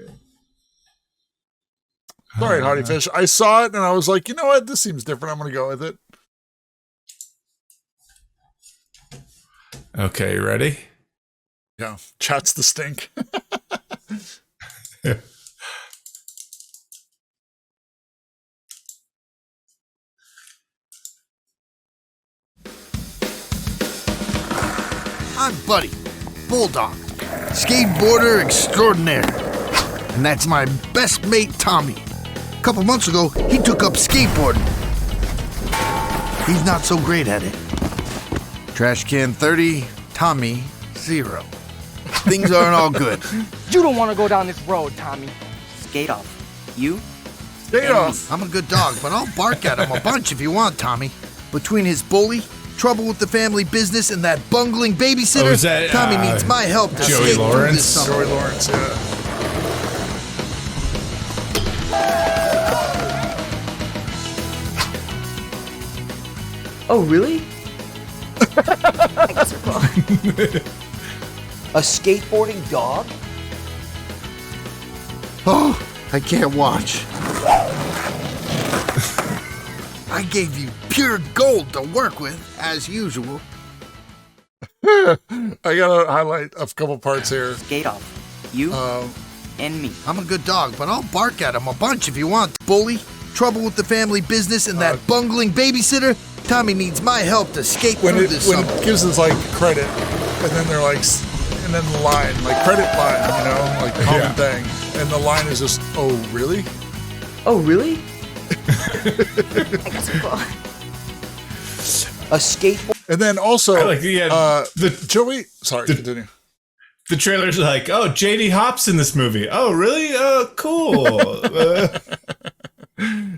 Sorry, Haughty Fish. I saw it and I was like, you know what? This seems different. I'm going to go with it. Okay, you ready? Yeah. Chat's the stink. I'm Buddy, Bulldog, skateboarder extraordinaire. And that's my best mate, Tommy. A couple months ago, he took up skateboarding. He's not so great at it. Trash can 30, Tommy 0. Things aren't all good. You don't want to go down this road, Tommy. Skate off. You? Skate off. I'm a good dog, but I'll bark at him a bunch if you want, Tommy. Between his bully, trouble with the family business, and that bungling babysitter, is that, Tommy needs my help to Joey skate Lawrence? through this summer. Joey Lawrence, yeah. Oh, really? I guess we're cool. A skateboarding dog? Oh, I can't watch. I gave you pure gold to work with, as usual. I gotta highlight a couple parts here. Skate off. You and me. I'm a good dog, but I'll bark at him a bunch if you want. Bully, trouble with the family business, and that bungling babysitter. Tommy needs my help to skate through this when summer. it gives us like credit, and then they're like, and then the line, like credit line, like common thing, and the line is just, oh really? Oh, really? I guess we're cool. A skateboard. And then also, I like the Joey. Sorry, continue. The trailer's like, oh, JD Hop's in this movie. Oh, really? Cool.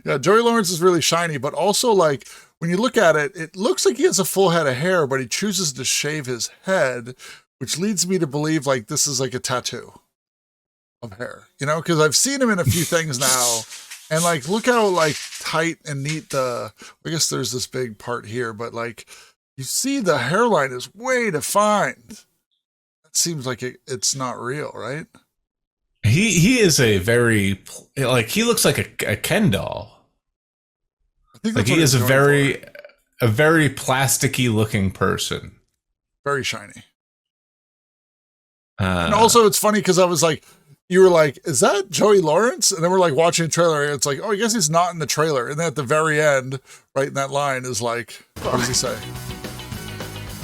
Yeah, Joey Lawrence is really shiny, but also like when you look at it, it looks like he has a full head of hair, but he chooses to shave his head, which leads me to believe like this is like a tattoo of hair, you know, because I've seen him in a few things now. And like, look how like tight and neat I guess there's this big part here, but like you see the hairline is way defined. That seems like it's not real, right? He is a very, like, he looks like a Ken doll. I think like he is a very plasticky looking person. Very shiny. And also it's funny because I was like, you were like, is that Joey Lawrence? And then we're like watching the trailer. And it's like, oh, I guess he's not in the trailer. And then at the very end, right in that line is like, what does he say?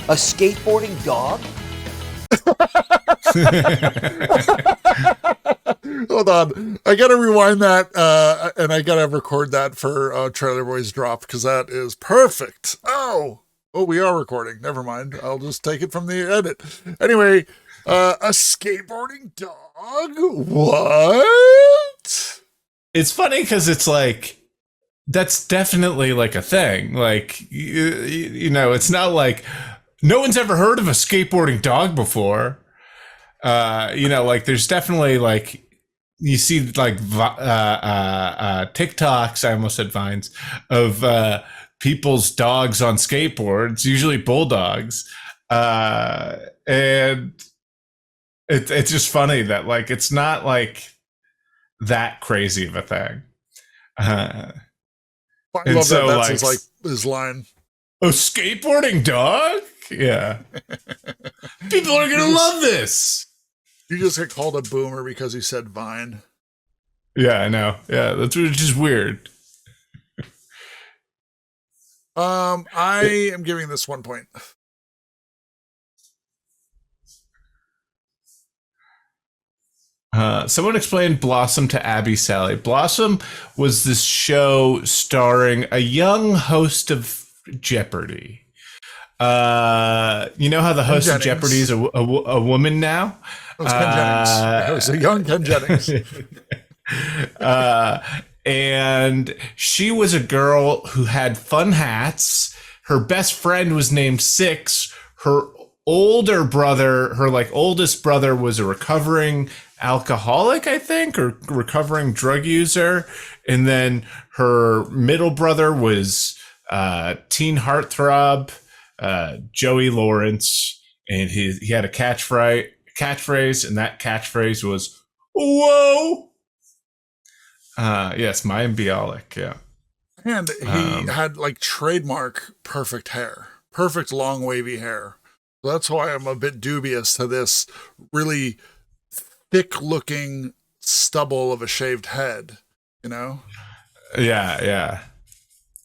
A skateboarding dog? Hold on. I got to rewind that. And I got to record that for Trailer Boys Drop because that is perfect. Oh, we are recording. Never mind. I'll just take it from the edit. Anyway, a skateboarding dog? What? It's funny because it's like, that's definitely like a thing. Like, you know, it's not like no one's ever heard of a skateboarding dog before. You know, like there's definitely like, you see like TikToks, I almost said Vines, of people's dogs on skateboards, usually bulldogs. And it's just funny that like it's not like that crazy of a thing. I love that. That's like his line. Oh, skateboarding dog? Yeah. People are gonna love this. You just get called a boomer because you said Vine. Yeah, I know. Yeah, that's just weird. I am giving this 1 point. Someone explained Blossom to Abby Sally. Blossom was this show starring a young host of Jeopardy. You know how the host of Jeopardy is a woman now? It was Ken Jennings. It was a young Ken Jennings. And she was a girl who had fun hats. Her best friend was named Six. Her older brother, her like oldest brother, was a recovering alcoholic, I think, or recovering drug user. And then her middle brother was teen heartthrob, Joey Lawrence. And he had a catchphrase, and that catchphrase was, whoa. Yes, Mayim Bialik, yeah. And he had like trademark perfect hair, perfect long wavy hair. So that's why I'm a bit dubious to this really thick looking stubble of a shaved head, you know? Yeah.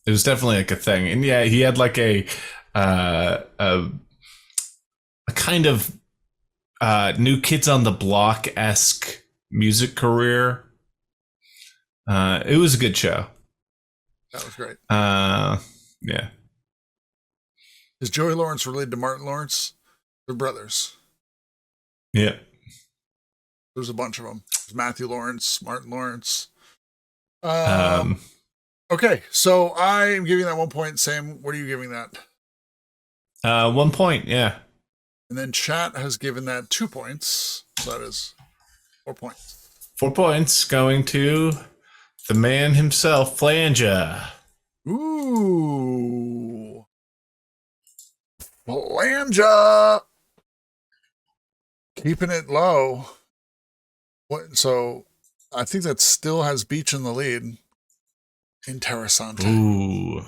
It was definitely like a thing. And yeah, he had like a kind of New Kids on the Block-esque music career. It was a good show. That was great. Yeah. Is Joey Lawrence related to Martin Lawrence? They're brothers. Yeah. There's a bunch of them. There's Matthew Lawrence, Martin Lawrence. Okay, so I'm giving that 1 point. Sam, what are you giving that? 1 point, yeah. And then chat has given that 2 points. So that is 4 points. 4 points going to the man himself, Flanja. Ooh. Flanja. Keeping it low. So I think that still has Beach in the lead. Interessante. Ooh.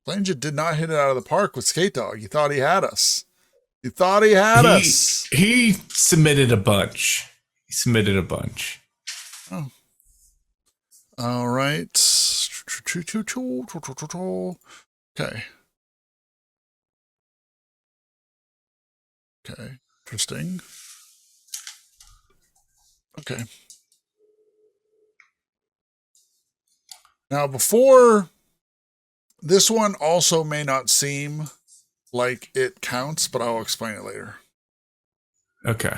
Flanja did not hit it out of the park with Skate Dog. He thought he had us. He thought he had us. He submitted a bunch. Oh. All right. Okay. Interesting. Okay. Now, before this one also may not seem like it counts, but I'll explain it later. Okay.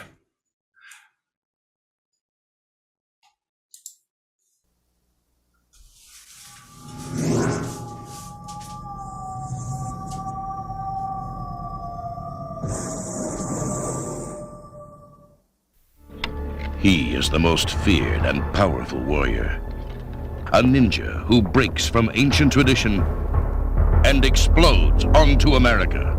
He is the most feared and powerful warrior. A ninja who breaks from ancient tradition and explodes onto America.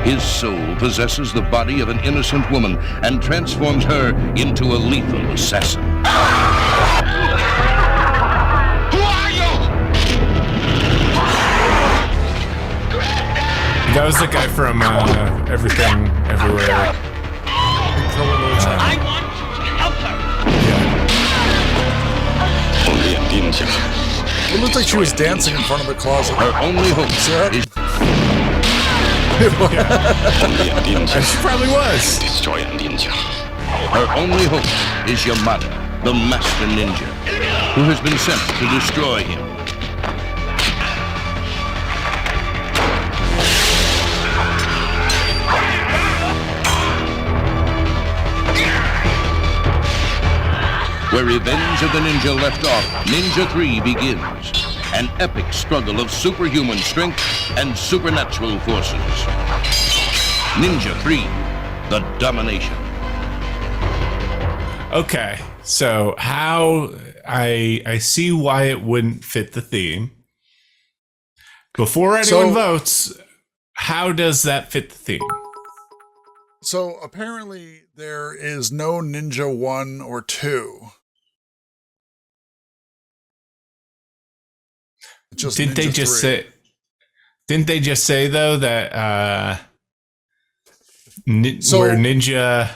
His soul possesses the body of an innocent woman and transforms her into a lethal assassin. Who are you? That was the guy from Everything, Everywhere. I want to help her. Only a ninja. It looked like she was dancing in front of the closet. Her only hope is... Only a ninja. She probably was. Destroy a ninja. Her only hope is Yamada, the master ninja, who has been sent to destroy him. Where Revenge of the Ninja left off, Ninja 3 begins. An epic struggle of superhuman strength and supernatural forces. Ninja 3, the domination. Okay, so how I see why it wouldn't fit the theme. Before anyone votes, how does that fit the theme? So apparently there is no Ninja 1 or 2. Didn't they just say? Didn't they just say though that where Ninja?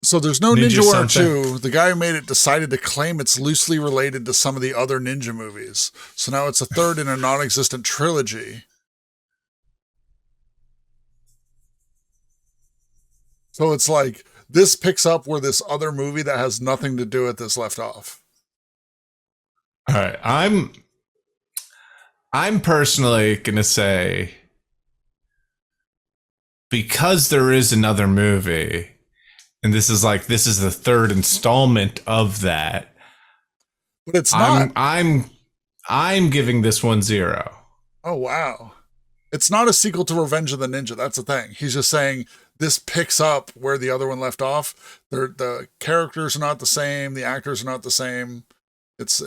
So there's no Ninja 1 or 2. The guy who made it decided to claim it's loosely related to some of the other Ninja movies. So now it's a third in a non-existent trilogy. So it's like this picks up where this other movie that has nothing to do with this left off. All right, I'm personally gonna say, because there is another movie, and this is the third installment of that. But it's not. I'm giving this one 0. Oh wow. It's not a sequel to Revenge of the Ninja. That's the thing. He's just saying this picks up where the other one left off. The characters are not the same, the actors are not the same. It's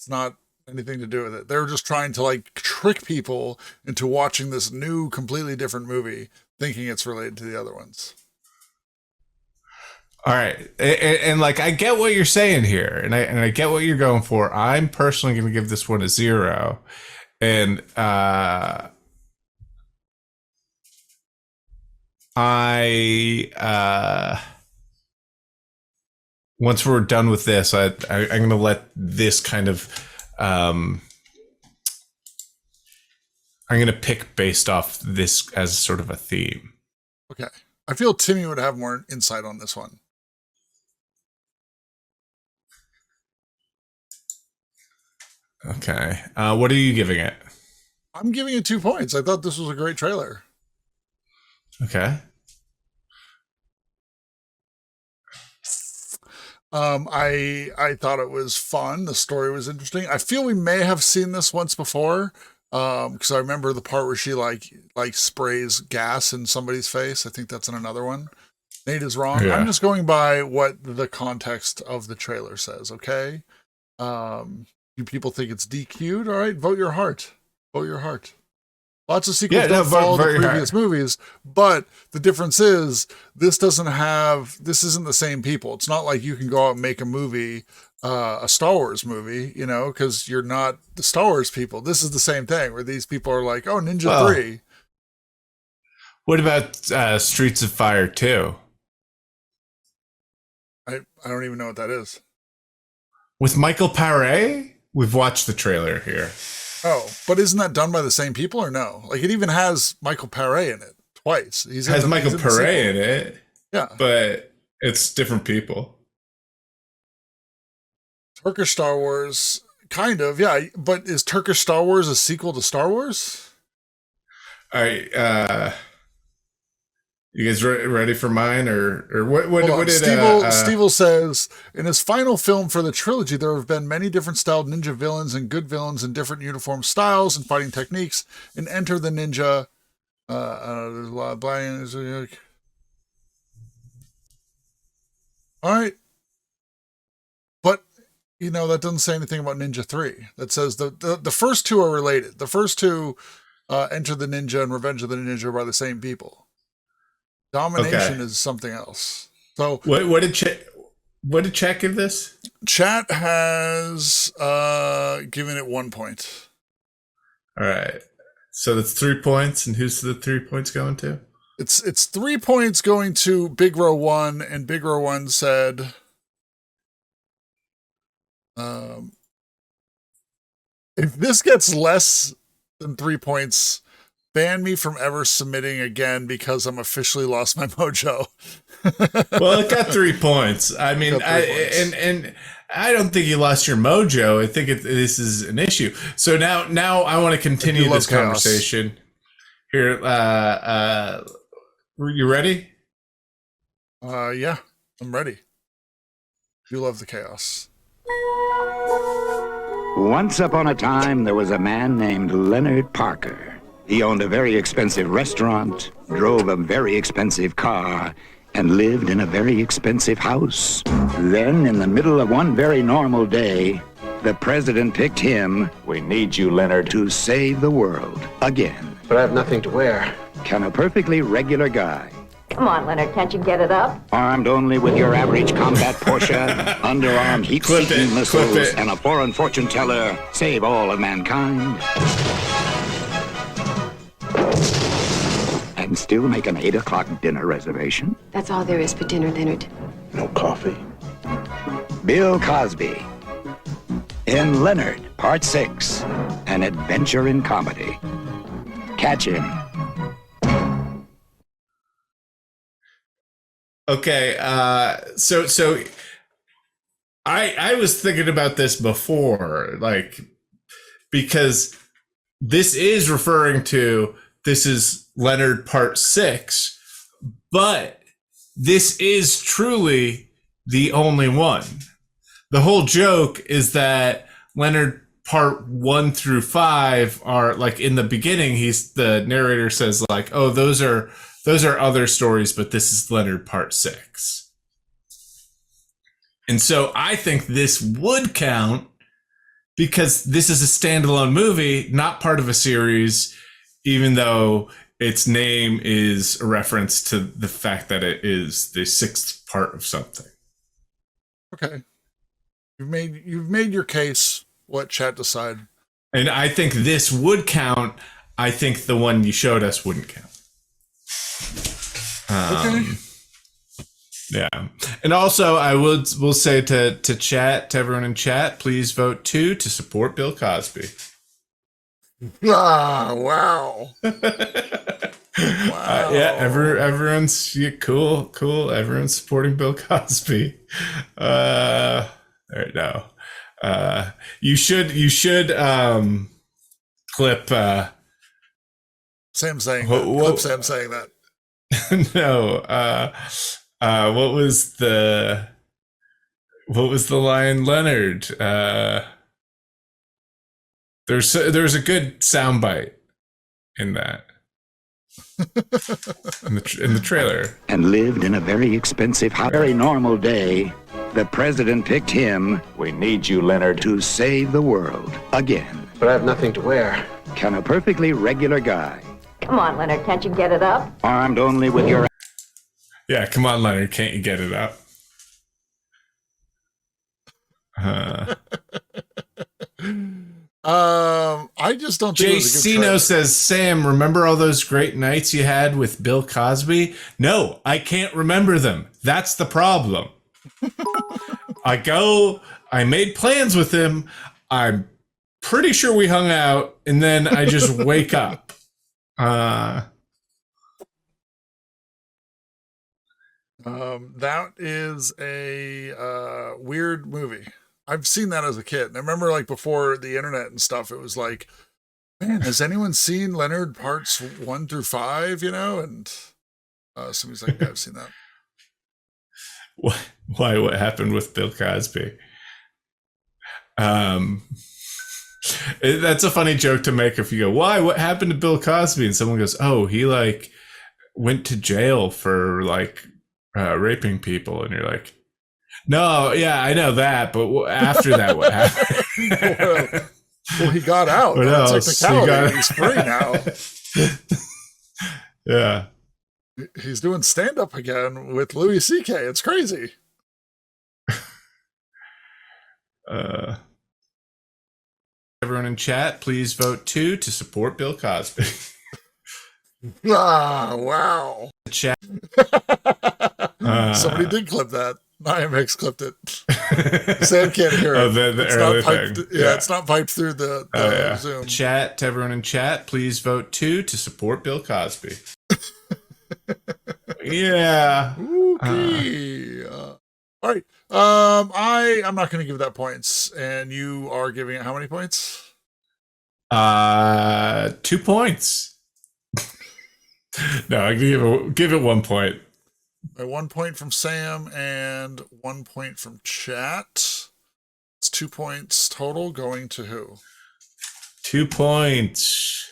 not anything to do with it. They're just trying to like trick people into watching this new, completely different movie, thinking it's related to the other ones. All right, and like I get what you're saying here, and I get what you're going for. I'm personally going to give this one a 0, and once we're done with this, I'm going to let this kind of, I'm going to pick based off this as sort of a theme. Okay. I feel Timmy would have more insight on this one. Okay. What are you giving it? I'm giving it 2 points. I thought this was a great trailer. Okay. I thought it was fun. The story was interesting. I feel we may have seen this once before. Because I remember the part where she like sprays gas in somebody's face. I think that's in another one. Nate is wrong. Yeah. I'm just going by what the context of the trailer says. Okay. You people think it's DQ'd? All right. Vote your heart. Vote your heart. Lots of sequels don't follow the previous movies, but the difference is this isn't the same people. It's not like you can go out and make a movie, a Star Wars movie, because you're not the Star Wars people. This is the same thing where these people are like, oh, Ninja 3. What about Streets of Fire 2? I don't even know what that is. With Michael Paré? We've watched the trailer here. Oh, but isn't that done by the same people or no? Like it even has Michael Paré in it twice. Has Michael Paré in it? Yeah. But it's different people. Turkish Star Wars, kind of, yeah. But is Turkish Star Wars a sequel to Star Wars? All right. You guys ready for mine, or what? What did Steve says in his final film for the trilogy, there have been many different styled ninja villains and good villains in different uniform styles and fighting techniques. In Enter the Ninja, there's a lot of blind. All right, but that doesn't say anything about Ninja 3. That says the first two are related. The first two, Enter the Ninja and Revenge of the Ninja, are by the same people. Domination is something else. So what did chat give this? Chat has given it 1 point. All right. So that's 3 points, and who's the 3 points going to? It's 3 points going to Big Row 1, and Big Row 1 said if this gets less than 3 points, ban me from ever submitting again because I'm officially lost my mojo. Well, it got 3 points. I mean, and I don't think you lost your mojo. I think this is an issue. So now I want to continue this conversation. Here, you ready? Yeah, I'm ready. You love the chaos. Once upon a time, there was a man named Leonard Parker. He owned a very expensive restaurant, drove a very expensive car, and lived in a very expensive house. Then, in the middle of one very normal day, the president picked him. We need you, Leonard, to save the world again. But I have nothing to wear. Can a perfectly regular guy, Come on, Leonard, can't you get it up? armed only with your average combat Porsche, underarm heat-seeking missiles, and a foreign fortune teller, save all of mankind? And still make an 8 o'clock dinner reservation? That's all there is for dinner, Leonard. No coffee? Bill Cosby in Leonard, Part 6, an adventure in comedy. Catch him. Okay, so I was thinking about this before, like, because this is referring to, this is Leonard Part 6, but this is truly the only one. The whole joke is that Leonard Part 1 through 5 are, like, in the beginning, the narrator says, like, oh, those are other stories, but this is Leonard Part 6. And so I think this would count because this is a standalone movie, not part of a series, even though its name is a reference to the fact that it is the 6th part of something. Okay. You've made your case. Let chat decide. And I think this would count. I think the one you showed us wouldn't count. Okay. Yeah. And also I will say to chat, to everyone in chat, please vote 2 to support Bill Cosby. Ah, wow. Wow. Yeah, everyone's cool. Everyone's supporting Bill Cosby. There no. You should clip Sam saying that. Clip Sam saying that. No. What was the line, Leonard? There's a good soundbite in that. in the trailer. And lived in a very expensive house. Very normal day, the president picked him. We need you, Leonard, to save the world again. But I have nothing to wear. Can a perfectly regular guy, Come on, Leonard, can't you get it up? armed only with your... Yeah, come on, Leonard, can't you get it up? I just don't think it was a good Jacino trailer. says, Sam, remember all those great nights you had with Bill Cosby? No, I can't remember them. That's the problem. I made plans with him. I'm pretty sure we hung out, and then I just wake up. That is a weird movie. I've seen that as a kid. And I remember like before the internet and stuff, it was like, man, has anyone seen Leonard parts 1 through 5, you know? And somebody's like, yeah, I've seen that. Why? What happened with Bill Cosby? That's a funny joke to make if you go, why? What happened to Bill Cosby? And someone goes, oh, he like went to jail for like raping people. And you're like, no, yeah, I know that. But after that, what happened? Well, he got out. He's free now. Yeah. He's doing stand-up again with Louis C.K. It's crazy. Everyone in chat, please vote 2 to support Bill Cosby. Wow. Chat. Somebody did clip that. IMX clipped it. Sam can't hear it. Oh, the it's early not piped, thing. Yeah, it's not piped through the Zoom. Chat, to everyone in chat, please vote 2 to support Bill Cosby. Yeah. Okay. All right. I'm not going to give that points, and you are giving it how many points? 2 points. No, I give it 1 point. 1 point from Sam and 1 point from chat. It's 2 points total going to who? 2 points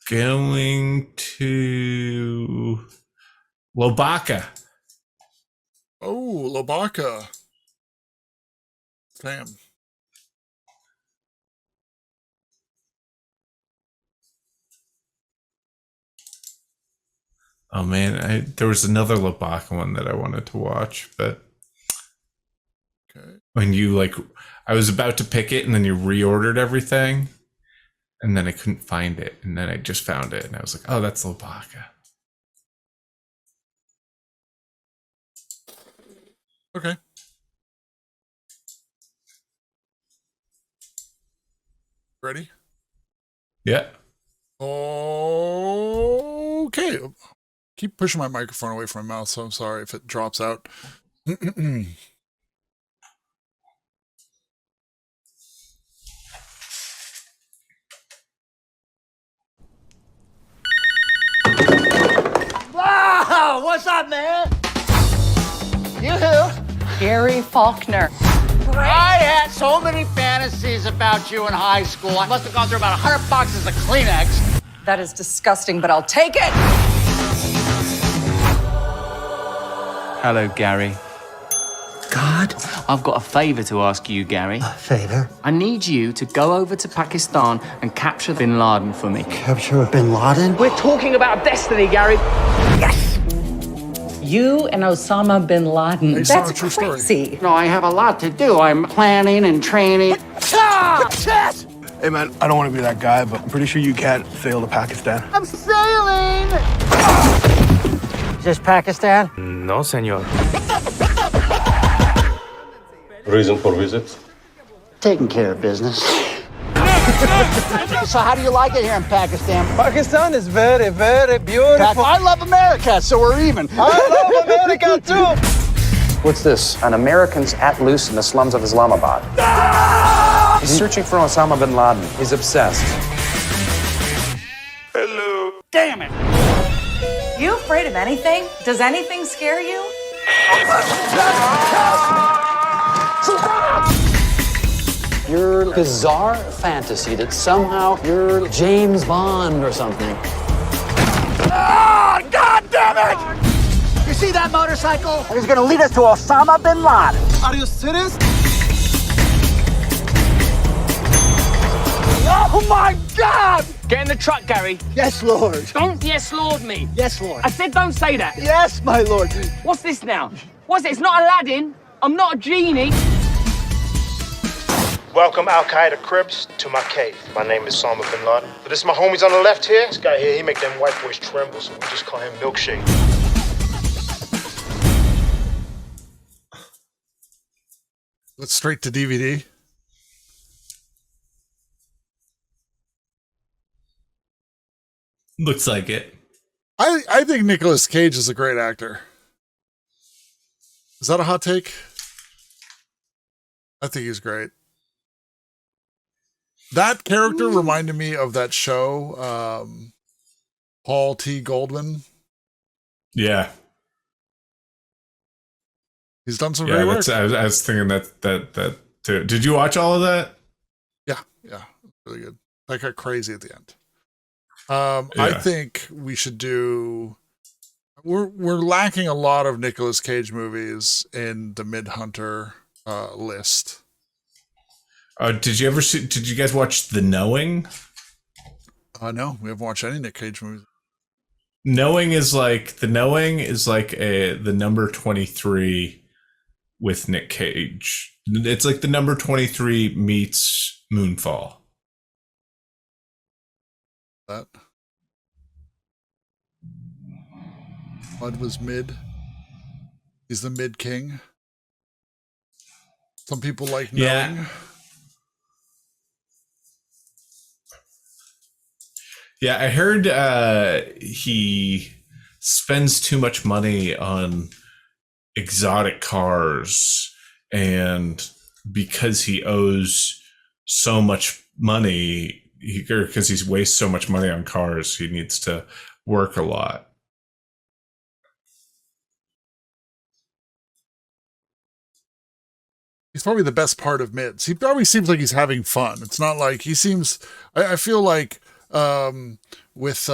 going to Lobaka. Oh, Lobaka. Sam. Oh man, there was another Lobaka one that I wanted to watch, but when you like, I was about to pick it and then you reordered everything, and then I couldn't find it, and then I just found it, and I was like, oh, that's Lobaka. Okay. Ready? Yeah. Okay. Keep pushing my microphone away from my mouth, so I'm sorry if it drops out. Wow, what's up, man? You who? Gary Faulkner. I had so many fantasies about you in high school. I must have gone through about 100 boxes of Kleenex. That is disgusting, but I'll take it. Hello, Gary. God? I've got a favor to ask you, Gary. A favor? I need you to go over to Pakistan and capture Bin Laden for me. Capture Bin Laden? We're talking about destiny, Gary. Yes! You and Osama bin Laden. Based That's on a true crazy. No, I have a lot to do. I'm planning and training. Shit! Hey, man, I don't want to be that guy, but I'm pretty sure you can't sail to Pakistan. I'm sailing! Is this Pakistan? No, senor. Reason for visit? Taking care of business. So how do you like it here in Pakistan? Pakistan is very, very beautiful. I love America, so we're even. I love America too. What's this? An American's at loose in the slums of Islamabad. He's searching for Osama bin Laden. He's obsessed. Hello. Damn it. You afraid of anything? Does anything scare you? Your bizarre fantasy that somehow you're James Bond or something. Ah, God damn it! You see that motorcycle? He's gonna lead us to Osama bin Laden. Are you serious? Oh my God! Get in the truck, Gary. Yes, Lord. Don't yes, Lord me. Yes, Lord. I said don't say that. Yes, my Lord. What's this now? What's it? It's not Aladdin. I'm not a genie. Welcome, Al-Qaeda Crips, to my cave. My name is Osama bin Laden. But this is my homies on the left here. This guy here, he make them white boys tremble, so we just call him Milkshake. Let's straight to DVD. Looks like it. I think Nicolas Cage is a great actor. Is that a hot take? I think he's great. That character reminded me of that show, Paul T. Goldman. Yeah. He's done some great work. I was thinking that too. Did you watch all of that? Yeah, really good. That got crazy at the end. I think we should do. We're lacking a lot of Nicolas Cage movies in the Mid-Hunter list. Did you guys watch The Knowing? No, we haven't watched any Nick Cage movies. The Knowing is like the number 23 with Nick Cage. It's like the number 23 meets Moonfall. That Bud was mid. He's the mid king. Some people like Knowing. Yeah, I heard he spends too much money on exotic cars, and because he owes so much money, because he wastes so much money on cars, he needs to work a lot. He's probably the best part of mids. He probably seems like he's having fun. It's not like he seems. I feel like with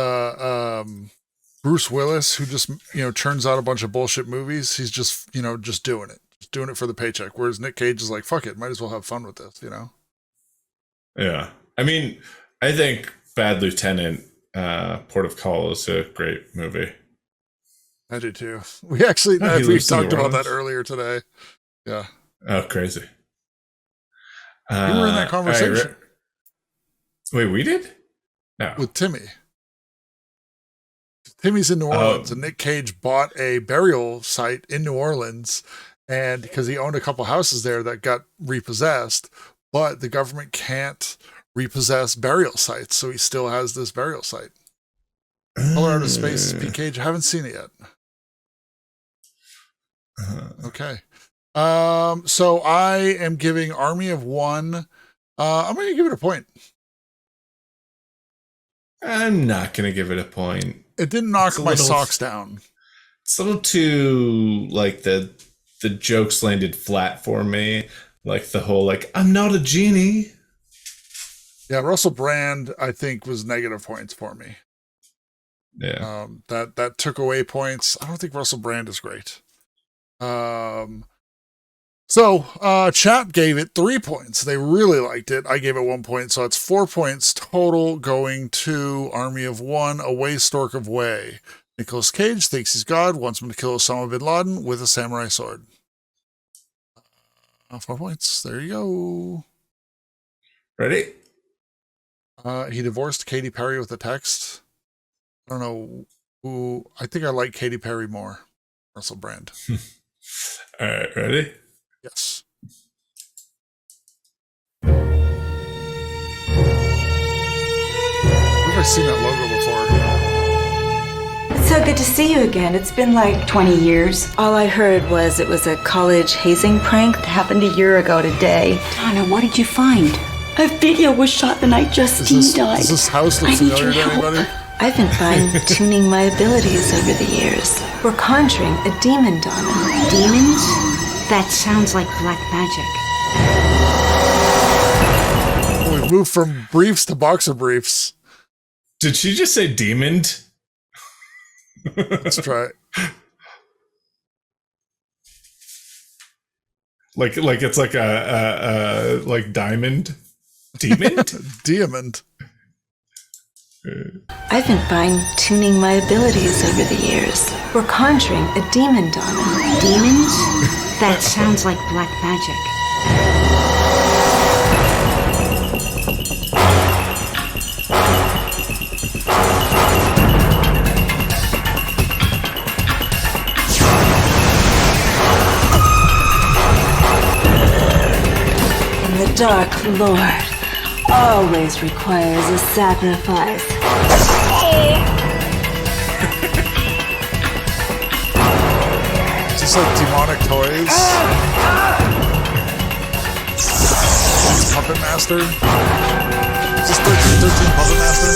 Bruce Willis, who just churns out a bunch of bullshit movies. He's just just doing it for the paycheck. Whereas Nick Cage is like, fuck it, might as well have fun with this. Yeah, I mean, I think Bad Lieutenant, Port of Call is a great movie. I do too. We actually we talked about that earlier today. Yeah. Oh, crazy. We were in that conversation. Wait, we did? No. With Timmy. Timmy's in New Orleans, and Nick Cage bought a burial site in New Orleans, and because he owned a couple houses there that got repossessed, but the government can't repossess burial sites, so he still has this burial site. Color Out of Space, Pete Cage. I haven't seen it yet. Okay. So I am giving Army of One. I'm going to give it a point. I'm not going to give it a point. It didn't knock my socks down. It's a little too, like, the jokes landed flat for me. Like the whole, I'm not a genie. Yeah, Russell Brand, I think, was negative points for me. Yeah. That took away points. I don't think Russell Brand is great. So chat gave it 3 points. They really liked it. I gave it 1 point, so it's 4 points total going to Army of One, Away Stork of Way. Nicolas Cage thinks he's God, wants him to kill Osama bin Laden with a samurai sword. 4 points. There you go. Ready? He divorced Katy Perry with a text. I don't know who. I think I like Katy Perry more. Russell Brand. All right, ready? Yes. Where have I seen that logo before? It's so good to see you again. It's been like 20 years. All I heard was it was a college hazing prank that happened a year ago today. Donna, what did you find? A video was shot the night Justine died. Does this house look familiar to anybody? I've been fine-tuning my abilities over the years. We're conjuring a demon, Donna. Demons? That sounds like black magic. We've moved from briefs to boxer briefs. Did she just say demon? Let's try it. Like it's like a like diamond? Demon? Diamond. I've been fine-tuning my abilities over the years. We're conjuring a demon, Donna. Demons? That sounds like black magic. And the Dark Lord always requires a sacrifice. These like demonic toys. Puppet Master. Is this 1313 Puppet Master?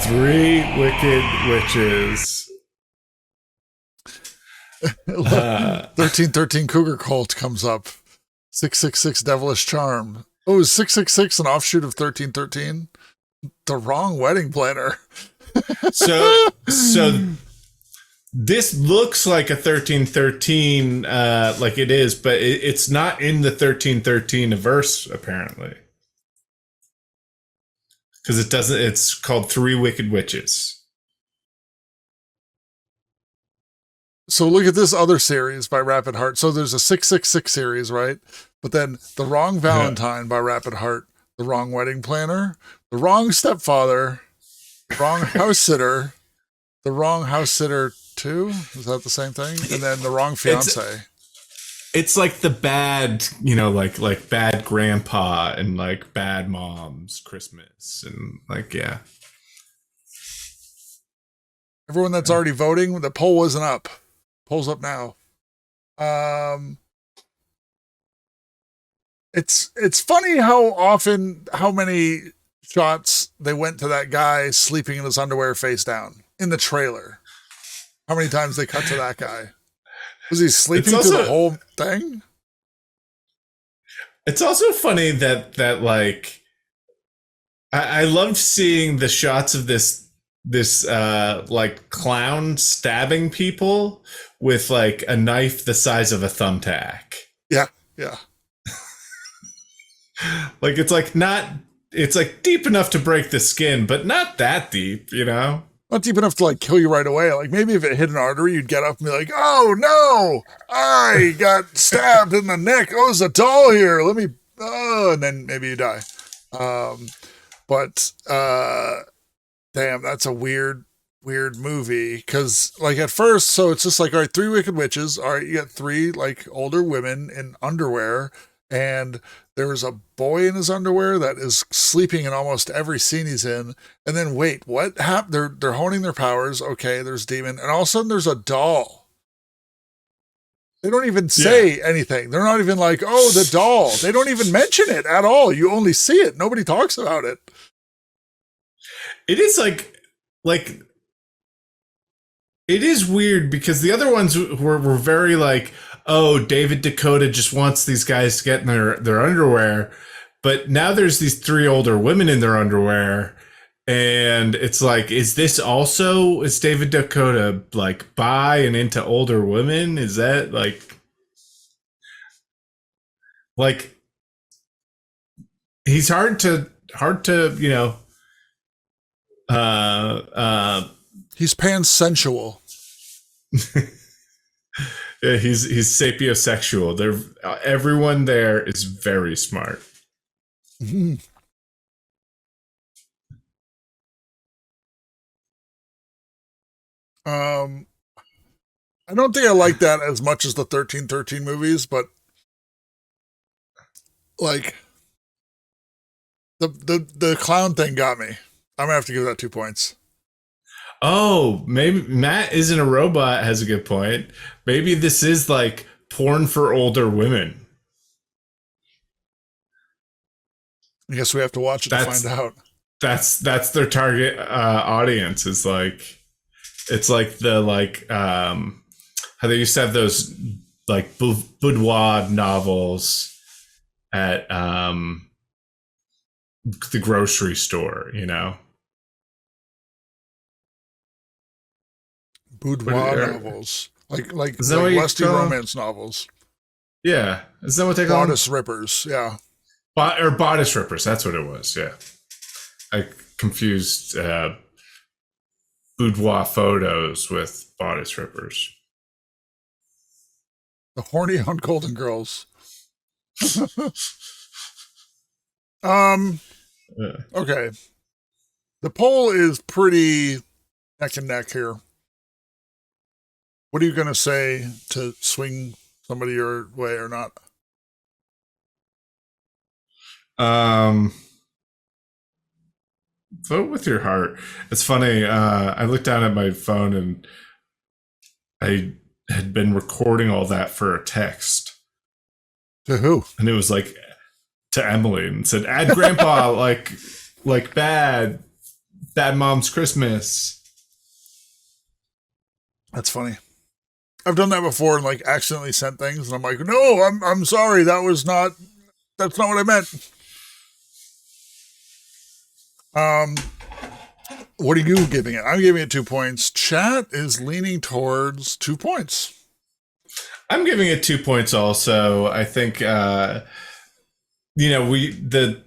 Three Wicked Witches. 1313 Cougar Colt comes up. 666 Devilish Charm. Oh, is 666 an offshoot of 1313? The wrong wedding planner. So this looks like a 1313, like it is, but it's not in the 1313 verse apparently, because it doesn't. It's called Three Wicked Witches. So look at this other series by Rapid Heart. So there's a 666 series, right? But then The Wrong Valentine by Rapid Heart, The Wrong Wedding Planner, The Wrong Stepfather, The Wrong House Sitter, The Wrong House Sitter 2. Is that the same thing? And then The Wrong Fiance. It's like the bad, you know, like bad grandpa and like bad mom's Christmas and like, yeah. Everyone that's already voting, the poll wasn't up. Poll's up now. It's funny how many shots they went to that guy sleeping in his underwear face down in the trailer. How many times they cut to that guy? Was he sleeping through the whole thing? It's also funny that like I loved seeing the shots of this like clown stabbing people with like a knife the size of a thumbtack. Yeah. Like it's like deep enough to break the skin, but not that deep, you know? Not deep enough to like kill you right away. Like maybe if it hit an artery, you'd get up and be like, "Oh no, I got stabbed in the neck. Oh, there's a doll here. Let me," and then maybe you die. But damn, that's a weird movie. Because like at first, so it's just like, all right, Three Wicked Witches. All right, you got three like older women in underwear, and there's a boy in his underwear that is sleeping in almost every scene he's in. And then wait, what happened? They're honing their powers. Okay, there's demon, and all of a sudden there's a doll. They don't even say anything. They're not even like, "Oh, the doll." They don't even mention it at all. You only see it. Nobody talks about it. It is like it is weird because the other ones were very like, oh, David Dakota just wants these guys to get in their underwear. But now there's these three older women in their underwear. And it's like, is David Dakota like bi and into older women? Is that like he's hard to, you know, he's pansensual. Yeah, he's sapiosexual. Everyone there is very smart. Mm-hmm. I don't think I like that as much as the 1313 movies, but like the clown thing got me. I'm gonna have to give that 2 points. Oh, maybe Matt Isn't a Robot has a good point. Maybe this is like porn for older women. I guess we have to watch it to find out. That's their target audience. Is like, it's like the how they used to have those like boudoir novels at the grocery store, you know. Boudoir novels, like lusty romance novels. Yeah, is that what they call them? Bodice rippers? Yeah, bodice rippers. That's what it was. Yeah, I confused boudoir photos with bodice rippers. The horny on Golden Girls. Okay. The poll is pretty neck and neck here. What are you going to say to swing somebody your way or not? Vote with your heart. It's funny. I looked down at my phone and I had been recording all that for a text. To who? And it was like to Emily and said, add grandpa like bad mom's Christmas. That's funny. I've done that before and like accidentally sent things and I'm like, no, I'm sorry. That's not what I meant. What are you giving it? I'm giving it 2 points. Chat is leaning towards 2 points. I'm giving it 2 points also. I think, the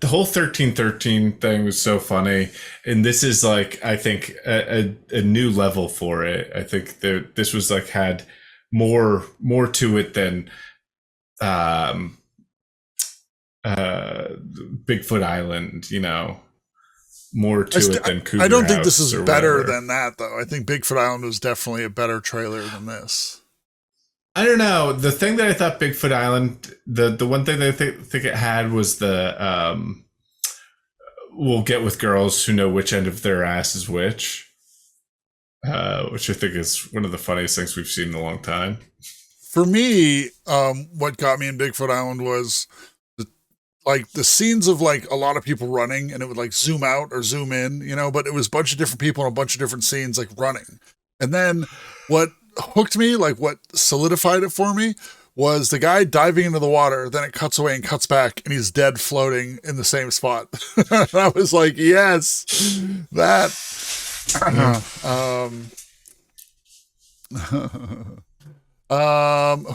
whole 1313 thing was so funny. And this is like, I think a new level for it. I think this was like, had more to it than, Bigfoot Island, more to it than Cougar I don't think this House is or better whatever. than that, though. I think Bigfoot Island was definitely a better trailer than this. I don't know. The thing that I thought Bigfoot Island, the one thing that I think it had was the we'll get with girls who know which end of their ass is which I think is one of the funniest things we've seen in a long time. For me, what got me in Bigfoot Island was the scenes of like a lot of people running and it would like zoom out or zoom in, but it was a bunch of different people in a bunch of different scenes like running. And then what hooked me, like what solidified it for me, was the guy diving into the water. Then it cuts away and cuts back and he's dead floating in the same spot. And I was like, yes, that.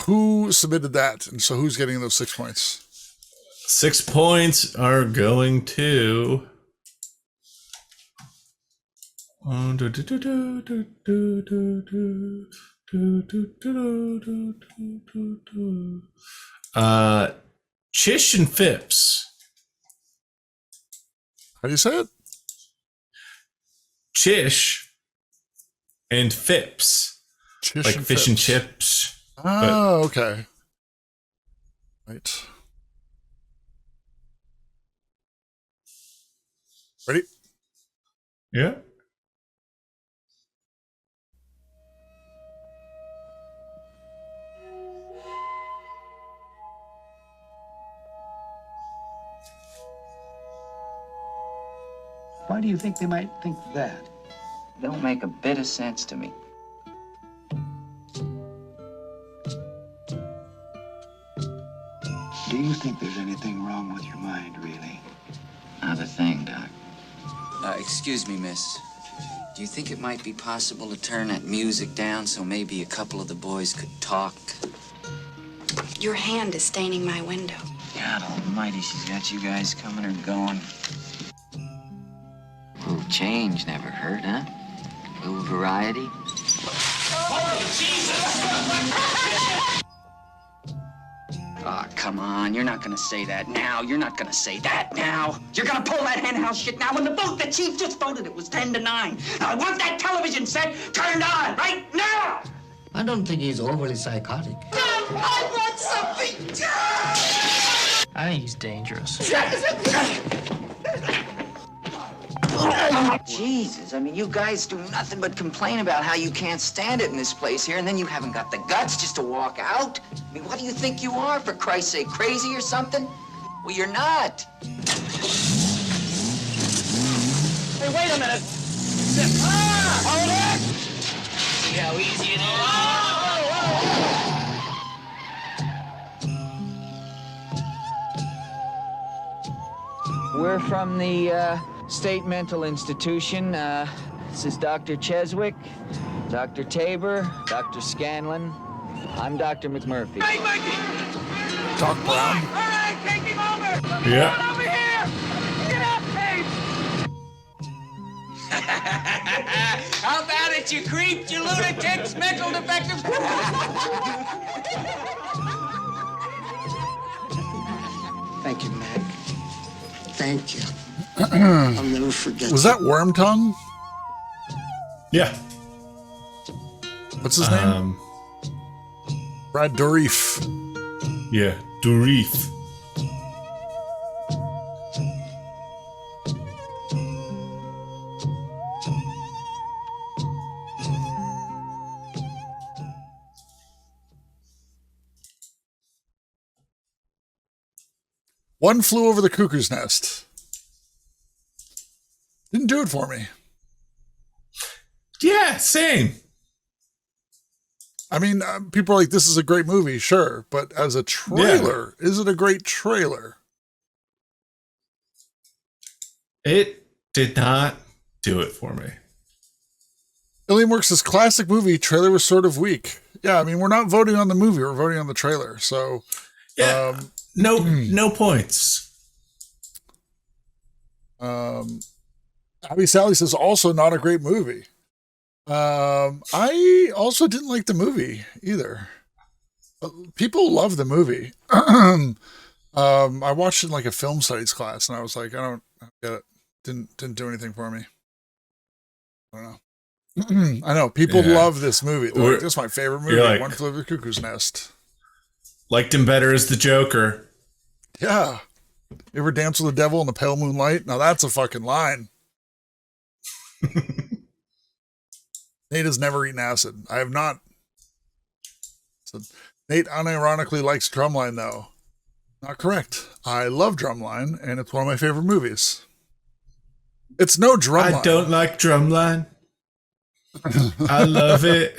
Who submitted that? And so who's getting those 6 points? 6 points are going to Chish and Phipps. How do you say it? Chish and Phipps. Chish like and fish Phipps. and chips. Oh, okay. Right. Ready? Yeah. Why do you think they might think that? Don't make a bit of sense to me. Do you think there's anything wrong with your mind, really? Not a thing, Doc. Excuse me, miss. Do you think it might be possible to turn that music down so maybe a couple of the boys could talk? Your hand is staining my window. God almighty, she's got you guys coming or going. A little change never hurt, huh? A little variety. Aw, come on. You're not gonna say that now. You're not gonna say that now. You're gonna pull that henhouse shit now when the vote the chief just voted it was 10-9. Now I want that television set turned on right now! I don't think he's overly psychotic. I want something! I think he's dangerous. Jesus, I mean, you guys do nothing but complain about how you can't stand it in this place here, and then you haven't got the guts just to walk out? I mean, what do you think you are, for Christ's sake, crazy or something? Well, you're not. Hey, wait a minute! Hold it! See how easy it is? We're from the State Mental Institution. This is Dr. Cheswick, Dr. Tabor, Dr. Scanlon. I'm Dr. McMurphy. Hey, Mikey! Doc Brown. All right, take him over! Yeah. Come on over here! Get up, Dave! How about it, you creeps, you lunatics, mental defectives? Thank you, Mac. Thank you. I'll never forget. Was that Worm Tongue? Yeah. What's his name? Brad Dourif. Yeah, Dourif. One Flew Over the Cuckoo's Nest. Didn't do it for me. Yeah, same. I mean, people are like, this is a great movie, sure. But as a trailer, is it a great trailer? It did not do it for me. Alien Works' classic movie trailer was sort of weak. Yeah, I mean, we're not voting on the movie, we're voting on the trailer. So, yeah, no points. Abby Sally says also not a great movie. I also didn't like the movie either. People love the movie. I watched it in like a film studies class, and I was like, I don't get it. Didn't do anything for me. I don't know. I know people love this movie. They're like, this is my favorite movie. Like, One Flew Over the Cuckoo's Nest. Liked him better as the Joker. Yeah. You ever dance with the devil in the pale moonlight? Now that's a fucking line. Nate has never eaten acid. I have not. So Nate unironically likes Drumline, though. Not correct. I love Drumline, and it's one of my favorite movies. It's no Drumline. I don't like Drumline. I love it.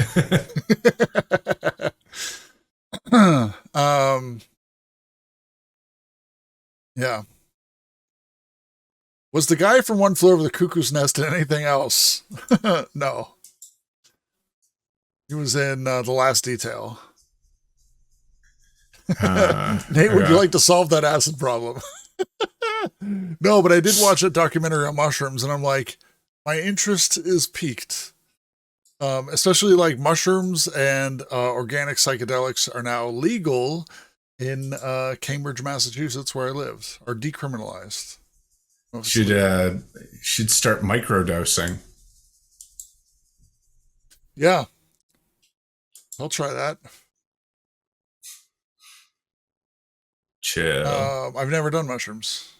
Yeah. Was the guy from One Flew Over the Cuckoo's Nest in anything else? No. He was in The Last Detail. Nate, would you like to solve that acid problem? No, but I did watch a documentary on mushrooms, and I'm like, my interest is piqued. Especially like mushrooms and organic psychedelics are now legal in Cambridge, Massachusetts, where I lived, are decriminalized. Should start microdosing. Yeah. I'll try that. Chill. I've never done mushrooms.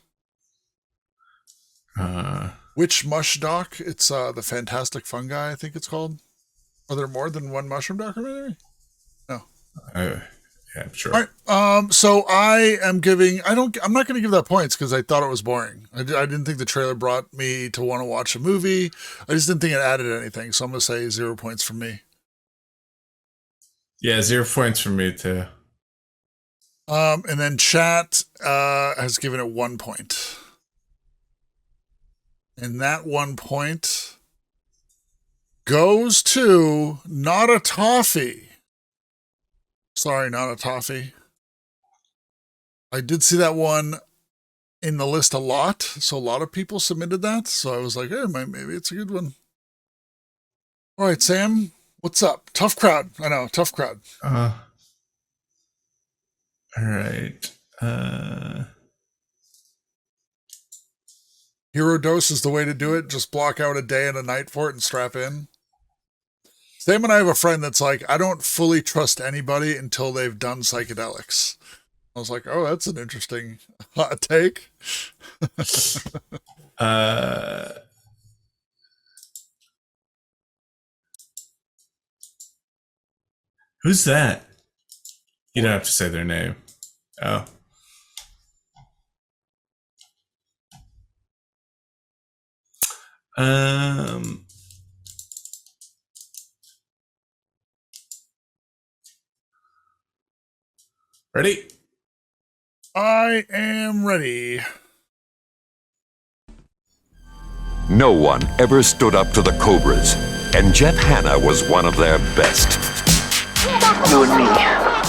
Which Mush doc? It's the Fantastic Fungi, I think it's called. Are there more than one mushroom documentary? No. Yeah, sure. All right. So I am giving. I'm not going to give that points because I thought it was boring. I didn't think the trailer brought me to want to watch a movie. I just didn't think it added anything. So I'm going to say 0 points from me. Yeah, 0 points from me too. And then chat has given it 1 point. And that 1 point goes to Not a Toffee. Sorry, Not a Toffee. I did see that one in the list a lot. So a lot of people submitted that. So I was like, hey, maybe it's a good one. All right, Sam, what's up? Tough crowd. I know, tough crowd. All right. Hero dose is the way to do it. Just block out a day and a night for it and strap in. Sam and I have a friend that's like, I don't fully trust anybody until they've done psychedelics. I was like, oh, that's an interesting hot take. Who's that? You don't have to say their name. Oh. Ready? I am ready. No one ever stood up to the Cobras, and Jeff Hanna was one of their best. You and me,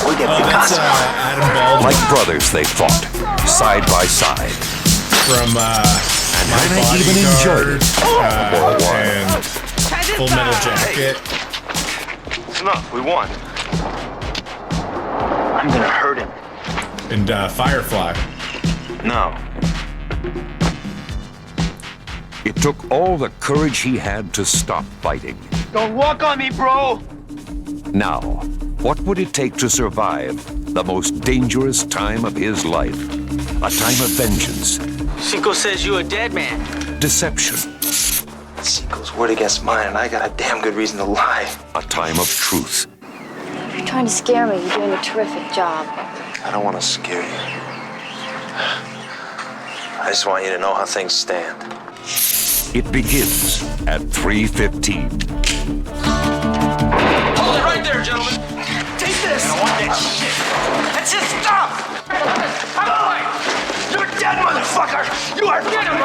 we get that's Adam Baldwin. Like brothers, they fought, side by side. From and My Hanna even enjoyed Bodyguard, it. And Full Metal Jacket. It's enough. We won. I'm gonna hurt him. And Firefly. No. It took all the courage he had to stop fighting. Don't walk on me, bro! Now, what would it take to survive the most dangerous time of his life? A time of vengeance. Cinco says you a dead man. Deception. Cinco's word against mine, and I got a damn good reason to lie. A time of truth. If you're trying to scare me, you're doing a terrific job. I don't want to scare you. I just want you to know how things stand. It begins at 3:15. Hold it right there, gentlemen. Take this. I don't want that shit. That's it. Stop. You're dead, motherfucker. You are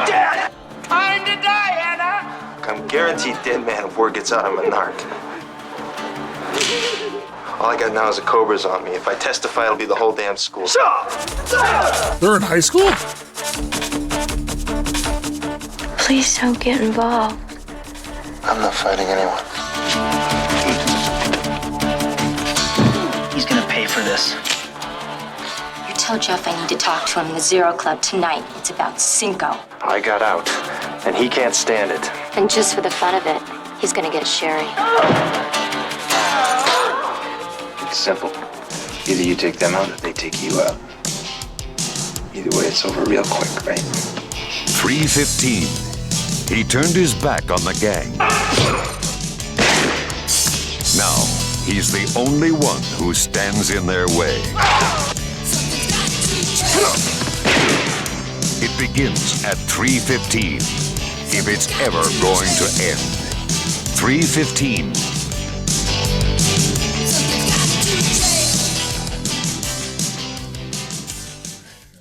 dead. Time to die, Hannah. I'm guaranteed dead man if word gets out I'm a narc. All I got now is a Cobra's on me. If I testify, it'll be the whole damn school. Stop. They're in high school? Please don't get involved. I'm not fighting anyone. He's gonna pay for this. You tell Jeff I need to talk to him in the Zero Club tonight. It's about Cinco. I got out, and he can't stand it. And just for the fun of it, he's gonna get Sherry. It's simple. Either you take them out or they take you out. Either way, it's over real quick, right? 3:15. He turned his back on the gang. Now, he's the only one who stands in their way. It begins at 3:15. If it's ever going to end. 3:15.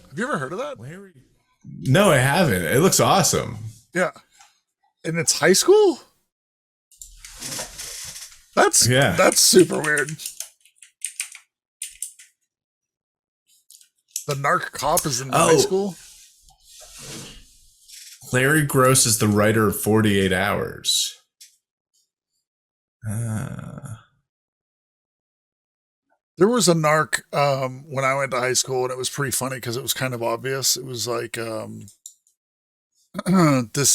Have you ever heard of that? No, I haven't. It looks awesome. Yeah. And it's high school? That's super weird. The narc cop is in high school? Larry Gross is the writer of 48 Hours. There was a narc when I went to high school, and it was pretty funny because it was kind of obvious. It was like it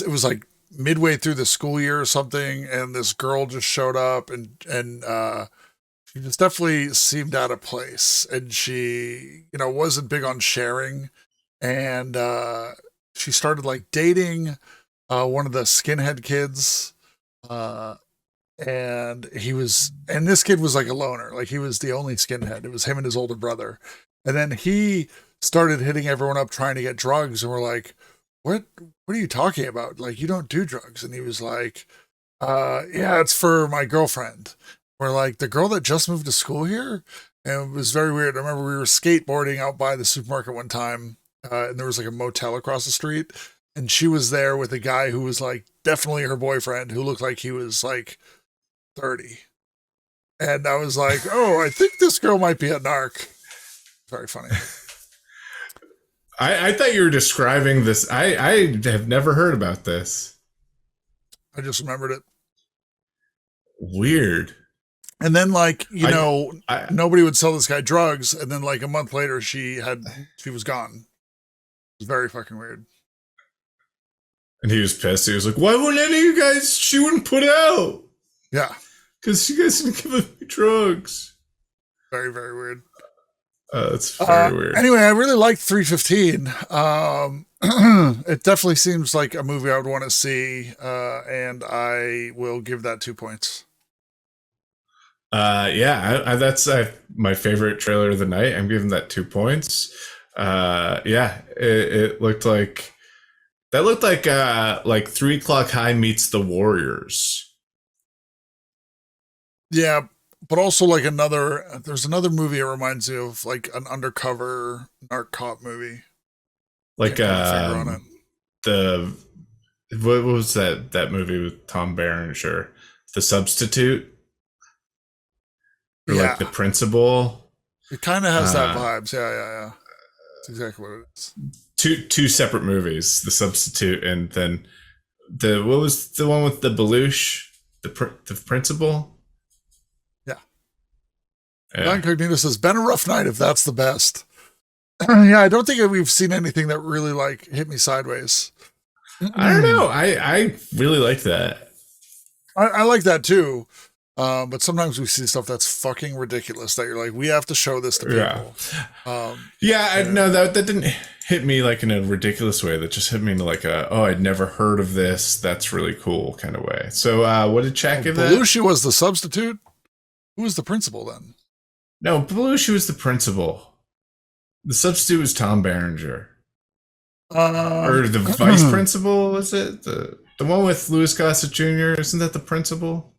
was like midway through the school year or something, and this girl just showed up, and she just definitely seemed out of place, and she, wasn't big on sharing, and she started like dating one of the skinhead kids, and this kid was like a loner, like he was the only skinhead. It was him and his older brother, and then he started hitting everyone up trying to get drugs, and we're like, what are you talking about? Like, you don't do drugs. And he was like, yeah, it's for my girlfriend. We're like, the girl that just moved to school here? And it was very weird. I remember we were skateboarding out by the supermarket one time, and there was like a motel across the street, and she was there with a guy who was like definitely her boyfriend, who looked like he was like 30. And I was like, oh, I think this girl might be a narc. Very funny. I thought you were describing this. I have never heard about this. I just remembered it. Weird. And then, like, nobody would sell this guy drugs. And then, like, a month later, she was gone. It was very fucking weird. And he was pissed. He was like, why wouldn't any of you guys, she wouldn't put out? Yeah. Because you guys didn't give me drugs. Very, very weird. That's very weird. Anyway, I really liked 3:15. It definitely seems like a movie I would want to see, and I will give that 2 points. That's my favorite trailer of the night. I'm giving that 2 points. It looked like 3 O'Clock High meets The Warriors. Yeah. But also like there's another movie it reminds me of, like an undercover narc cop movie. Like what was that movie with Tom Berenger? The Substitute? Or like The Principal? It kind of has that vibes. Yeah. That's exactly what it is. Two separate movies, The Substitute, and then what was the one with the Belushi? The Principal? Yeah. Incognito says, been a rough night if that's the best. Yeah, I don't think we've seen anything that really like hit me sideways. I don't know. I really like that. I like that too. But sometimes we see stuff that's fucking ridiculous that you're like, we have to show this to people. That didn't hit me like in a ridiculous way. That just hit me in like I'd never heard of this. That's really cool kind of way. So what did Chat give that? Belushi was the substitute? Who was the principal then? No, Belushi was the principal. The substitute was Tom Berenger. Or the vice principal, was it? The one with Louis Gossett Jr., isn't that the principal?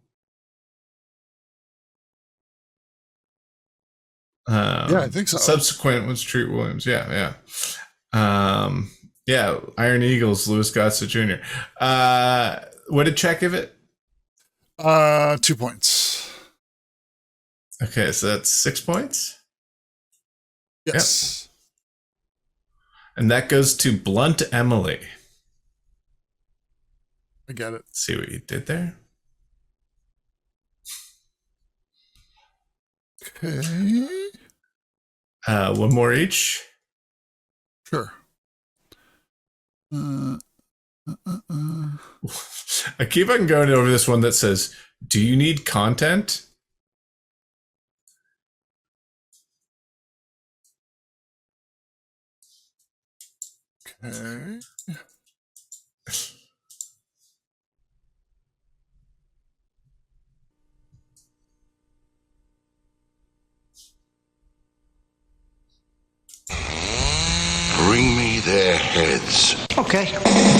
Yeah, I think so. Subsequent was Treat Williams. Yeah. Iron Eagles, Louis Gossett Jr. What did Chet give it? 2 points. Okay, so that's 6 points? Yes. Yep. And that goes to Blunt Emily. I get it. See what you did there? Okay. One more each? Sure. I keep on going over this one that says, do you need content? Okay. Bring me their heads. Okay.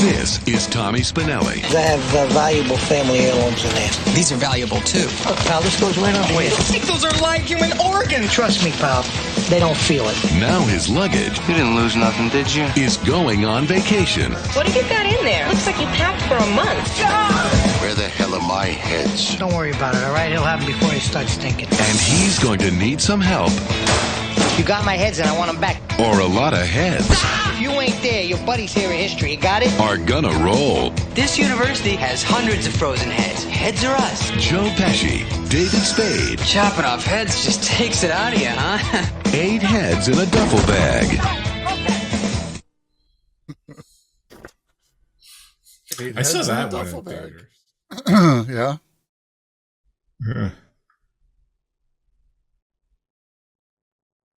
This is Tommy Spinelli. They have valuable family heirlooms in there. These are valuable too. Look, pal, this goes right on with. I think those are live human organs. Trust me, pal. They don't feel it. Now his luggage. You didn't lose nothing, did you? Is going on vacation. What have you got in there? Looks like you packed for a month. Where the hell are my heads? Don't worry about it, all right? It'll happen before they start stinking. And he's going to need some help. You got my heads and I want them back. Or a lot of heads. If you ain't there, your buddies here in history. You got it? Are gonna roll. This university has hundreds of frozen heads. Heads are us. Joe Pesci, David Spade. Chopping off heads just takes it out of you, huh? 8 heads in a duffel bag. I saw that one in theaters. Yeah. Yeah.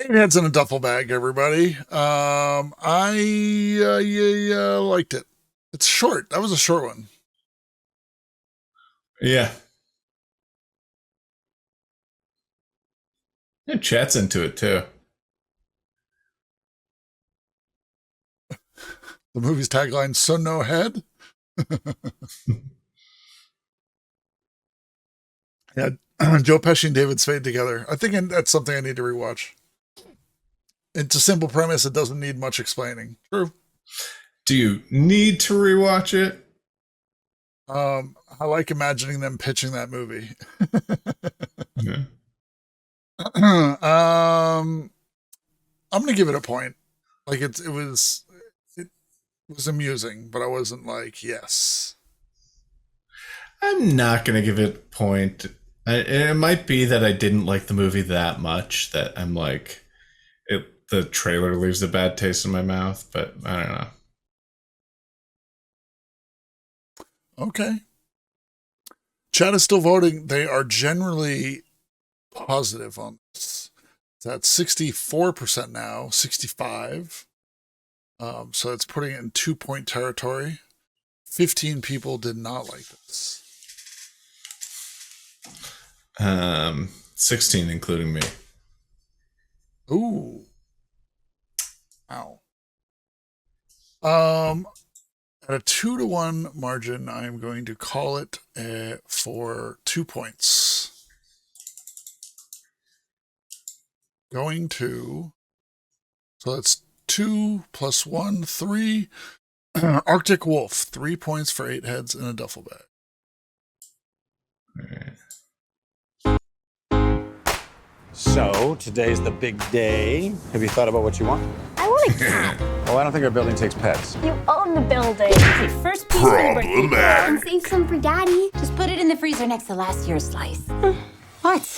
8 heads in a duffel bag, everybody. I liked it. It's short. That was a short one. Yeah. And Chat's into it too. The movie's tagline, "So no head." Yeah, Joe Pesci and David Spade together. I think that's something I need to rewatch. It's a simple premise. It doesn't need much explaining. True. Do you need to rewatch it? I like imagining them pitching that movie. Yeah. I'm gonna give it a point. Like it was amusing, but I wasn't like, yes. I'm not gonna give it a point. It might be that I didn't like the movie that much that I'm like, the trailer leaves a bad taste in my mouth, but I don't know. Okay. Chat is still voting. They are generally positive on this. It's at 64% now, 65. So it's putting it in 2-point territory. 15 people did not like this. 16, including me. Ooh. Ow. At a 2-to-1 margin, I am going to call it for 2 points. Going to, so that's 2 + 1, 3. Arctic Wolf, 3 points for 8 heads in a duffel bag. So, today's the big day. Have you thought about what you want? I want a cat. Oh, I don't think our building takes pets. You own the building. Okay, first piece for the birthday girl. And save some for Daddy. Just put it in the freezer next to last year's slice. What?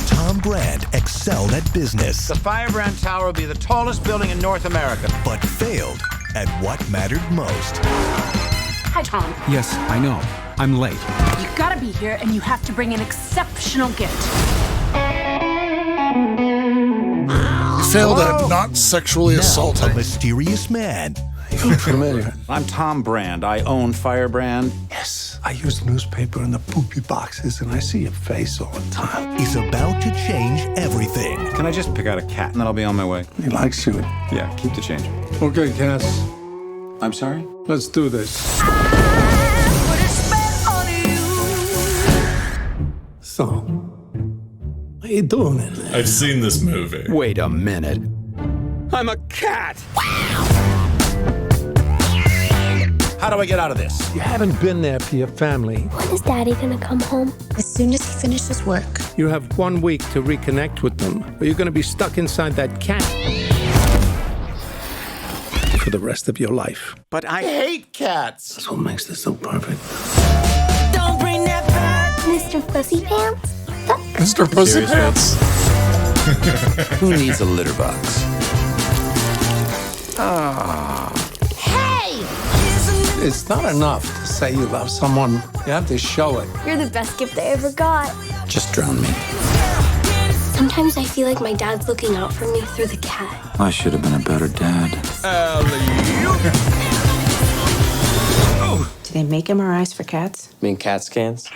Tom Brand excelled at business. The Firebrand Tower will be the tallest building in North America. But failed at what mattered most. Hi, Tom. Yes, I know. I'm late. You gotta be here, and you have to bring an exceptional gift. You failed at not sexually assaulting. A mysterious man. You look familiar. I'm Tom Brand. I own Firebrand. Yes, I use the newspaper in the poopy boxes, and I see your face all the time. Is about to change everything. Can I just pick out a cat and then I'll be on my way? He likes you. Yeah, keep the change. Okay, Cass. I'm sorry? Let's do this. So, what are you doing in there? I've seen this movie. Wait a minute. I'm a cat! How do I get out of this? You haven't been there for your family. When is Daddy gonna come home? As soon as he finishes work. You have 1 week to reconnect with them, or you're gonna be stuck inside that cat for the rest of your life. But I hate cats! That's what makes this so perfect. Don't bring that back, Mr. Pussy Pants. Mr. Pussy Pants. Who needs a litter box? Hey! It's not enough to say you love someone. You have to show it. You're the best gift I ever got. Just drown me. Sometimes I feel like my dad's looking out for me through the cat. I should have been a better dad. Do they make MRIs for cats? Mean cat scans?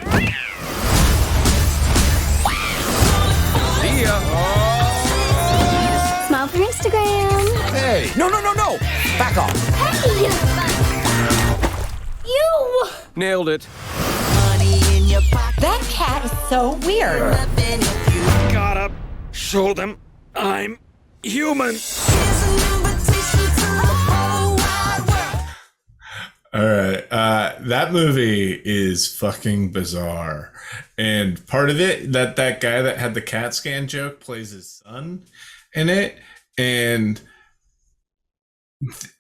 Smile for Instagram. Hey! No! Back off! Hey! You! Nailed it. That cat is so weird. Gotta show them I'm human. All right. That movie is fucking bizarre. And part of it, that guy that had the cat scan joke plays his son in it. And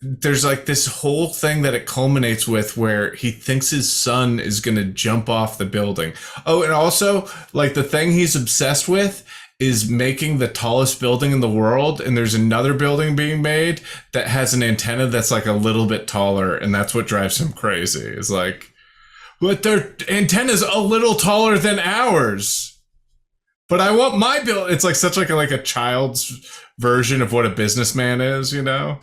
there's like this whole thing that it culminates with where he thinks his son is going to jump off the building. Oh, and also like the thing he's obsessed with is making the tallest building in the world. And there's another building being made that has an antenna that's like a little bit taller. And that's what drives him crazy. It's like, but their antenna's a little taller than ours. But I want my build. It's like such like a child's version of what a businessman is, you know?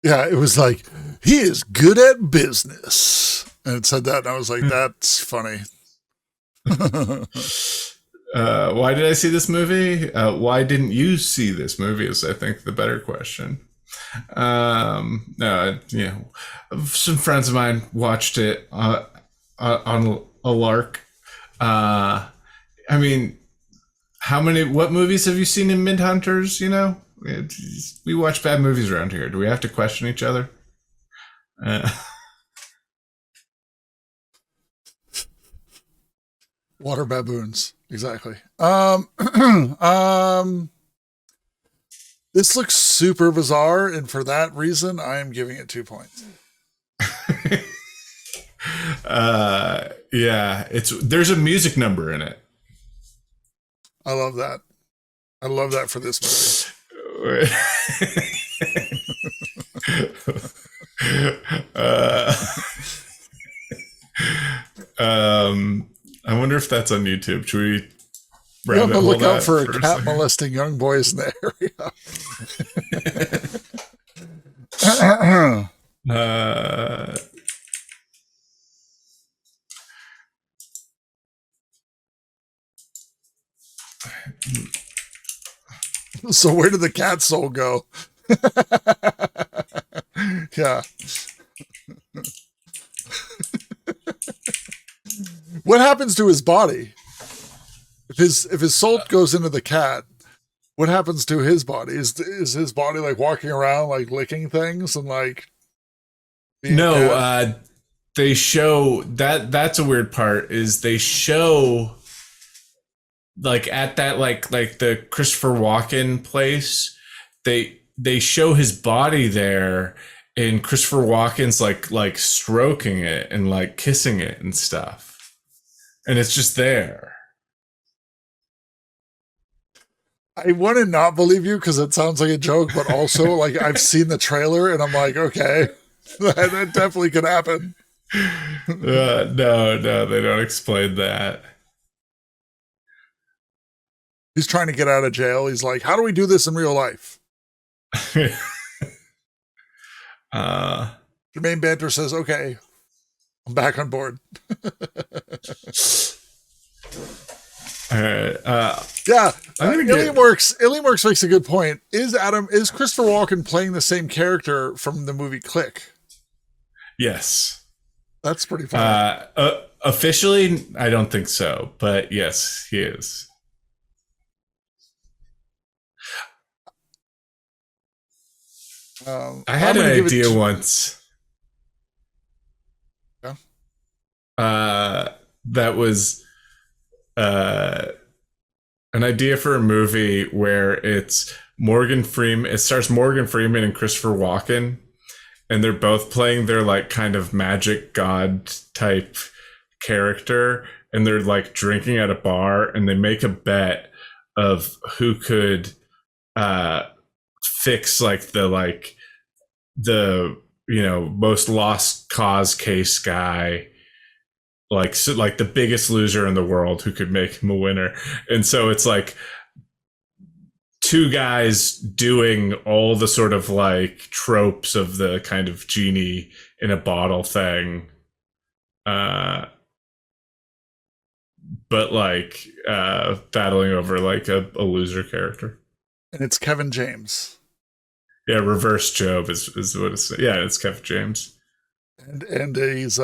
Yeah, it was like, he is good at business. And it said that, and I was like, that's funny. Why did I see this movie? Why didn't you see this movie is, I think, the better question. Some friends of mine watched it on a lark. I mean, what movies have you seen in Midhunters, you know? We watch bad movies around here. Do we have to question each other? Water baboons. Exactly. This looks super bizarre, and for that reason, I am giving it 2 points. Yeah, there's a music number in it. I love that. I love that for this movie. I wonder if that's on YouTube. Should we You have to look out for a cat molesting young boys in the area? So where did the cat soul go? Yeah. What happens to his body? If his soul goes into the cat, what happens to his body? Is his body like walking around like licking things and like? No, they show that's a weird part. Is they show like at that like the Christopher Walken place, they show his body there, and Christopher Walken's like stroking it and like kissing it and stuff, and it's just there. I want to not believe you because it sounds like a joke, but also like I've seen the trailer and I'm like, okay. That definitely could happen. No, they don't explain that. He's trying to get out of jail. He's like, how do we do this in real life? Jermaine Banter says, okay, I'm back on board. All right. Alien Works makes a good point. Is Christopher Walken playing the same character from the movie Click? Yes. That's pretty funny. Officially, I don't think so, but yes, he is. I had an idea once. Yeah. That was an idea for a movie where it's Morgan Freeman. It stars Morgan Freeman and Christopher Walken, and they're both playing their like kind of magic god type character, and they're like drinking at a bar, and they make a bet of who could fix the most lost cause case guy, like the biggest loser in the world, who could make him a winner. And so it's like two guys doing all the sort of like tropes of the kind of genie in a bottle thing, but like battling over like a loser character. And it's Kevin James. Yeah, reverse Job is what it's. Yeah, it's Kevin James. And he's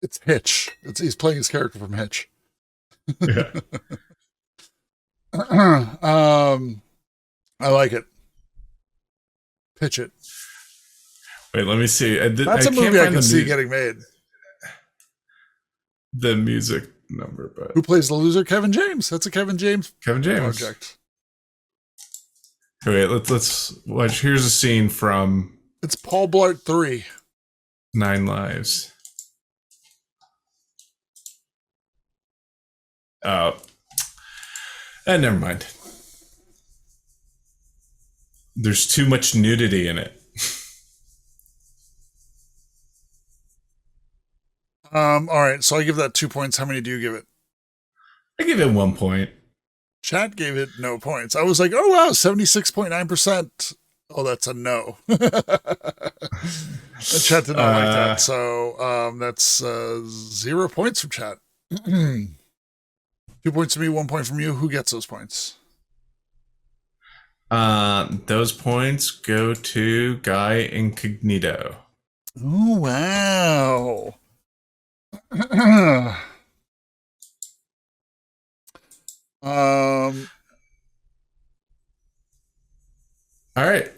it's Hitch. He's playing his character from Hitch. Yeah. I like it. Pitch it. Wait, let me see. That's a movie I can see getting made. The music number, but who plays the loser? Kevin James. That's a Kevin James project. Wait, let's watch. Here's a scene from It's Paul Blart 3. 9 Lives. Oh, and never mind. There's too much nudity in it. All right, so I give that 2 points. How many do you give it? I give it 1 point. Chat gave it no points. I was like, oh wow, 76.9%. Oh, that's a no. The chat did not like that. So that's 0 points from chat. 2 points from me, 1 point from you. Who gets those points? Those points go to Guy Incognito. Oh wow. All right.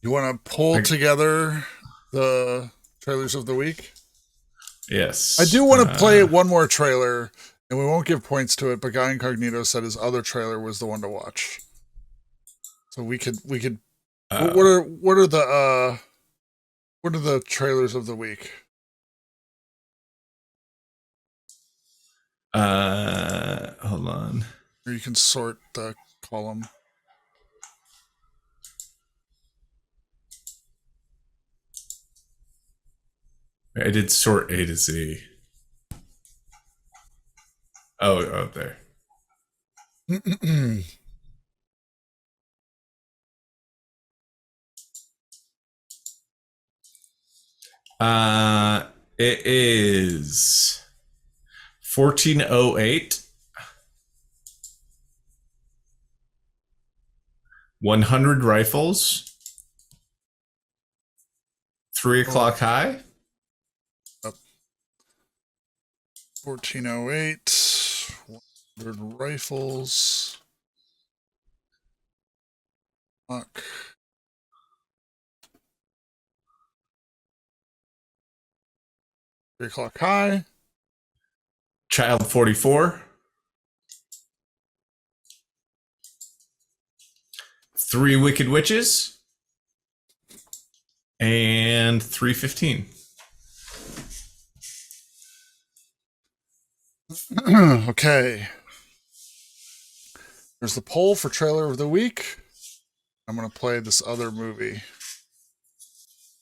You want to pull together the trailers of the week? Yes. I do want to play one more trailer, and we won't give points to it, but Guy Incognito said his other trailer was the one to watch. So we could what are the trailers of the week? Hold on. Or you can sort the column. I did sort A to Z. Oh, there. It is 1408. 100 Rifles. 3 O'Clock High. 1408. 100 Rifles. Fuck. 3 O'Clock High. Child 44. 3 Wicked Witches. And 315. Okay. There's the poll for trailer of the week. I'm going to play this other movie.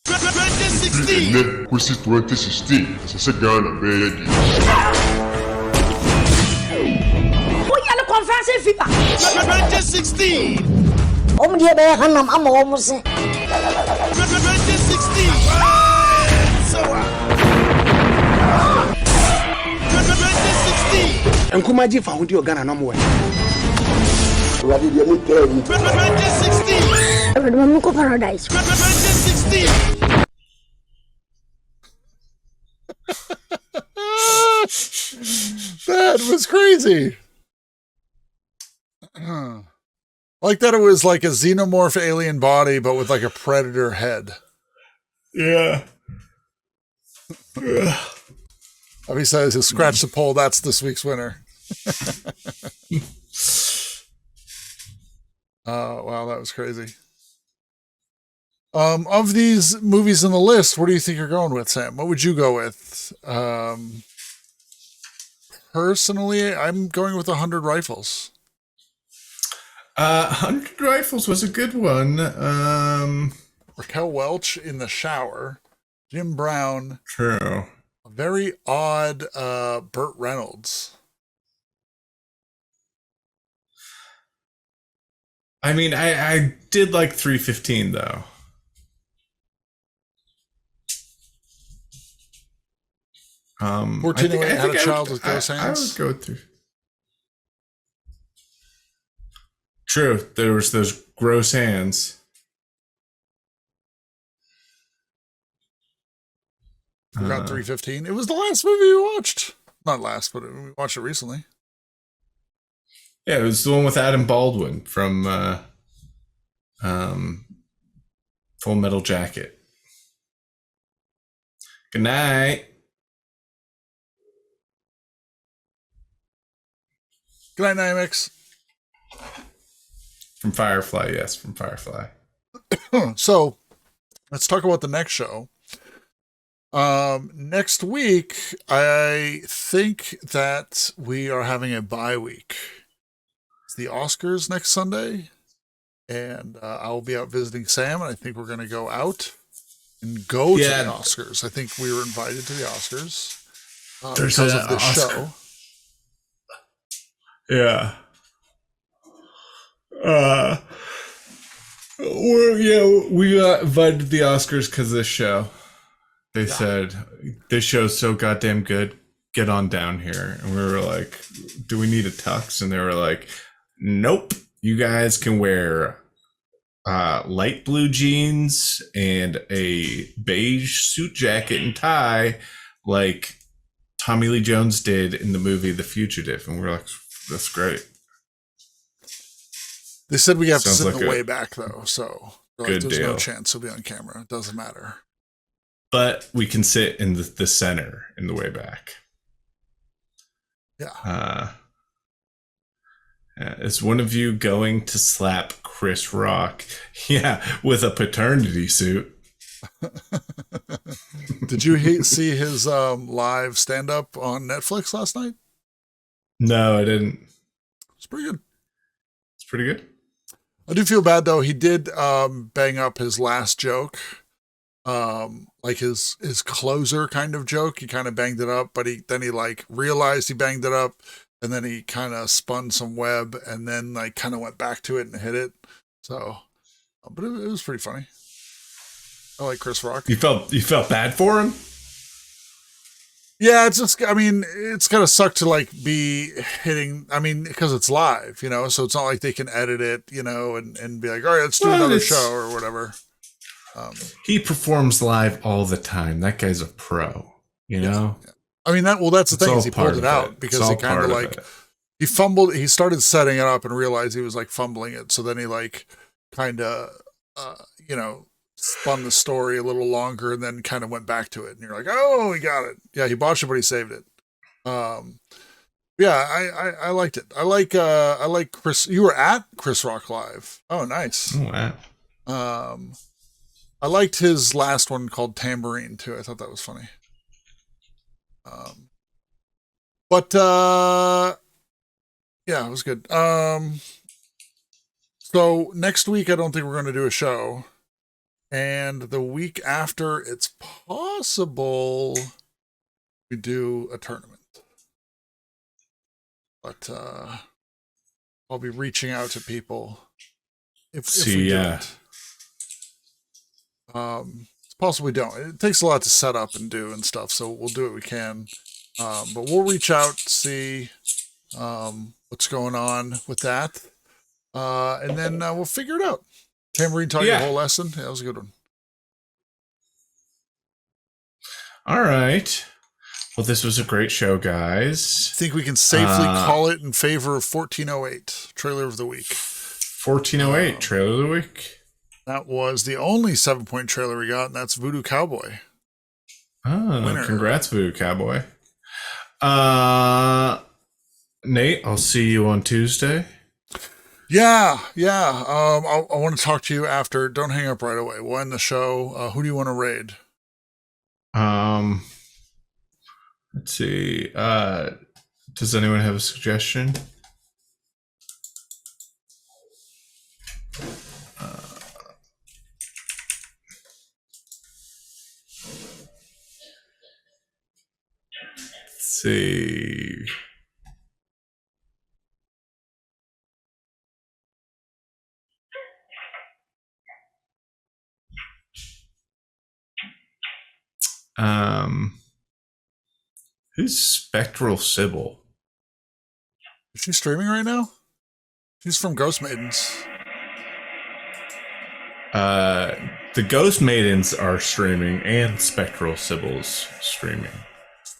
Ganyan, questi 2016, sasagana, baby. Uy, ano conference FIFA? 2016. Om dia bayar hanam amo om se. 2016. Nkumaji fa hudi ogana no mo. 2016. Everyone ko paradise. 2016. That was crazy. Like that it was like a xenomorph alien body, but with like a predator head. Yeah. He says he'll scratch the poll. That's this week's winner. Oh, wow, that was crazy. Of these movies in the list, what do you think you're going with, Sam? What would you go with? Personally, I'm going with 100 Rifles. 100 Rifles was a good one. Raquel Welch in the shower. Jim Brown. True. A very odd Burt Reynolds. I mean, I did like 315 though. Fortunately, I had a child with gross I hands. would go through. True, there was those gross hands. Forgot 315. It was the last movie we watched. Not last, but we watched it recently. Yeah, it was the one with Adam Baldwin from Full Metal Jacket. Good night. Good night, Nymix. From Firefly, yes, from Firefly. So, let's talk about the next show. Next week, I think that we are having a bye week. It's the Oscars next Sunday, and I'll be out visiting Sam, and I think we're going to go out and go to the Oscars. I think we were invited to the Oscars because of this show. Yeah. We got invited to the Oscars because of this show. They said, this show's so goddamn good, get on down here. And we were like, do we need a tux? And they were like, nope, you guys can wear light blue jeans and a beige suit jacket and tie like Tommy Lee Jones did in the movie The Fugitive. And we're like, that's great. They said we have to sit Sounds in the like way back, though, so good there's deal. no chance he'll be on camera. It doesn't matter. But we can sit in the center in the way back. Yeah. Is one of you going to slap Chris Rock? Yeah, with a paternity suit. Did you see his live stand-up on Netflix last night? No, I didn't. It's pretty good. It's pretty good. I do feel bad, though. He did bang up his last joke. Like his closer kind of joke. He kind of banged it up, but then he like realized he banged it up, and then he kind of spun some web, and then like kind of went back to it and hit it. So, but it was pretty funny. I like Chris Rock. You felt bad for him? Yeah, it's just, I mean, it's gonna suck to like be hitting, I mean, because it's live, you know, so it's not like they can edit it, you know, and be like, all right, let's do another show or whatever. He performs live all the time. That guy's a pro, you know? Yeah. I mean, that's the thing, is he part pulled it of out it. because It's he all kind part of of like, it. he fumbled, he started setting it up and realized he was like fumbling it. So then he like kind of, you know, spun the story a little longer and then kind of went back to it. And you're like, oh, he got it. Yeah, he botched it, but he saved it. Yeah, I liked it. I like Chris. You were at Chris Rock Live. Oh, nice. Oh, wow. I liked his last one called Tambourine too. I thought that was funny. But yeah, it was good. So next week, I don't think we're going to do a show. And the week after, it's possible we do a tournament. But I'll be reaching out to people if we do it. It's possible we don't. It takes a lot to set up and do and stuff, so we'll do what we can. But we'll reach out, see what's going on with that. And then we'll figure it out. Tambourine taught you the whole lesson. Yeah, that was a good one. All right. Well, this was a great show, guys. I think we can safely call it in favor of 1408, trailer of the week. 1408, trailer of the week. That was the only 7-point trailer we got, and that's Voodoo Cowboy. Oh, Winner. Congrats, Voodoo Cowboy. Nate, I'll see you on Tuesday. Yeah. I want to talk to you after. Don't hang up right away. We'll end the show. Who do you want to raid? Let's see. Does anyone have a suggestion? Let's see. Who's Spectral Sybil? Is she streaming right now? She's from Ghost Maidens. The Ghost Maidens are streaming and Spectral Sybil's streaming.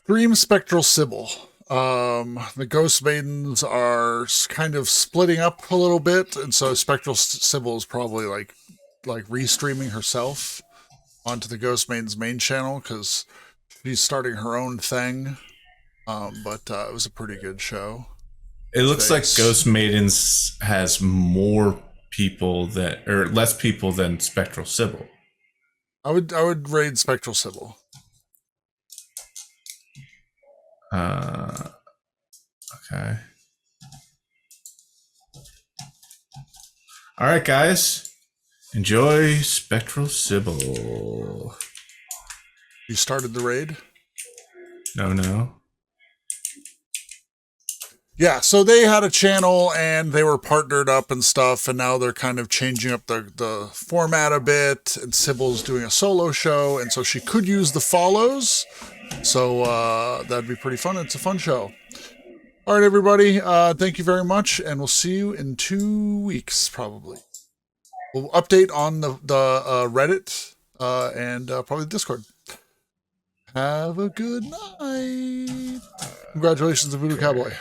Stream Spectral Sybil. The Ghost Maidens are kind of splitting up a little bit, and so Spectral Sybil is probably like restreaming herself onto the Ghost Maidens main channel because she's starting her own thing. But it was a pretty good show. It looks like Ghost Maidens has more people or less people than Spectral Sybil. I would raid Spectral Sybil. Okay. All right, guys. Enjoy Spectral Sybil. You started the raid? No. Yeah, so they had a channel and they were partnered up and stuff, and now they're kind of changing up the format a bit, and Sybil's doing a solo show, and so she could use the follows, so that'd be pretty fun. It's a fun show. All right, everybody, thank you very much, and we'll see you in 2 weeks, probably. We'll update on the Reddit and probably the Discord. Have a good night. Congratulations to Voodoo Cowboy.